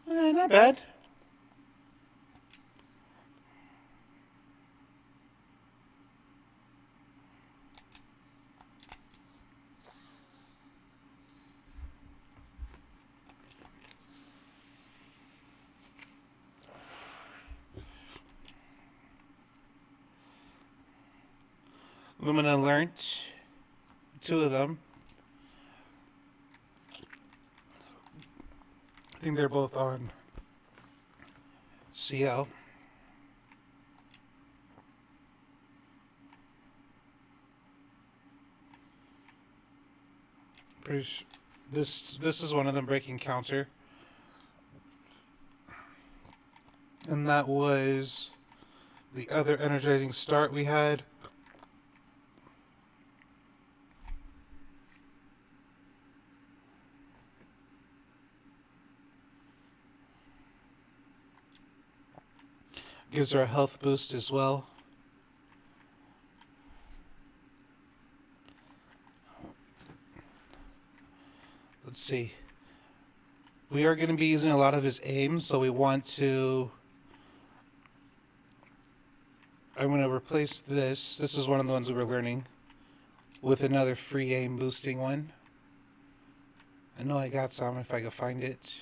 Not bad. Lumina learnt 2 of them. I think they're both on CL. Pretty sure this is one of them breaking counter. And that was the other energizing start we had. Gives her a health boost as well. Let's see. We are going to be using a lot of his aim, so we want to... I'm going to replace this. This is one of the ones we were learning. With another free aim boosting one. I know I got some if I can find it.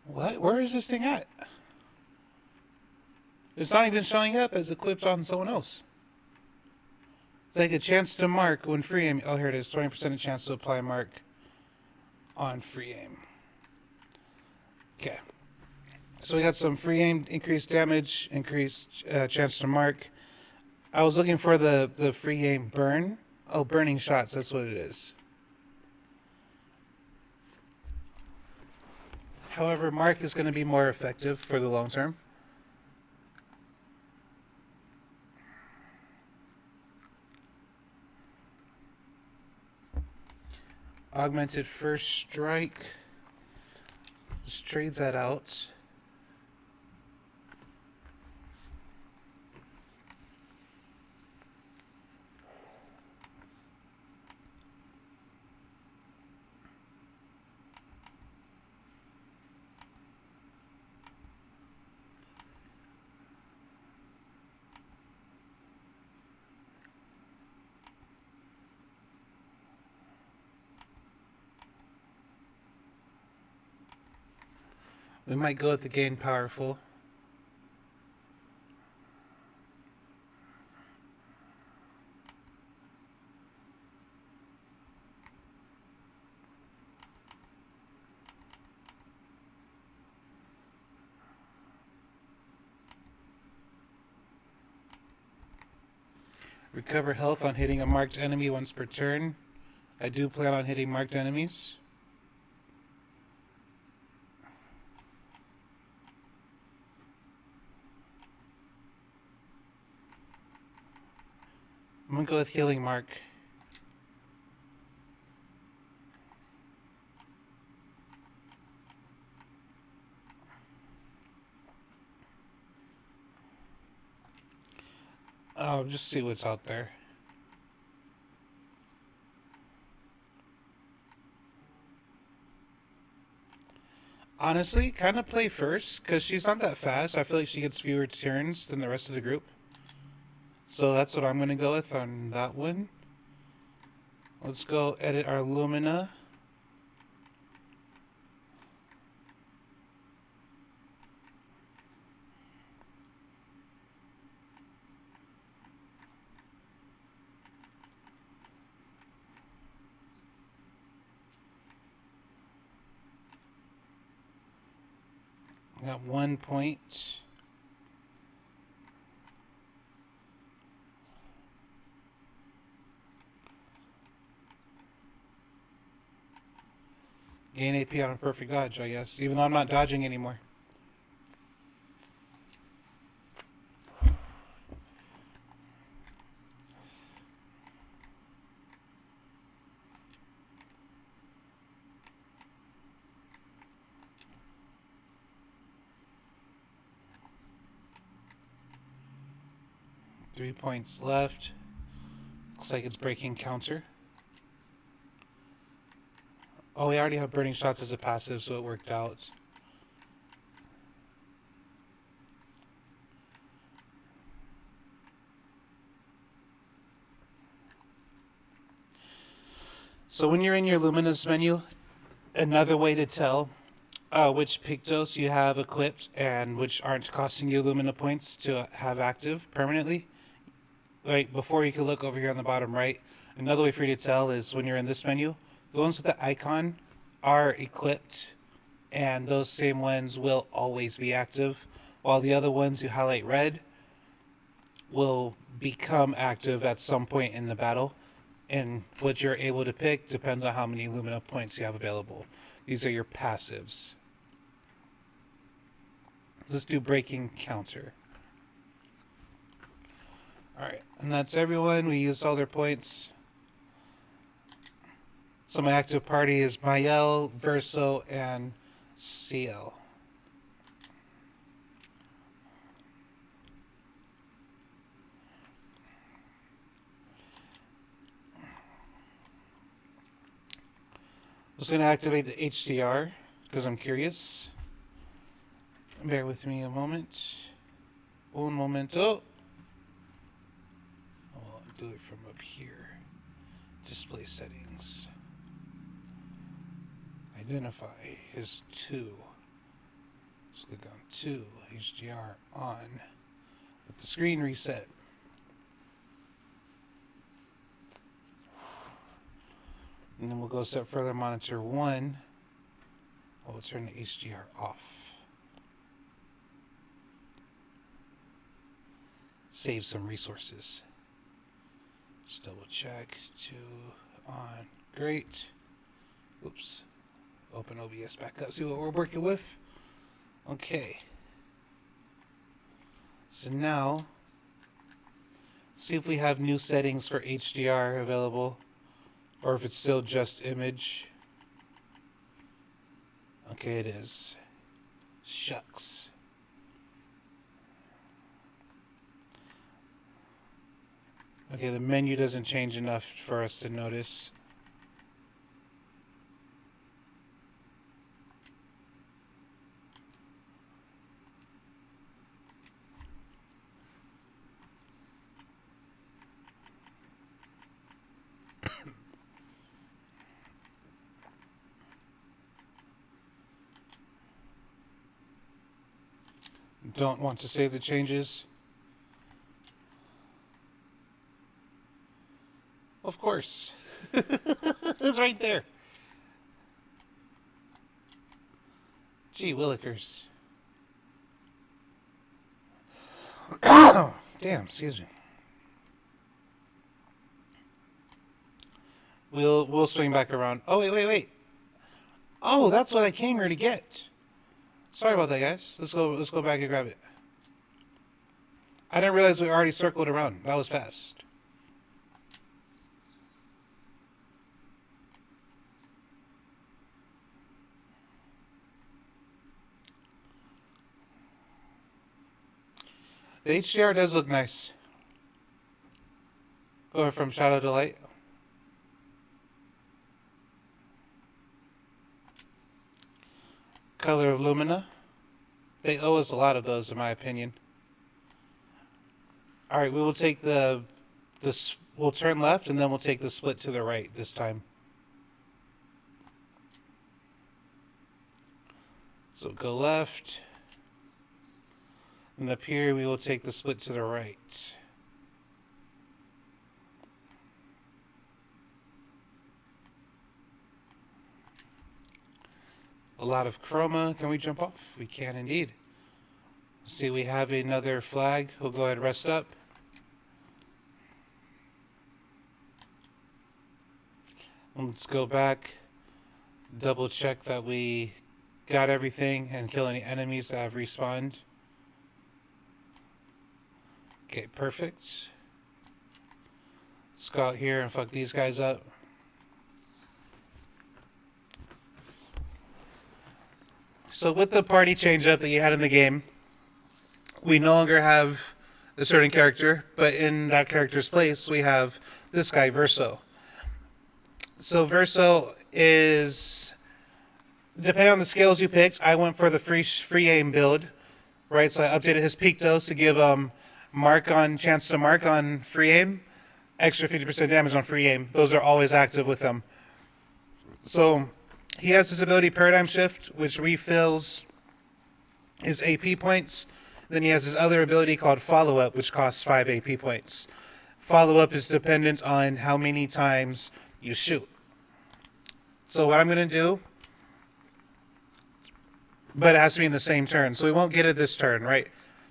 What? Where is this thing at? It's not even showing up as equipped on someone else. It's like a chance to mark when free aim. Oh, here it is. 20% chance to apply mark on free aim. Okay. So we got some free aim, increased damage, increased chance to mark. I was looking for the free aim burn. Oh, burning shots, that's what it is. However, mark is going to be more effective for the long term. Augmented first strike. Let's trade that out. We might go with the gain powerful. Recover health on hitting a marked enemy once per turn. I do plan on hitting marked enemies. I'm gonna go with healing mark. Oh, just see what's out there. Honestly, kind of play first, because she's not that fast. I feel like she gets fewer turns than the rest of the group. So that's what I'm going to go with on that one. Let's go edit our Lumina. I got 1 point. Gain AP on a perfect dodge, I guess. Even though I'm not dodging anymore. Three points left. Looks like it's breaking counter. Oh, we already have burning shots as a passive, so it worked out. So when you're in your Luminous menu, another way to tell which Pictos you have equipped and which aren't costing you Lumina points to have active permanently. Like before, you can look over here on the bottom right. Another way for you to tell is when you're in this menu, the ones with the icon are equipped, and those same ones will always be active, while the other ones you highlight red will become active at some point in the battle. And what you're able to pick depends on how many Lumina points you have available. These are your passives. Let's do breaking counter. Alright, and that's everyone. We used all their points. So my active party is Mael, Verso, and CL. I'm just going to activate the HDR because I'm curious. Bear with me a moment. Un momento. I'll do it from up here. Display settings. Identify is 2. Let's click on 2. HDR on. Let the screen reset. And then we'll go a step further, monitor 1. We'll turn the HDR off. save some resources. Just double check. 2 on. Great. Oops. Open OBS back up. See what we're working with. Okay. So now, see if we have new settings for HDR available, or if it's still just image. Okay, it is. Shucks. Okay, the menu doesn't change enough for us to notice. Don't want to save the changes. Of course. It's right there. Gee willikers. Damn, excuse me. We'll swing back around. Oh wait. Oh, that's what I came here to get. Sorry about that, guys. Let's go back and grab it. I didn't realize we already circled around. That was fast. The HDR does look nice. Going from shadow to light. Color of Lumina. They owe us a lot of those, in my opinion. All right, we will take we'll turn left, and then we'll take the split to the right this time. So go left. And up here, we will take the split to the right. A lot of chroma. Can we jump off? We can indeed. See, we have another flag. We'll go ahead and rest up. Let's go back. Double check that we got everything and kill any enemies that have respawned. Okay, perfect. Let's go out here and fuck these guys up. So with the party change up that you had in the game, we no longer have a certain character, but in that character's place, we have this guy, Verso. So Verso is, depending on the skills you picked, I went for the free aim build, right? So I updated his peak dose to give chance to mark on free aim, extra 50% damage on free aim. Those are always active with him. So he has this ability Paradigm Shift, which refills his AP points. Then he has his other ability called Follow Up, which costs 5 AP points. Follow Up is dependent on how many times you shoot. So what I'm going to do, but it has to be in the same turn. So we won't get it this turn, right?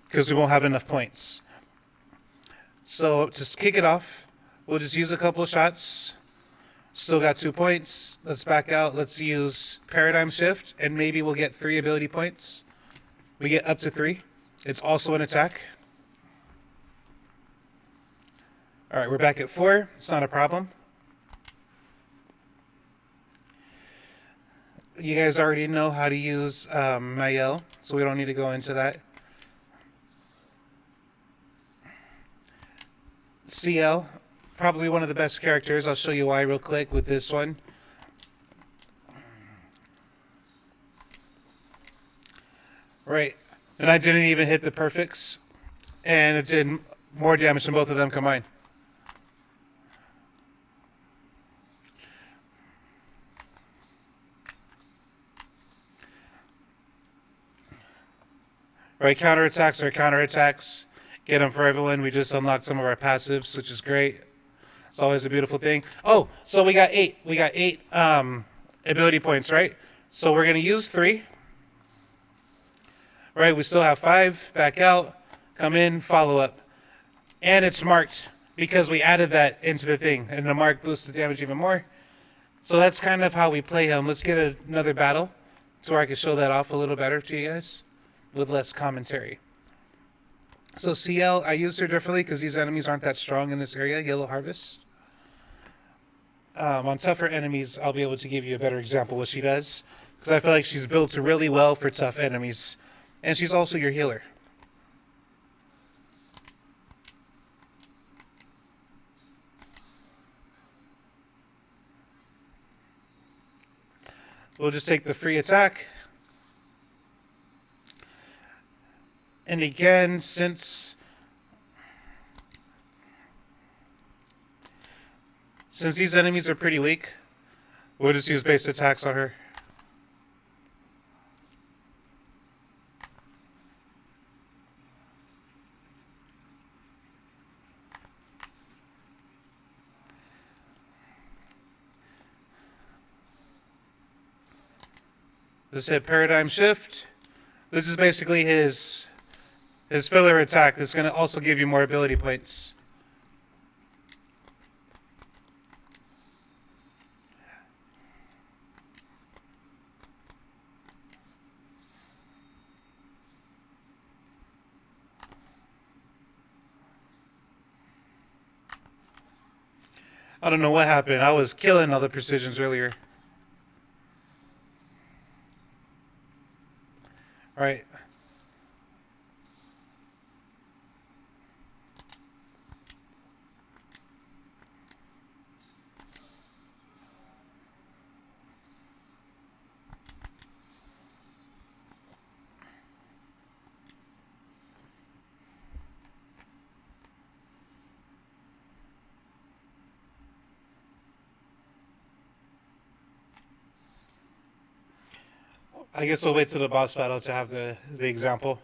Because we won't have enough points. So to kick it off, we'll just use a couple of shots. Still got 2 points. Let's back out. Let's use Paradigm Shift, and maybe we'll get 3 ability points. We get up to 3. It's also an attack. All right, we're back at 4. It's not a problem. You guys already know how to use Mayel, so we don't need to go into that. CL, probably one of the best characters. I'll show you why real quick with this one. Right, and I didn't even hit the perfects, and it did more damage than both of them combined. Right, counterattacks are counterattacks. Get them for everyone. We just unlocked some of our passives, which is great. It's always a beautiful thing. Oh, so we got 8. We got 8 ability points, right? So we're going to use 3. Right, we still have 5. Back out. Come in. Follow up. And it's marked because we added that into the thing, and the mark boosts the damage even more. So that's kind of how we play him. Let's get another battle to where I can show that off a little better to you guys with less commentary. So CL, I used her differently because these enemies aren't that strong in this area, Yellow Harvest. On tougher enemies, I'll be able to give you a better example of what she does, because I feel like she's built really well for tough enemies. And she's also your healer. We'll just take the free attack. And again, since these enemies are pretty weak, we'll just use base attacks on her. Just hit Paradigm Shift. This is basically his filler attack. That's going to also give you more ability points. I don't know what happened. I was killing all the precisions earlier. All right. I guess we'll wait till the boss battle to have the example.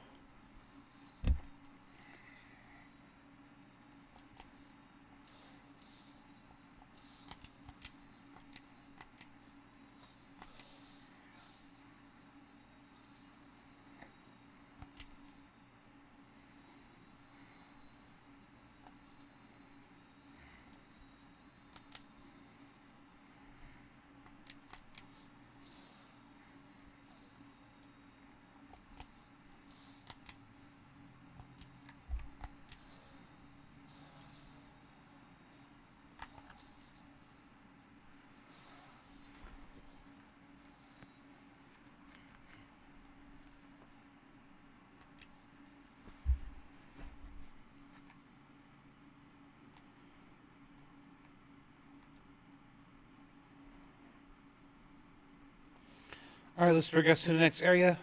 All right, let's progress to the next area.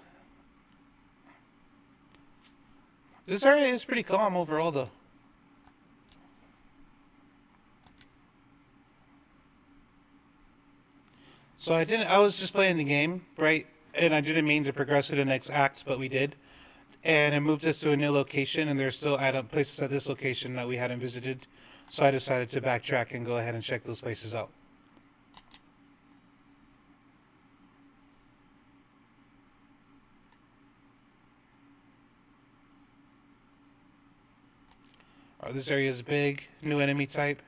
This area is pretty calm overall, though. So I was just playing the game, right? And I didn't mean to progress to the next act, but we did. And it moved us to a new location, and there's still places at this location that we hadn't visited. So I decided to backtrack and go ahead and check those places out. All right, this area is big, new enemy type.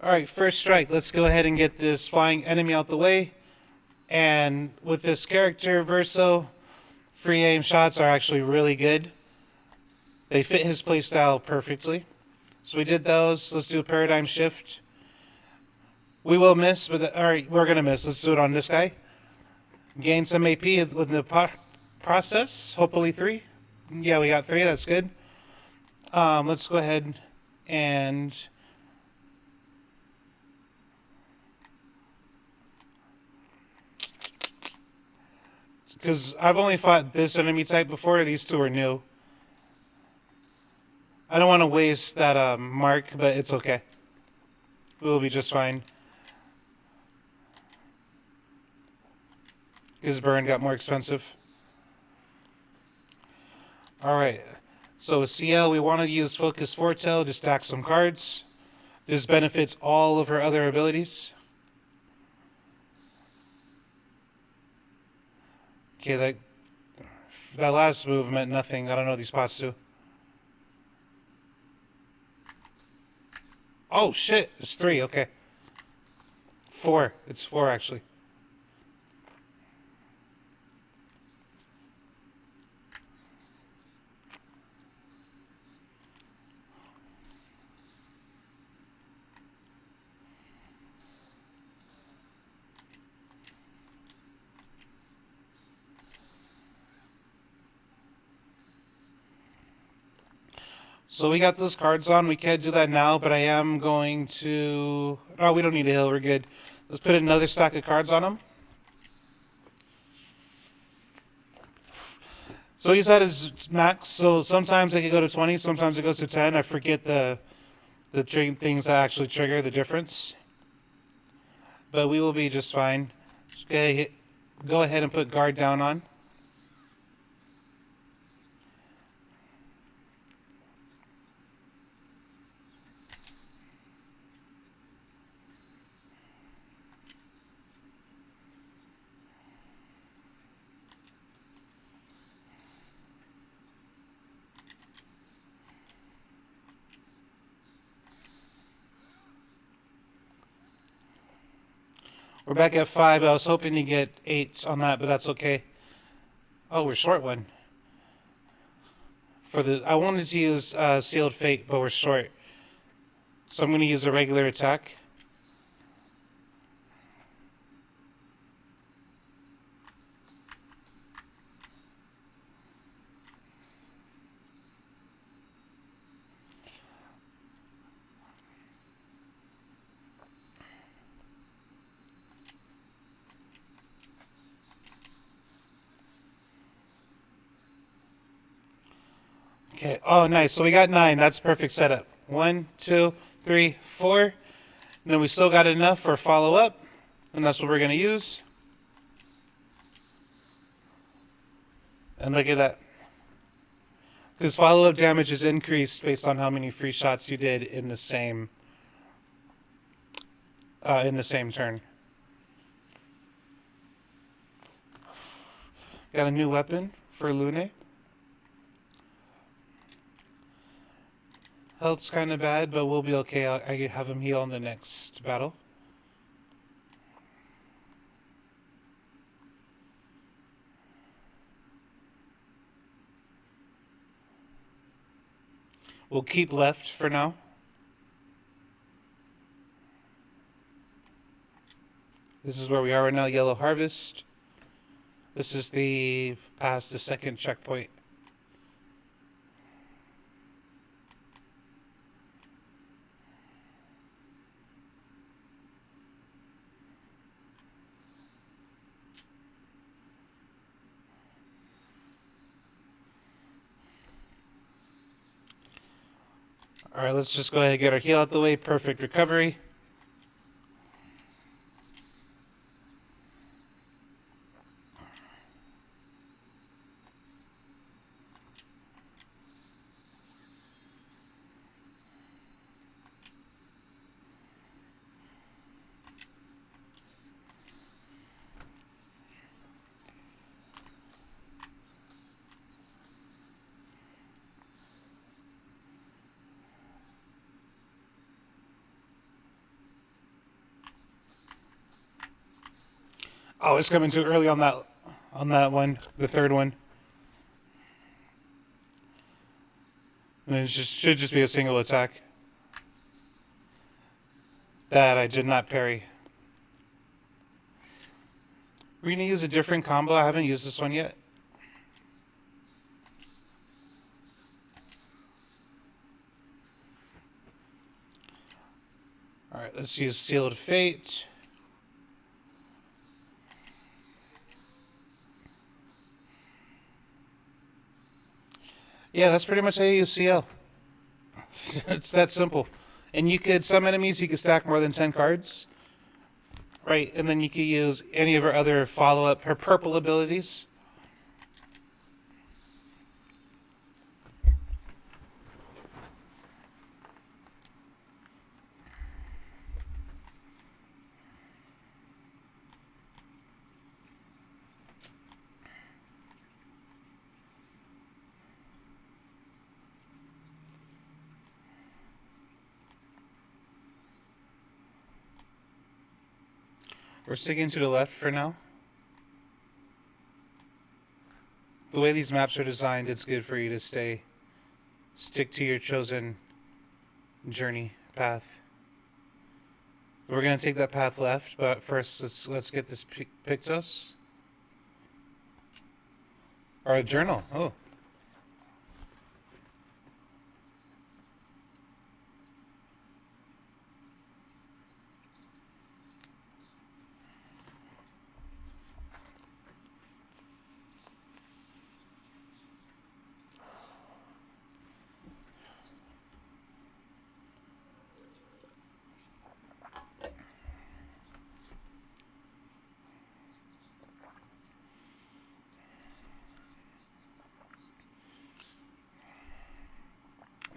Alright, first strike. Let's go ahead and get this flying enemy out the way. And with this character, Verso, free aim shots are actually really good. They fit his playstyle perfectly. So we did those. Let's do a paradigm shift. We will miss, but alright, we're going to miss. Let's do it on this guy. Gain some AP with the process. Hopefully 3. Yeah, we got 3. That's good. Let's go ahead and... because I've only fought this enemy type before. These two are new. I don't want to waste that mark, but it's okay. We'll be just fine. His burn got more expensive. Alright. So with CL, we want to use Focus Foretell to stack some cards. This benefits all of her other abilities. Okay, that last move meant nothing. I don't know what these spots do. Oh shit! It's 3. Okay. 4. It's 4 actually. So we got those cards on. We can't do that now, but I am going to... Oh, we don't need a heal. We're good. Let's put another stack of cards on them. So he's at his max. So sometimes it can go to 20. Sometimes it goes to 10. I forget the things that actually trigger the difference. But we will be just fine. Okay, go ahead and put guard down on. We're back at 5. I was hoping to get 8 on that, but that's okay. Oh, we're short one. I wanted to use Sealed Fate, but we're short. So I'm going to use a regular attack. Okay. Oh, nice. So we got 9. That's perfect setup. 1, 2, 3, 4. And then we still got enough for follow-up. And that's what we're going to use. And look at that. Because follow-up damage is increased based on how many free shots you did in the same turn. Got a new weapon for Lune. Health's kind of bad, but we'll be okay. I have him heal in the next battle. We'll keep left for now. This is where we are right now, Yellow Harvest. This is past the second checkpoint. All right, let's just go ahead and get our heal out the way. Perfect recovery. Oh, it's coming too early on that one, the third one. And it should just be a single attack. That I did not parry. We're gonna use a different combo. I haven't used this one yet. All right, let's use Sealed Fate. Yeah, that's pretty much how you use CL. It's that simple. And some enemies, you could stack more than 10 cards. Right, and then you could use any of her other follow-up, her purple abilities. We're sticking to the left for now. The way these maps are designed, it's good for you to stick to your chosen journey path. We're gonna take that path left, but first let's get this Pictos. Or a journal. Oh.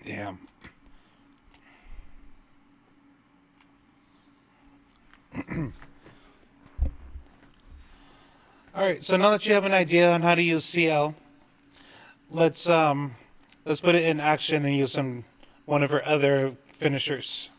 Damn. All right, so now that you have an idea on how to use CL, let's put it in action and use one of our other finishers.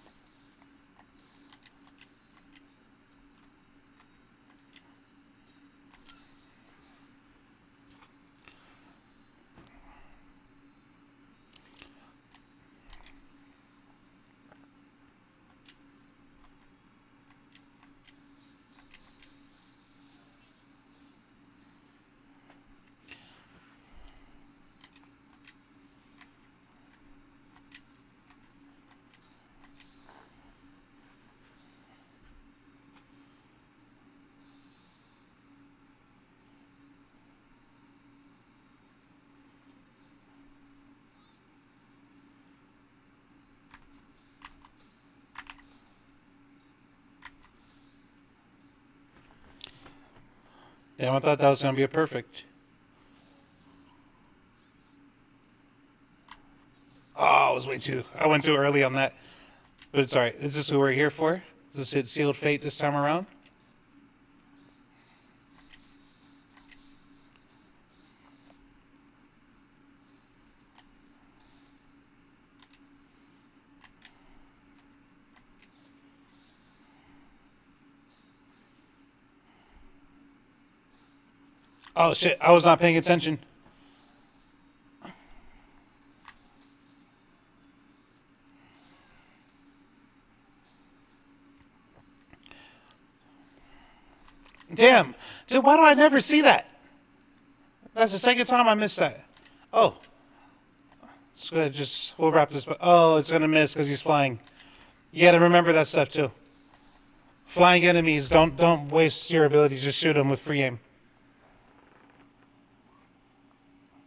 Yeah, I thought that was gonna be a perfect. Oh, I went too early on that. But it's alright. Is this who we're here for? Is this it sealed fate this time around? Oh shit, I was not paying attention. Damn. Dude, why do I never see that? That's the second time I missed that. Oh. It's good. We'll wrap this. Oh, it's gonna miss because he's flying. You gotta remember that stuff too. Flying enemies, don't waste your abilities. Just shoot them with free aim.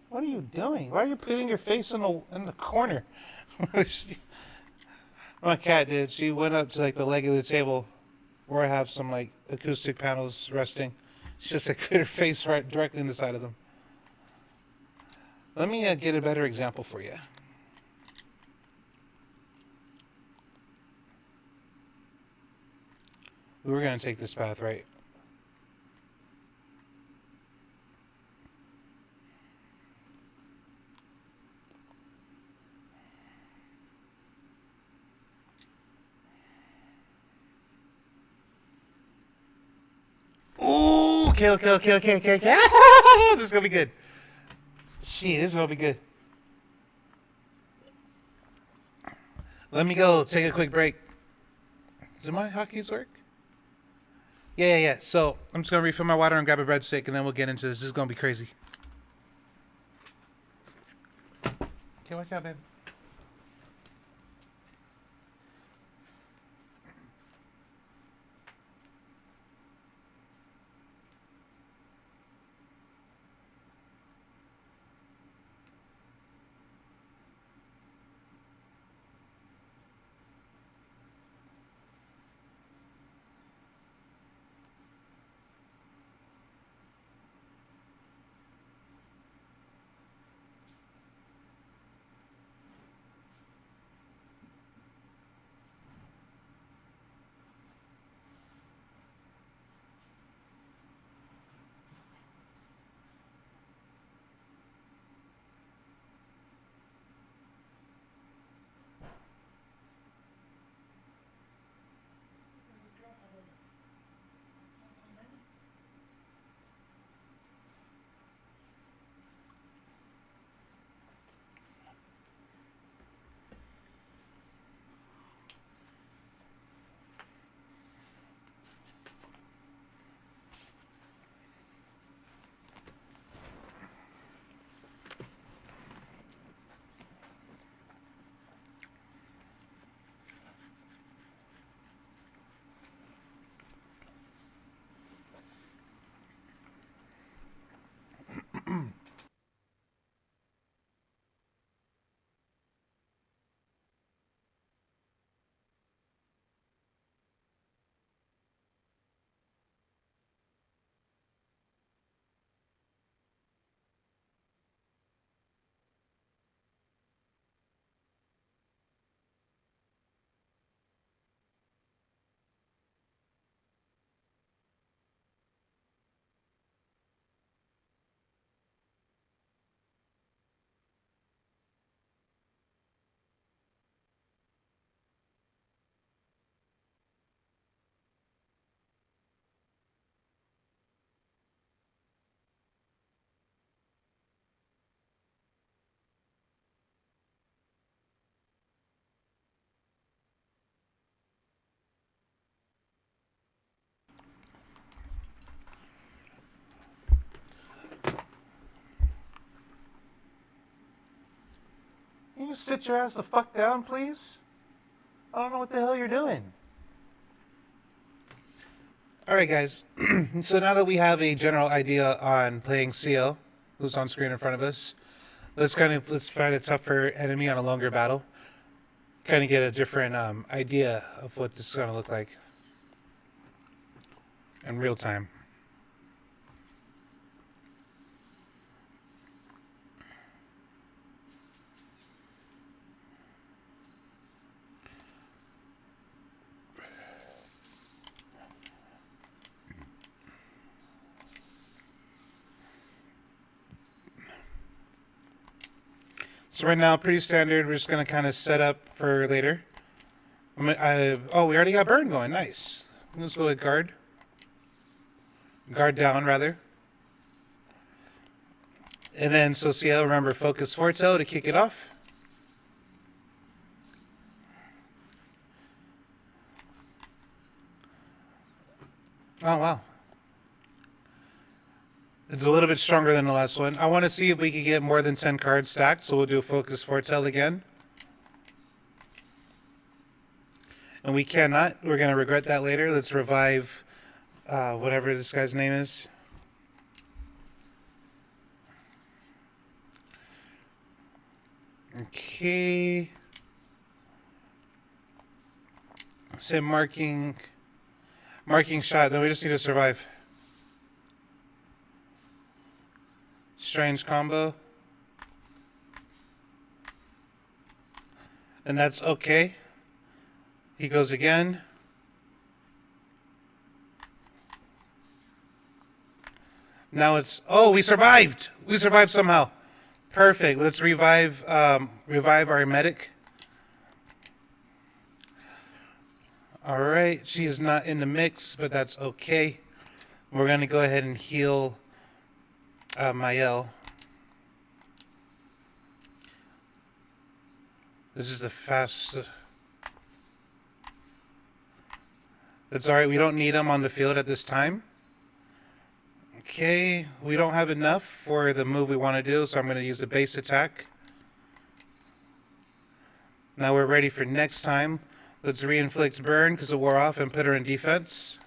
What are you doing? Why are you putting your face in the corner? My cat did. She went up to like the leg of the table where I have some like acoustic panels resting. She just like put her face right directly in the side of them. Let me get a better example for you. We're gonna take this path, right? Ooh, okay. This is gonna be good. Shit, this is gonna be good. Let me go take a quick break. Do my hotkeys work? Yeah. So I'm just gonna refill my water and grab a breadstick, and then we'll get into this. This is gonna be crazy. Okay, watch out, babe. sit your ass the fuck down, please? I don't know what the hell you're doing. Alright, guys. So now that we have a general idea on playing CL, who's on screen in front of us, let's find a tougher enemy on a longer battle. Kind of get a different idea of what this is going to look like in real time. So right now, pretty standard. We're just going to kind of set up for later. Oh, we already got burn going. Nice. Let's go with guard. Guard down, rather. And then, so CL, remember, focus foretell to kick it off. Oh, wow. It's a little bit stronger than the last one. I want to see if we can get more than 10 cards stacked, so we'll do focus foretell again. And we cannot. We're going to regret that later. Let's revive whatever this guy's name is. Okay. Say marking shot. Then we just need to survive. Strange combo. And that's okay. He goes again. Now it's... Oh, we survived! We survived somehow. Perfect. Let's revive our medic. Alright, she is not in the mix, but that's okay. We're going to go ahead and heal Mael. This is the fast... That's alright, we don't need him on the field at this time. Okay, we don't have enough for the move we want to do, so I'm going to use a base attack. Now we're ready for next time. Let's re-inflict burn because it wore off and put her in defense.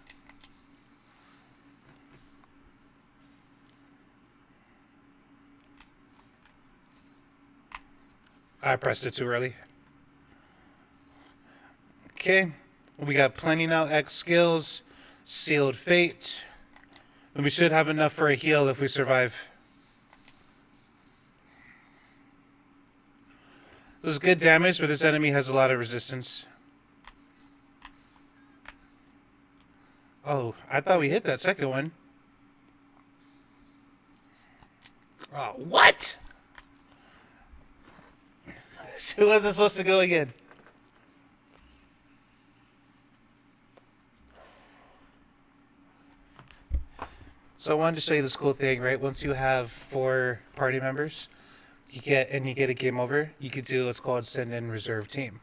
I pressed it too early. Okay. We got plenty now. X skills. Sealed fate. And we should have enough for a heal if we survive. This is good damage, but this enemy has a lot of resistance. Oh, I thought we hit that second one. Oh, what? She wasn't supposed to go again. So I wanted to show you this cool thing, right? Once you have 4 party members, you get a game over, you could do what's called send in reserve team.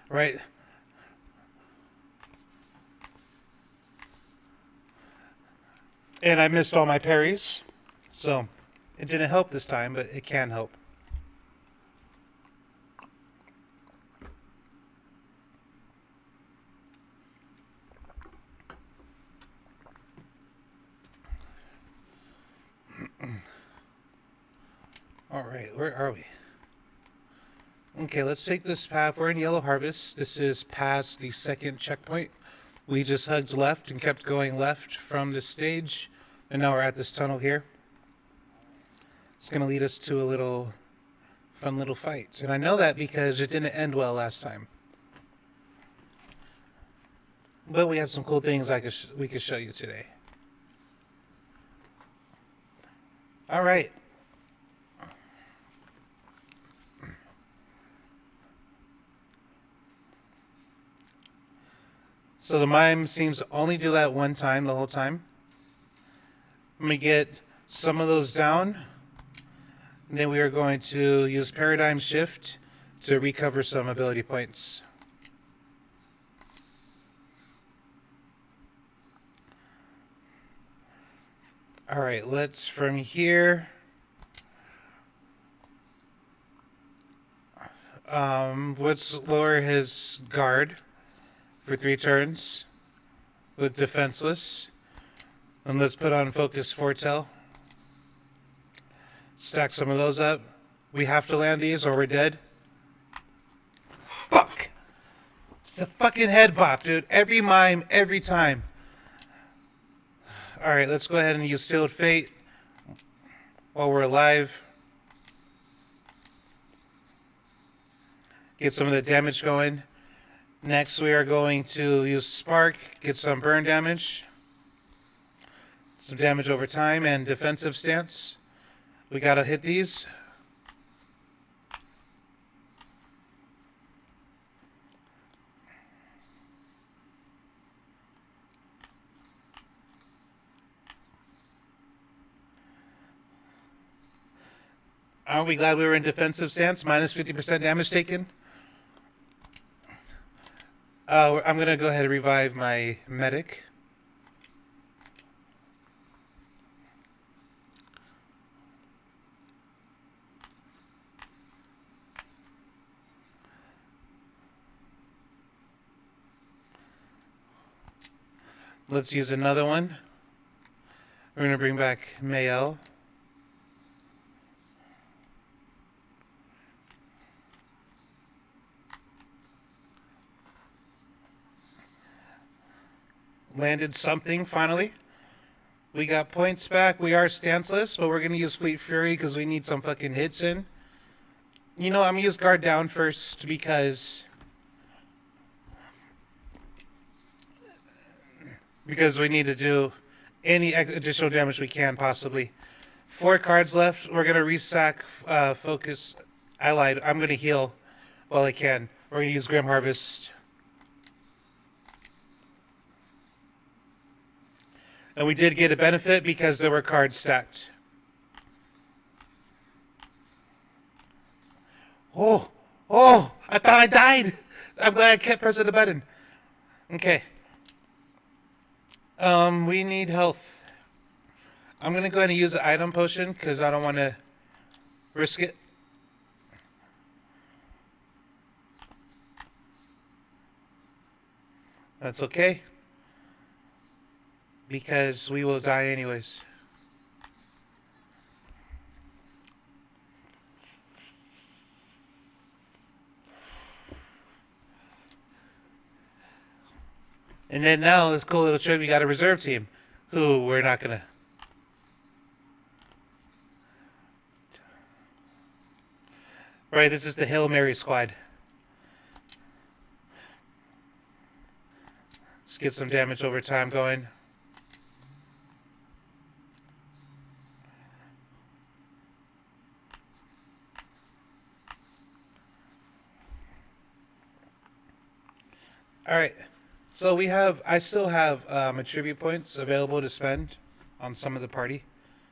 Right? And I missed all my parries, so it didn't help this time, but it can help. Alright, where are we? Okay, let's take this path. We're in Yellow Harvest. This is past the second checkpoint. We just hugged left and kept going left from this stage. And now we're at this tunnel here. It's going to lead us to a fun little fight. And I know that because it didn't end well last time. But we have some cool things we could show you today. Alright. So the mime seems to only do that one time the whole time. Let me get some of those down. And then we are going to use Paradigm Shift to recover some ability points. Alright, let's from here. Let's lower his guard for 3 turns with defenseless. And let's put on focus foretell. Stack some of those up. We have to land these or we're dead. Fuck! It's a fucking head bop, dude. Every mime, every time. Alright, let's go ahead and use Sealed Fate while we're alive. Get some of the damage going. Next, we are going to use Spark, get some burn damage. Some damage over time and defensive stance. We gotta hit these. Aren't we glad we were in defensive stance? Minus 50% damage taken. I'm going to go ahead and revive my medic. Let's use another one. We're going to bring back Mael. Landed something, finally. We got points back. We are stanceless, but we're going to use Fleet Fury because we need some fucking hits in. You know, I'm going to use guard down first because we need to do any additional damage we can, possibly. 4 cards left. We're going to resack Focus Allied. I'm going to heal while I can. We're going to use Grim Harvest. And we did get a benefit because there were cards stacked. Oh, I thought I died. I'm glad I kept pressing the button. Okay. We need health. I'm going to go ahead and use the item potion because I don't want to risk it. That's okay. Because we will die anyways. And then now, this cool little trick, we got a reserve team. Who we're not gonna... Right, this is the Hail Mary squad. Let's get some damage over time going. Alright, so I still have attribute points available to spend on some of the party.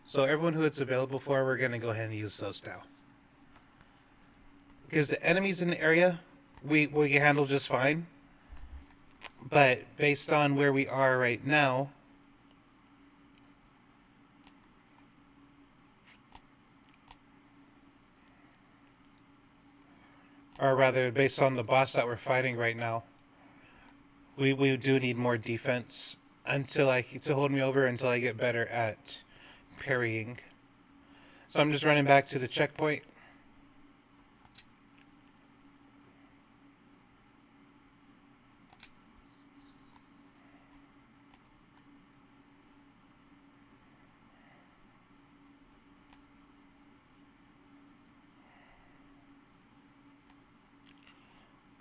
So everyone who it's available for, we're going to go ahead and use those now. Because the enemies in the area, we can handle just fine. But based on where we are right now, or rather based on the boss that we're fighting right now, we do need more defense to hold me over until I get better at parrying. So I'm just running back to the checkpoint.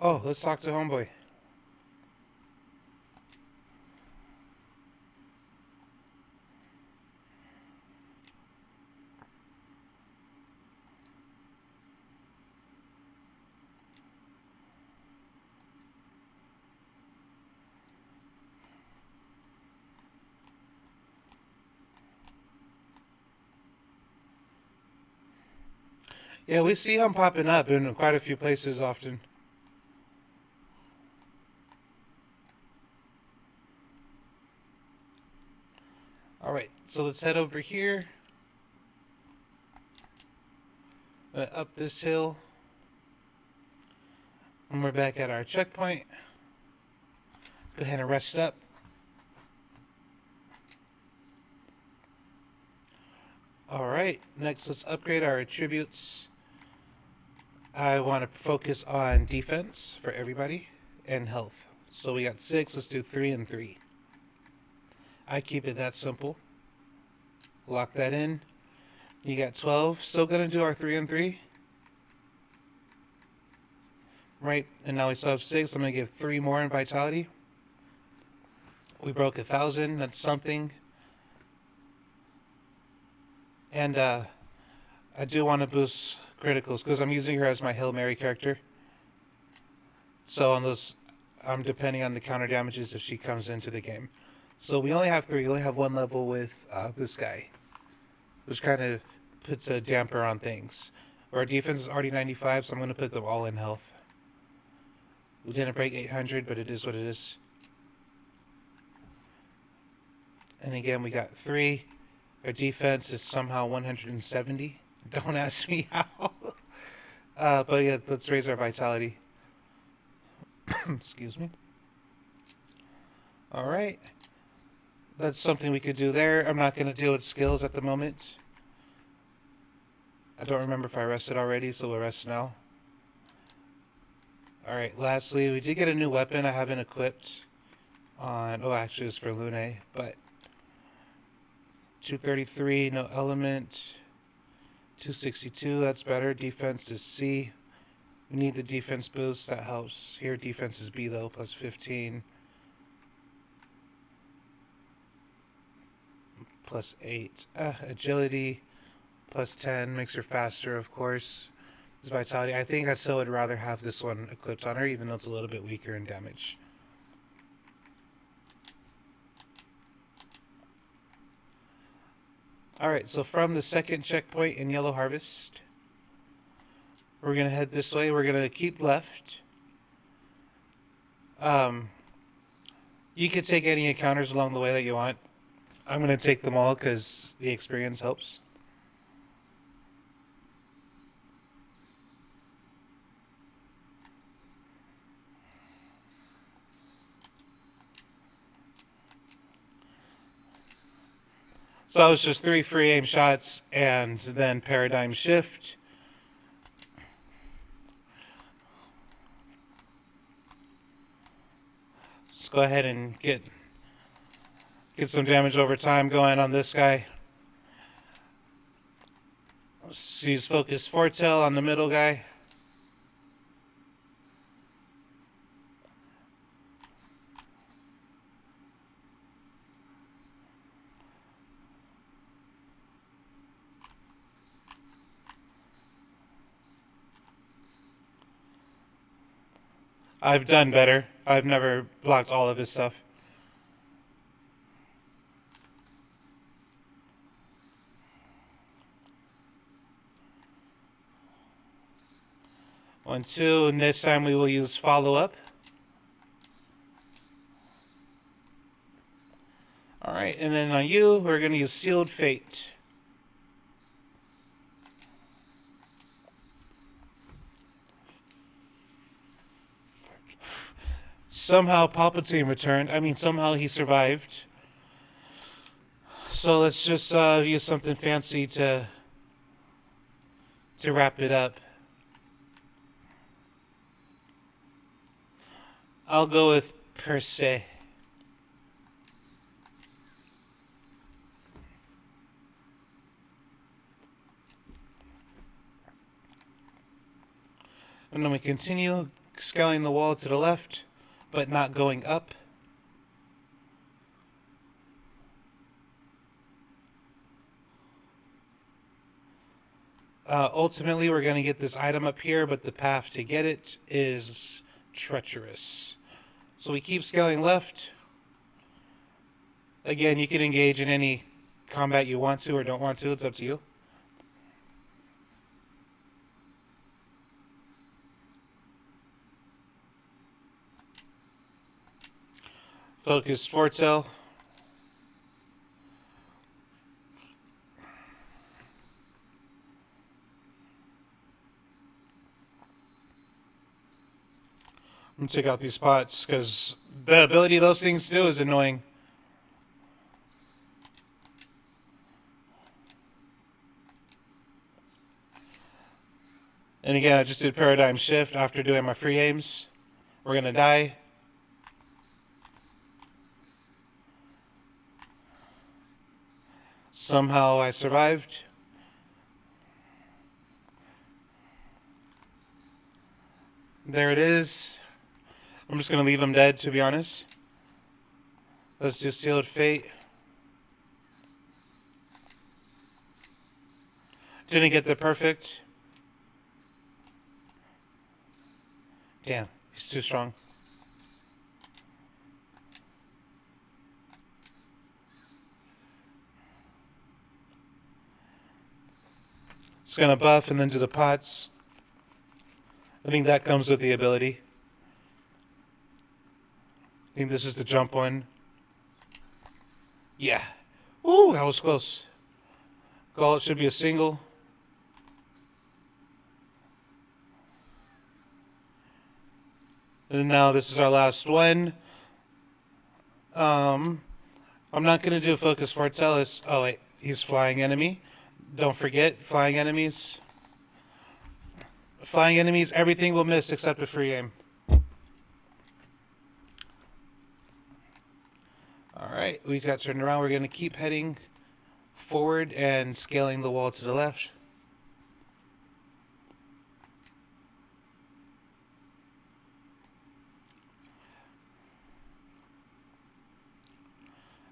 Oh, let's talk to homeboy. Yeah, we see him popping up in quite a few places often. Alright, so let's head over here. Up this hill. And we're back at our checkpoint. Go ahead and rest up. Alright, next let's upgrade our attributes. I want to focus on defense for everybody and health. So we got 6, let's do 3 and 3. I keep it that simple. Lock that in. You got 12. Still gonna do our 3 and 3. Right, and now we still have 6. I'm gonna give 3 more in vitality. We broke 1,000. That's something. And I do want to boost criticals because I'm using her as my Hail Mary character. So unless I'm depending on the counter damages if she comes into the game. So we only have 3. We only have 1 level with this guy, which kind of puts a damper on things. Our defense is already 95, so I'm going to put them all in health. We didn't break 800, but it is what it is. And again, we got 3. Our defense is somehow 170. Don't ask me how. But yeah, let's raise our vitality. Excuse me. Alright. That's something we could do there. I'm not going to deal with skills at the moment. I don't remember if I rested already, so we'll rest now. Alright, lastly, we did get a new weapon I haven't equipped on... Oh, actually, it's for Lune, but... 233, no element. 262, that's better. Defense is C. We need the defense boost, that helps. Here, defense is B, though, plus 15. Plus 8. Agility, plus 10, makes her faster, of course. This vitality, I think I still would rather have this one equipped on her, even though it's a little bit weaker in damage. Alright, so from the second checkpoint in Yellow Harvest, we're going to head this way. We're going to keep left. You could take any encounters along the way that you want. I'm going to take them all because the experience helps. So that was just 3 free aim shots and then paradigm shift. Let's go ahead and get some damage over time going on this guy. Let's use Focus Foretell on the middle guy. I've done better. I've never blocked all of his stuff. One, two, and this time we will use follow-up. Alright, and then on you, we're going to use Sealed Fate. Somehow Palpatine returned. I mean, somehow he survived. So let's just use something fancy to wrap it up. I'll go with per se. And then we continue scaling the wall to the left, but not going up. Ultimately, we're going to get this item up here, but the path to get it is treacherous. So we keep scaling left. Again, you can engage in any combat you want to or don't want to. It's up to you. Focused Foretell. me take out these pots, because the ability those things do is annoying. And again, I just did paradigm shift after doing my free aims. We're going to die. Somehow I survived. There it is. I'm just going to leave him dead, to be honest. Let's do Sealed Fate. Didn't get the perfect. Damn, he's too strong. Just gonna buff and then do the pots. I think that comes with the ability. I think this is the jump one. Yeah. Ooh, that was close. Gauntlet should be a single. And now this is our last one. I'm not going to do Focus Fortellus. Oh, wait. He's flying enemy. Don't forget, flying enemies. Flying enemies, everything will miss except a free aim. Alright, we got turned around. We're going to keep heading forward and scaling the wall to the left.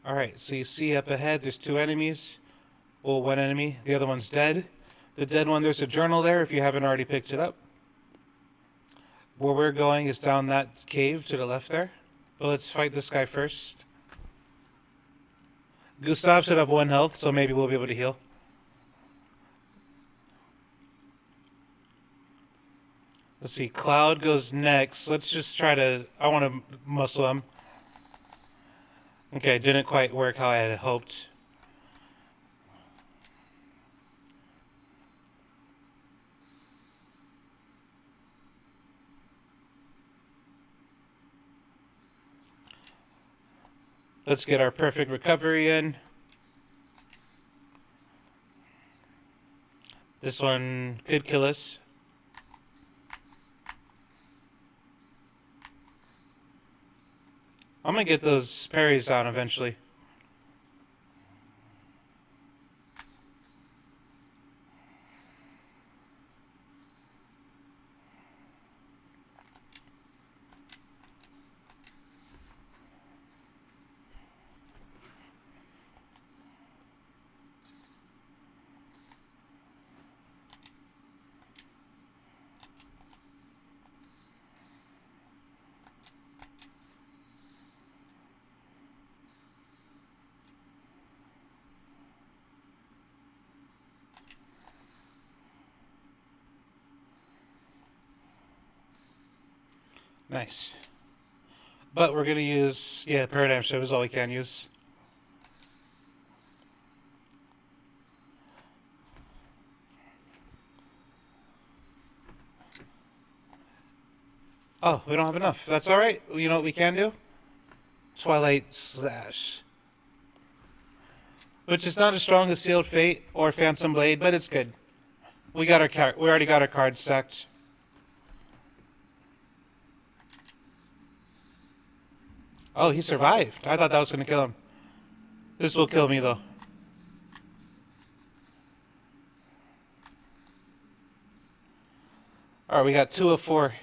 Alright, so you see up ahead there's two enemies. Well, one enemy, the other one's dead. The dead one, there's a journal there if you haven't already picked it up. Where we're going is down that cave to the left there. But let's fight this guy first. Gustav should have 1 health, so maybe we'll be able to heal. Let's see, Cloud goes next. Let's just try to... I want to muscle him. Okay, didn't quite work how I had hoped. Let's get our perfect recovery in. This one could kill us. I'm gonna get those parries down eventually. Nice. But we're going to use... Yeah, Paradigm Shift is all we can use. Oh, we don't have enough. That's alright. You know what we can do? Twilight Slash. Which is not as strong as Sealed Fate or Phantom Blade, but it's good. We already got our cards stacked. Oh, he survived. I thought that was going to kill him. This will kill me, though. Alright, we got 2 of 4.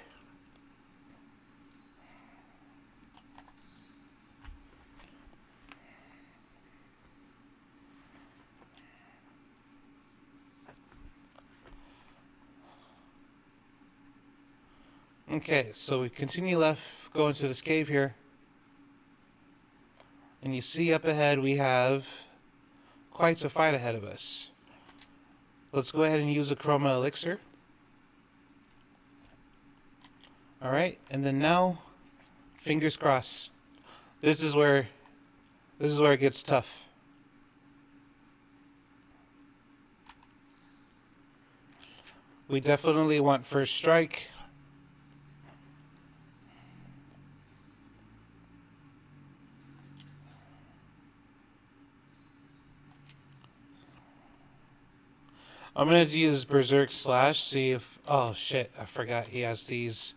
Okay, so we continue left, go into this cave here. And you see up ahead we have quite a fight ahead of us. Let's go ahead and use a Chroma Elixir. Alright, and then now, fingers crossed. This is where it gets tough. We definitely want first strike. I'm gonna use Berserk Slash, see if... Oh, shit, I forgot he has these.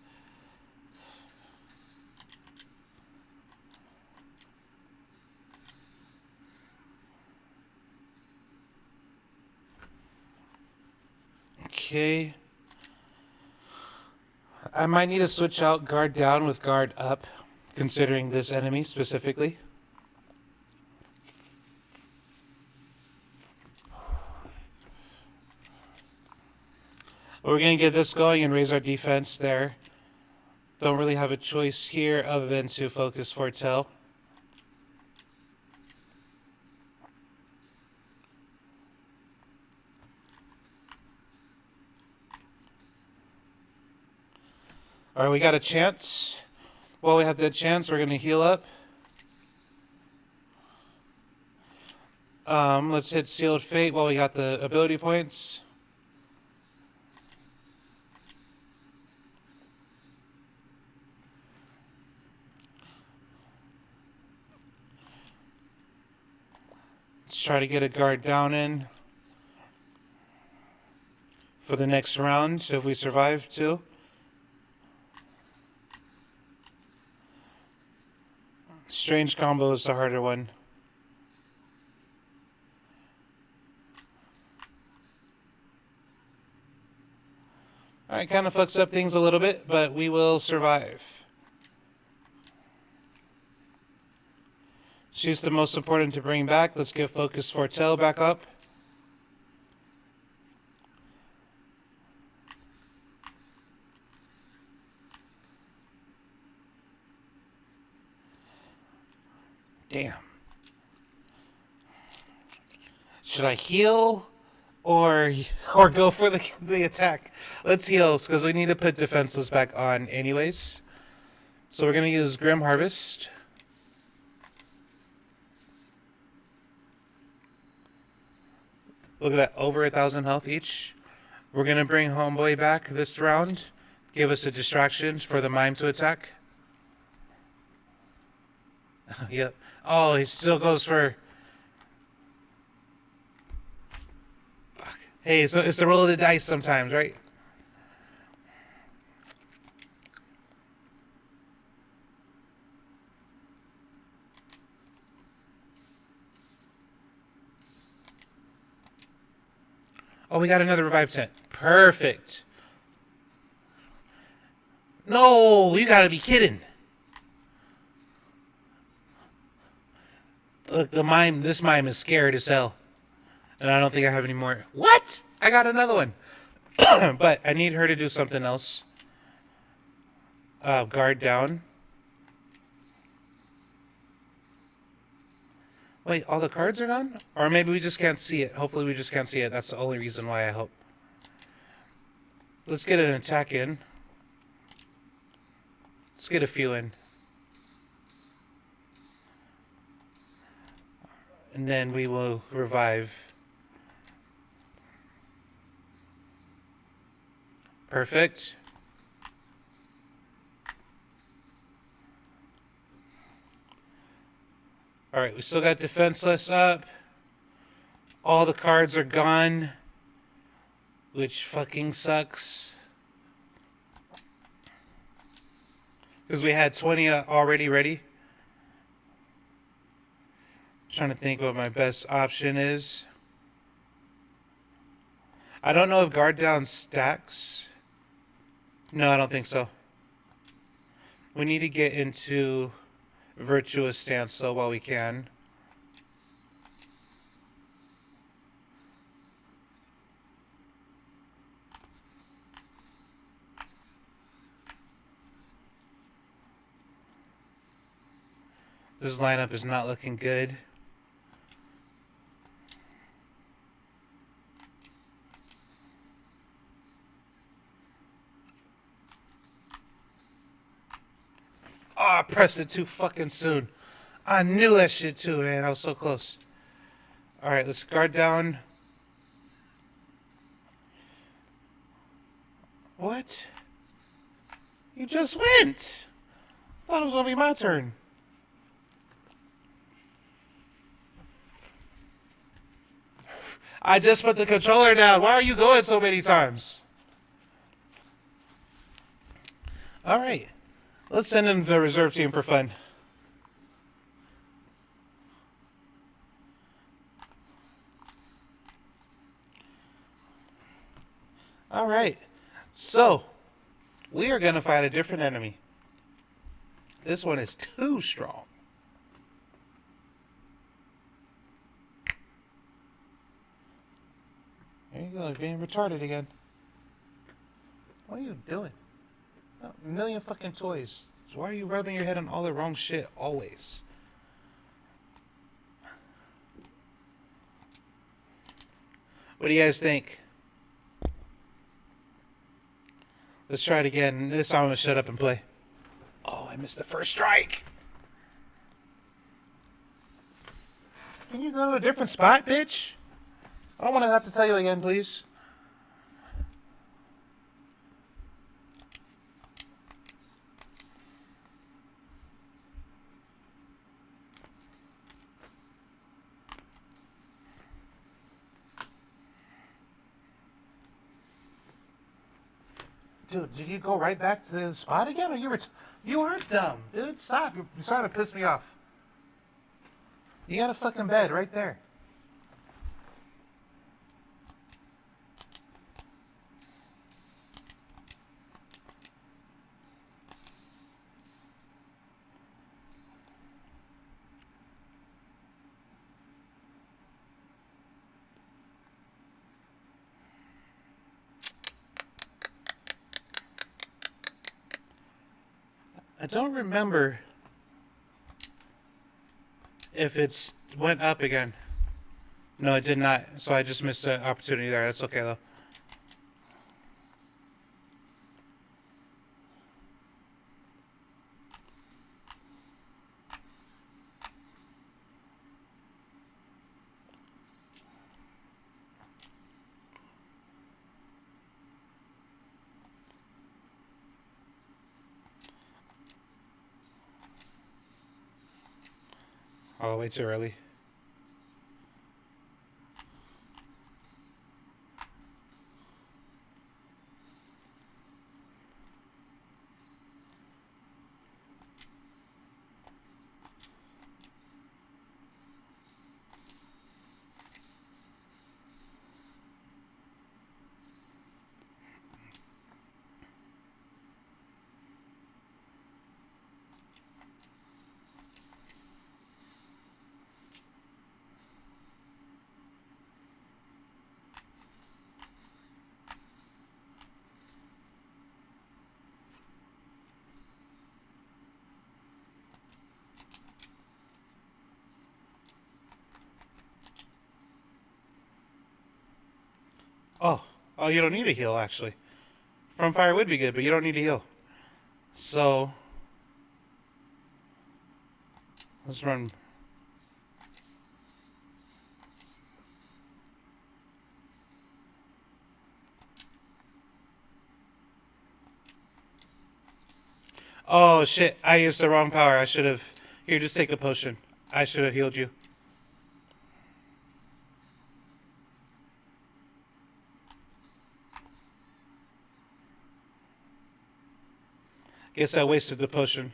Okay. I might need to switch out guard down with guard up, considering this enemy specifically. We're going to get this going and raise our defense there. Don't really have a choice here other than to focus Fortel. Alright, we got a chance. While we have that chance, we're going to heal up. Let's hit Sealed Fate while we got the ability points. Let's try to get a guard down in for the next round if we survive too. Strange combo is the harder one. Alright, kind of fucks up things a little bit, but we will survive. She's the most important to bring back. Let's get Focus Fortel back up. Damn. Should I heal or go for the attack? Let's heal because we need to put defenseless back on anyways. So we're going to use Grim Harvest. Look at that, over 1,000 health each. We're going to bring Homeboy back this round. Give us a distraction for the Mime to attack. Yep. Oh, he still goes for... Fuck. Hey, so it's the roll of the dice sometimes, right? Oh, we got another revive tent. Perfect. No, you gotta be kidding. Look, this mime is scared as hell. And I don't think I have any more. What? I got another one. But I need her to do something else. Guard down. Wait, all the cards are gone? Or maybe we just can't see it. Hopefully we just can't see it. That's the only reason why I hope. Let's get an attack in. Let's get a few in. And then we will revive. Perfect. Alright, we still got defenseless up. All the cards are gone. Which fucking sucks. Because we had 20 already ready. Trying to think what my best option is. I don't know if guard down stacks. No, I don't think so. We need to get into virtuous stance though while we can. This lineup is not looking good. Oh, I pressed it too fucking soon. I knew that shit too, man. I was so close. Alright, let's guard down. What? You just went! Thought it was gonna be my turn. I just put the controller down. Why are you going so many times? All right. Let's send in the reserve team for fun. All right. So, we are going to fight a different enemy. This one is too strong. There you go, being retarded again. What are you doing? A million fucking toys. So why are you rubbing your head on all the wrong shit always? What do you guys think? Let's try it again. This time I'm gonna shut up and play. Oh, I missed the first strike. Can you go to a different spot, bitch? I don't want to have to tell you again, please. Dude, did you go right back to the spot again? Or you are dumb, dude. Stop. You're starting to piss me off. You got a fucking bed right there. I don't remember if it's went up again. No, it did not. So I just missed an opportunity there. That's okay, though. Oh, way too early. Oh, you don't need a heal, actually. From fire would be good, but you don't need a heal. So, let's run. Oh, shit. I used the wrong power. I should have... Here, just take a potion. I should have healed you. Guess I wasted the potion.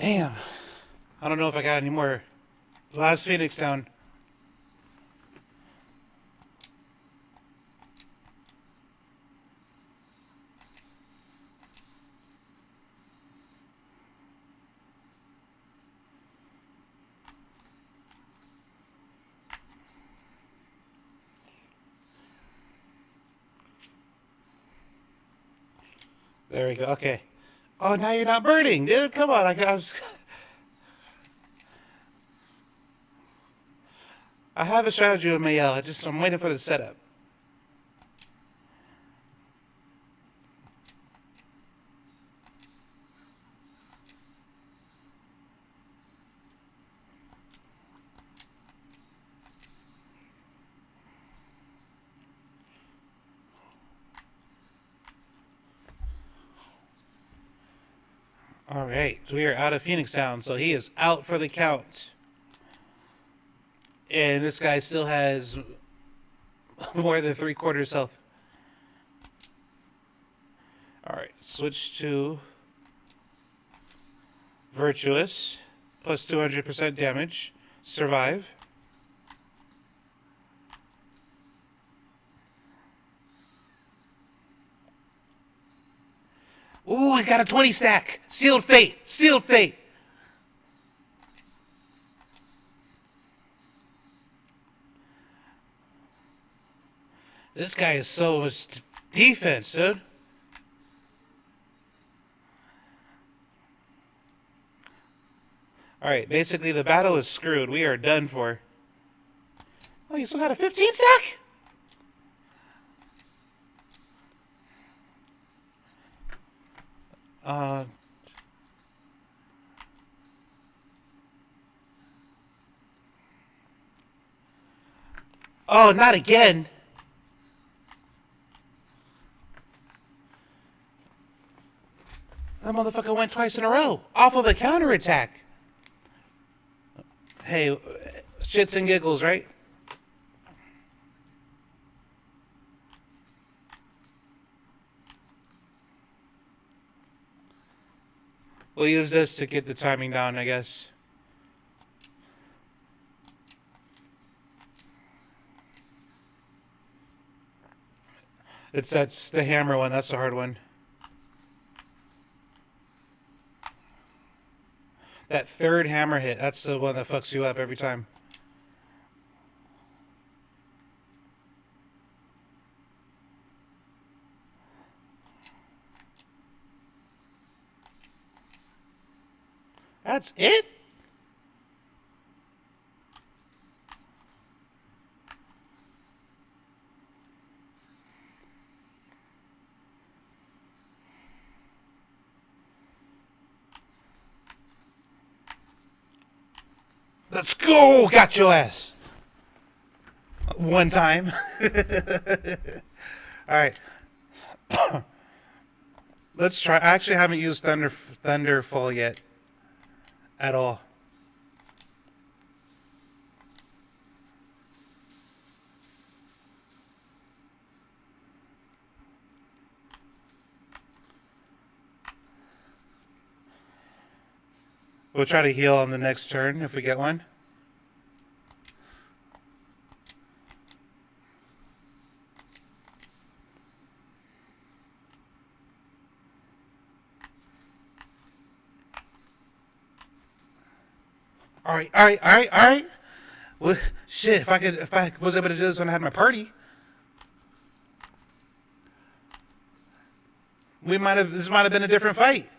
Damn. I don't know if I got any more. Last Phoenix down. There we go. Okay. Oh, now you're not burning, dude. Come on. I have a strategy with Mayel. I'm waiting for the setup. All right. We are out of Phoenix Town, so he is out for the count. And this guy still has more than 3/4 health. All right. Switch to Virtuous. Plus 200% damage. Survive. Ooh, I got a 20 stack. Sealed Fate. Sealed Fate. This guy is so much defense, dude. Alright, basically the battle is screwed. We are done for. Oh, you still got a 15 stack? Oh, not again. That motherfucker went twice in a row. Off of a counterattack. Hey, shits and giggles, right? We'll use this to get the timing down, I guess. That's the hammer one. That's the hard one. That third hammer hit, that's the one that fucks you up every time. That's it? Let's go! Got your ass. One time. Alright. Let's try. I actually haven't used Thunderfall yet. At all. We'll try to heal on the next turn if we get one. All right. Well, shit, if I was able to do this when I had my party, this might have been a different fight.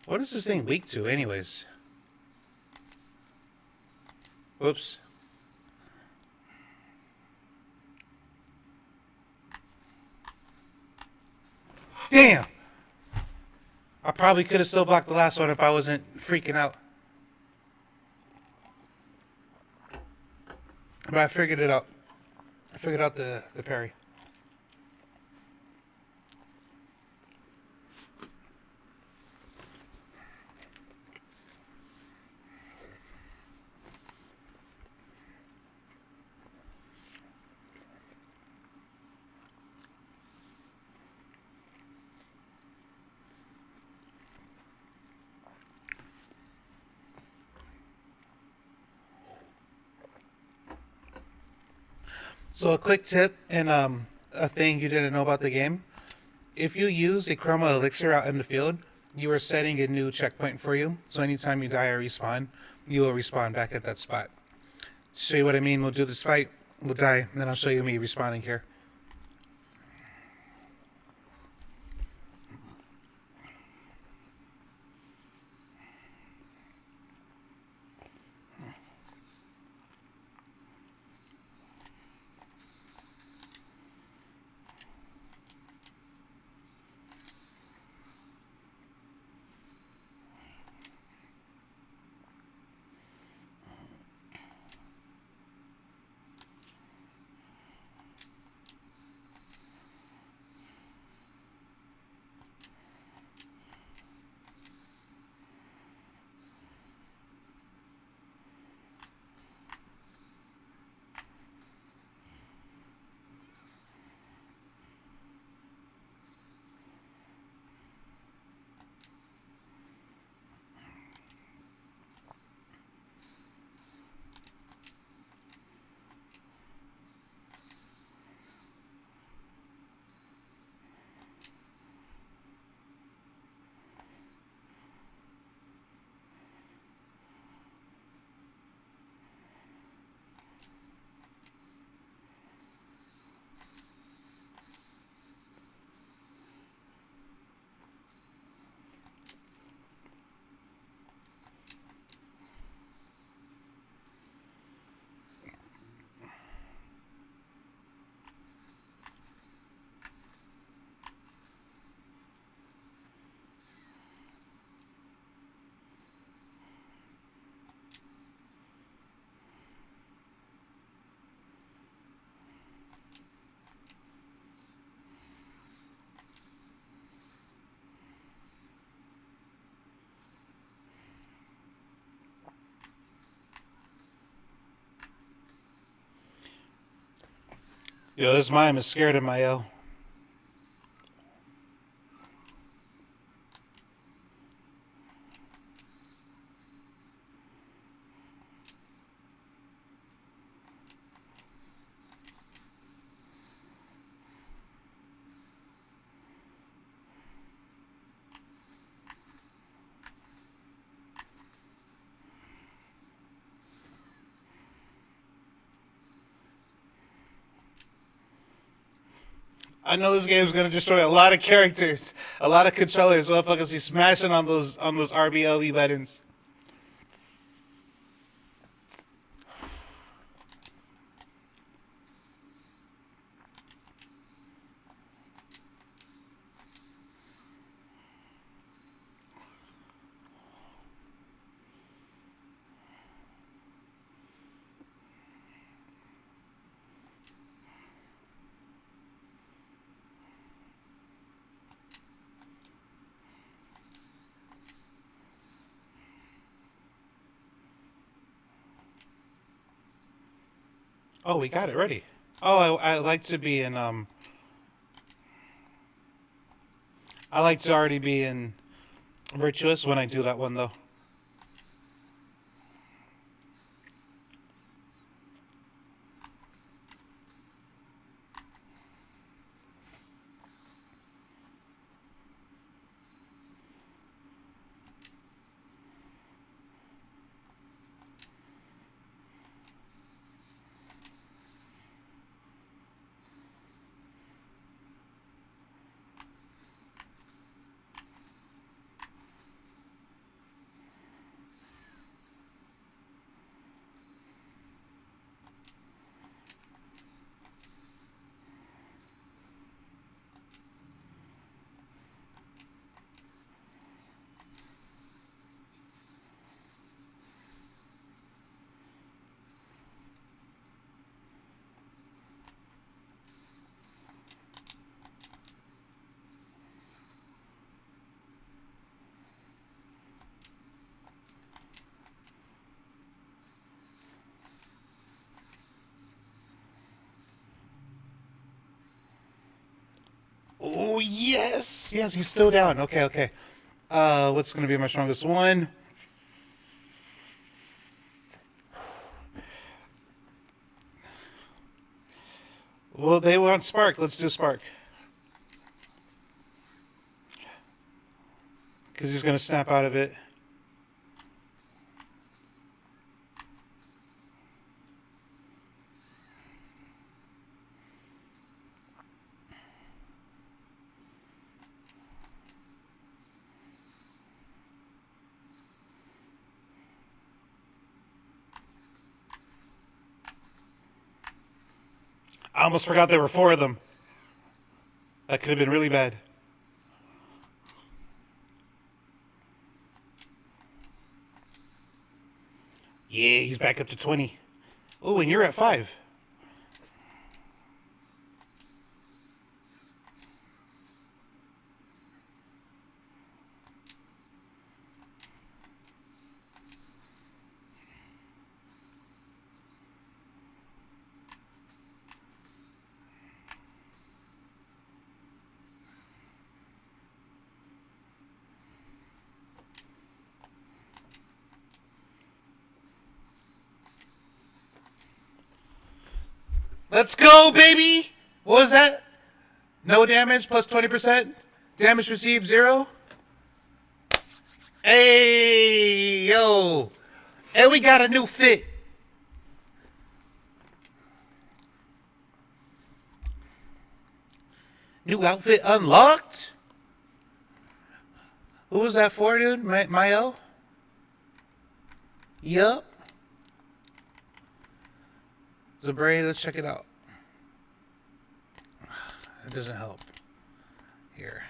What is this thing weak to, anyways? Whoops. Damn! I probably could have still blocked the last one if I wasn't freaking out. But I figured it out. I figured out the parry. So a quick tip and a thing you didn't know about the game. If you use a chroma elixir out in the field, you are setting a new checkpoint for you. So anytime you die or respawn, you will respawn back at that spot. To show you what I mean, we'll do this fight, we'll die, and then I'll show you me respawning here. Yo, this mime is scared of my L. I know this game's gonna destroy a lot of characters, a lot of controllers. Motherfuckers be smashing on those RBLB buttons. Oh, we got it ready. Oh, I like to be in I like to already be in Virtuous when I do that one though. Oh yes, yes, he's still down. Okay, okay. What's gonna be my strongest one? Well, they want Spark. Let's do Spark. Because he's going to snap out of it. I almost forgot there were 4 of them. That could have been really bad. Yeah, he's back up to 20. Oh, and you're at 5. Let's go, baby! What was that? No damage plus 20%. Damage received 0. Hey, yo. And we got a new fit. New outfit unlocked? Who was that for, dude? Mael? Yup. Zabray, let's check it out. It doesn't help. Here.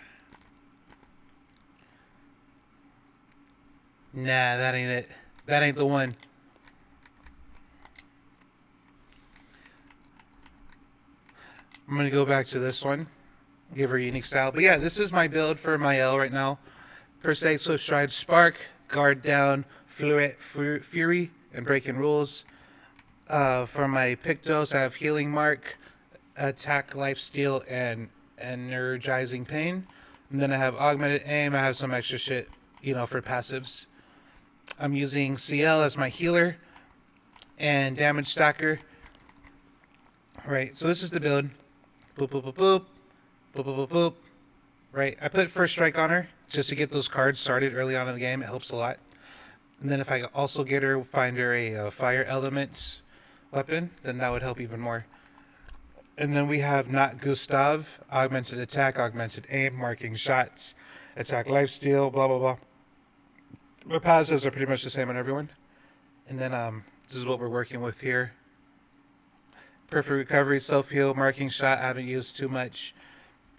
Nah, that ain't it. That ain't the one. I'm going to go back to this one. Give her a unique style. But yeah, this is my build for Mael right now. Per se, Swift Stride, Spark, Guard Down, Fury, and Breaking Rules. For my Pictos, I have Healing Mark, Attack, Lifesteal, and Energizing Pain. And then I have Augmented Aim. I have some extra shit, for passives. I'm using CL as my healer and damage stacker. Right, so this is the build. Boop, boop, boop, boop. Boop, boop, boop, boop. Right, I put First Strike on her just to get those cards started early on in the game. It helps a lot. And then if I also find her a Fire Element weapon, then that would help even more. And then we have Not Gustav, Augmented Attack, Augmented Aim, Marking Shots, Attack Lifesteal, blah, blah, blah. But passives are pretty much the same on everyone. And then this is what we're working with here. Perfect Recovery, Self-Heal, Marking Shot, I haven't used too much.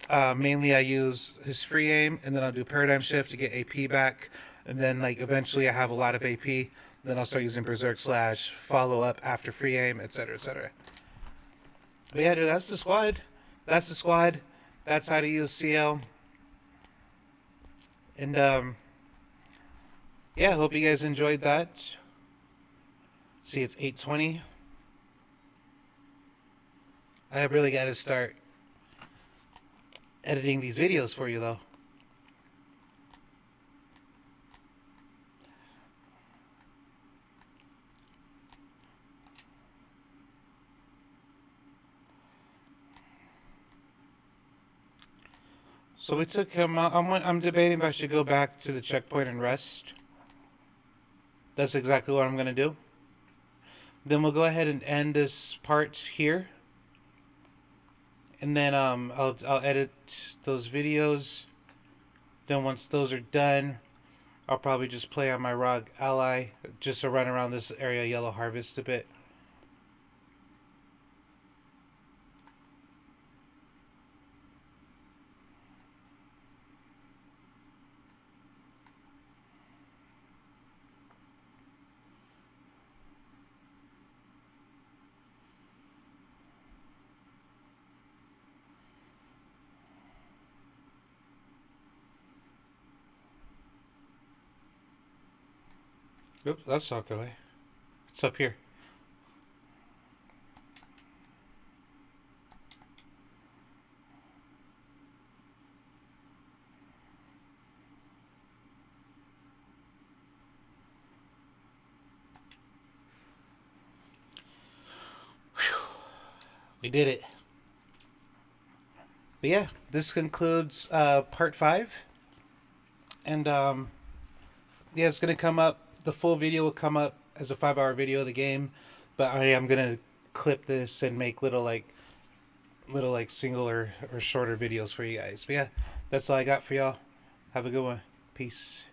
Mainly I use his free aim, and then I'll do Paradigm Shift to get AP back. And then eventually I have a lot of AP. Then I'll start using Berserk Slash, follow up after free aim, etc., etc. But yeah, dude, that's the squad. That's the squad. That's how to use CL. And yeah, hope you guys enjoyed that. See, it's 8:20. I really got to start editing these videos for you, though. So we took him out. I'm debating if I should go back to the checkpoint and rest. That's exactly what I'm going to do. Then we'll go ahead and end this part here. And then I'll edit those videos. Then once those are done, I'll probably just play on my Rogue Ally, just to run around this area, Yellow Harvest a bit. Oops, that's not the way. It's up here. Whew. We did it. But yeah, this concludes part 5. And yeah, it's gonna come up. The full video will come up as a 5-hour video of the game, but I am gonna clip this and make little like single or shorter videos for you guys. But yeah, that's all I got for y'all. Have a good one. Peace.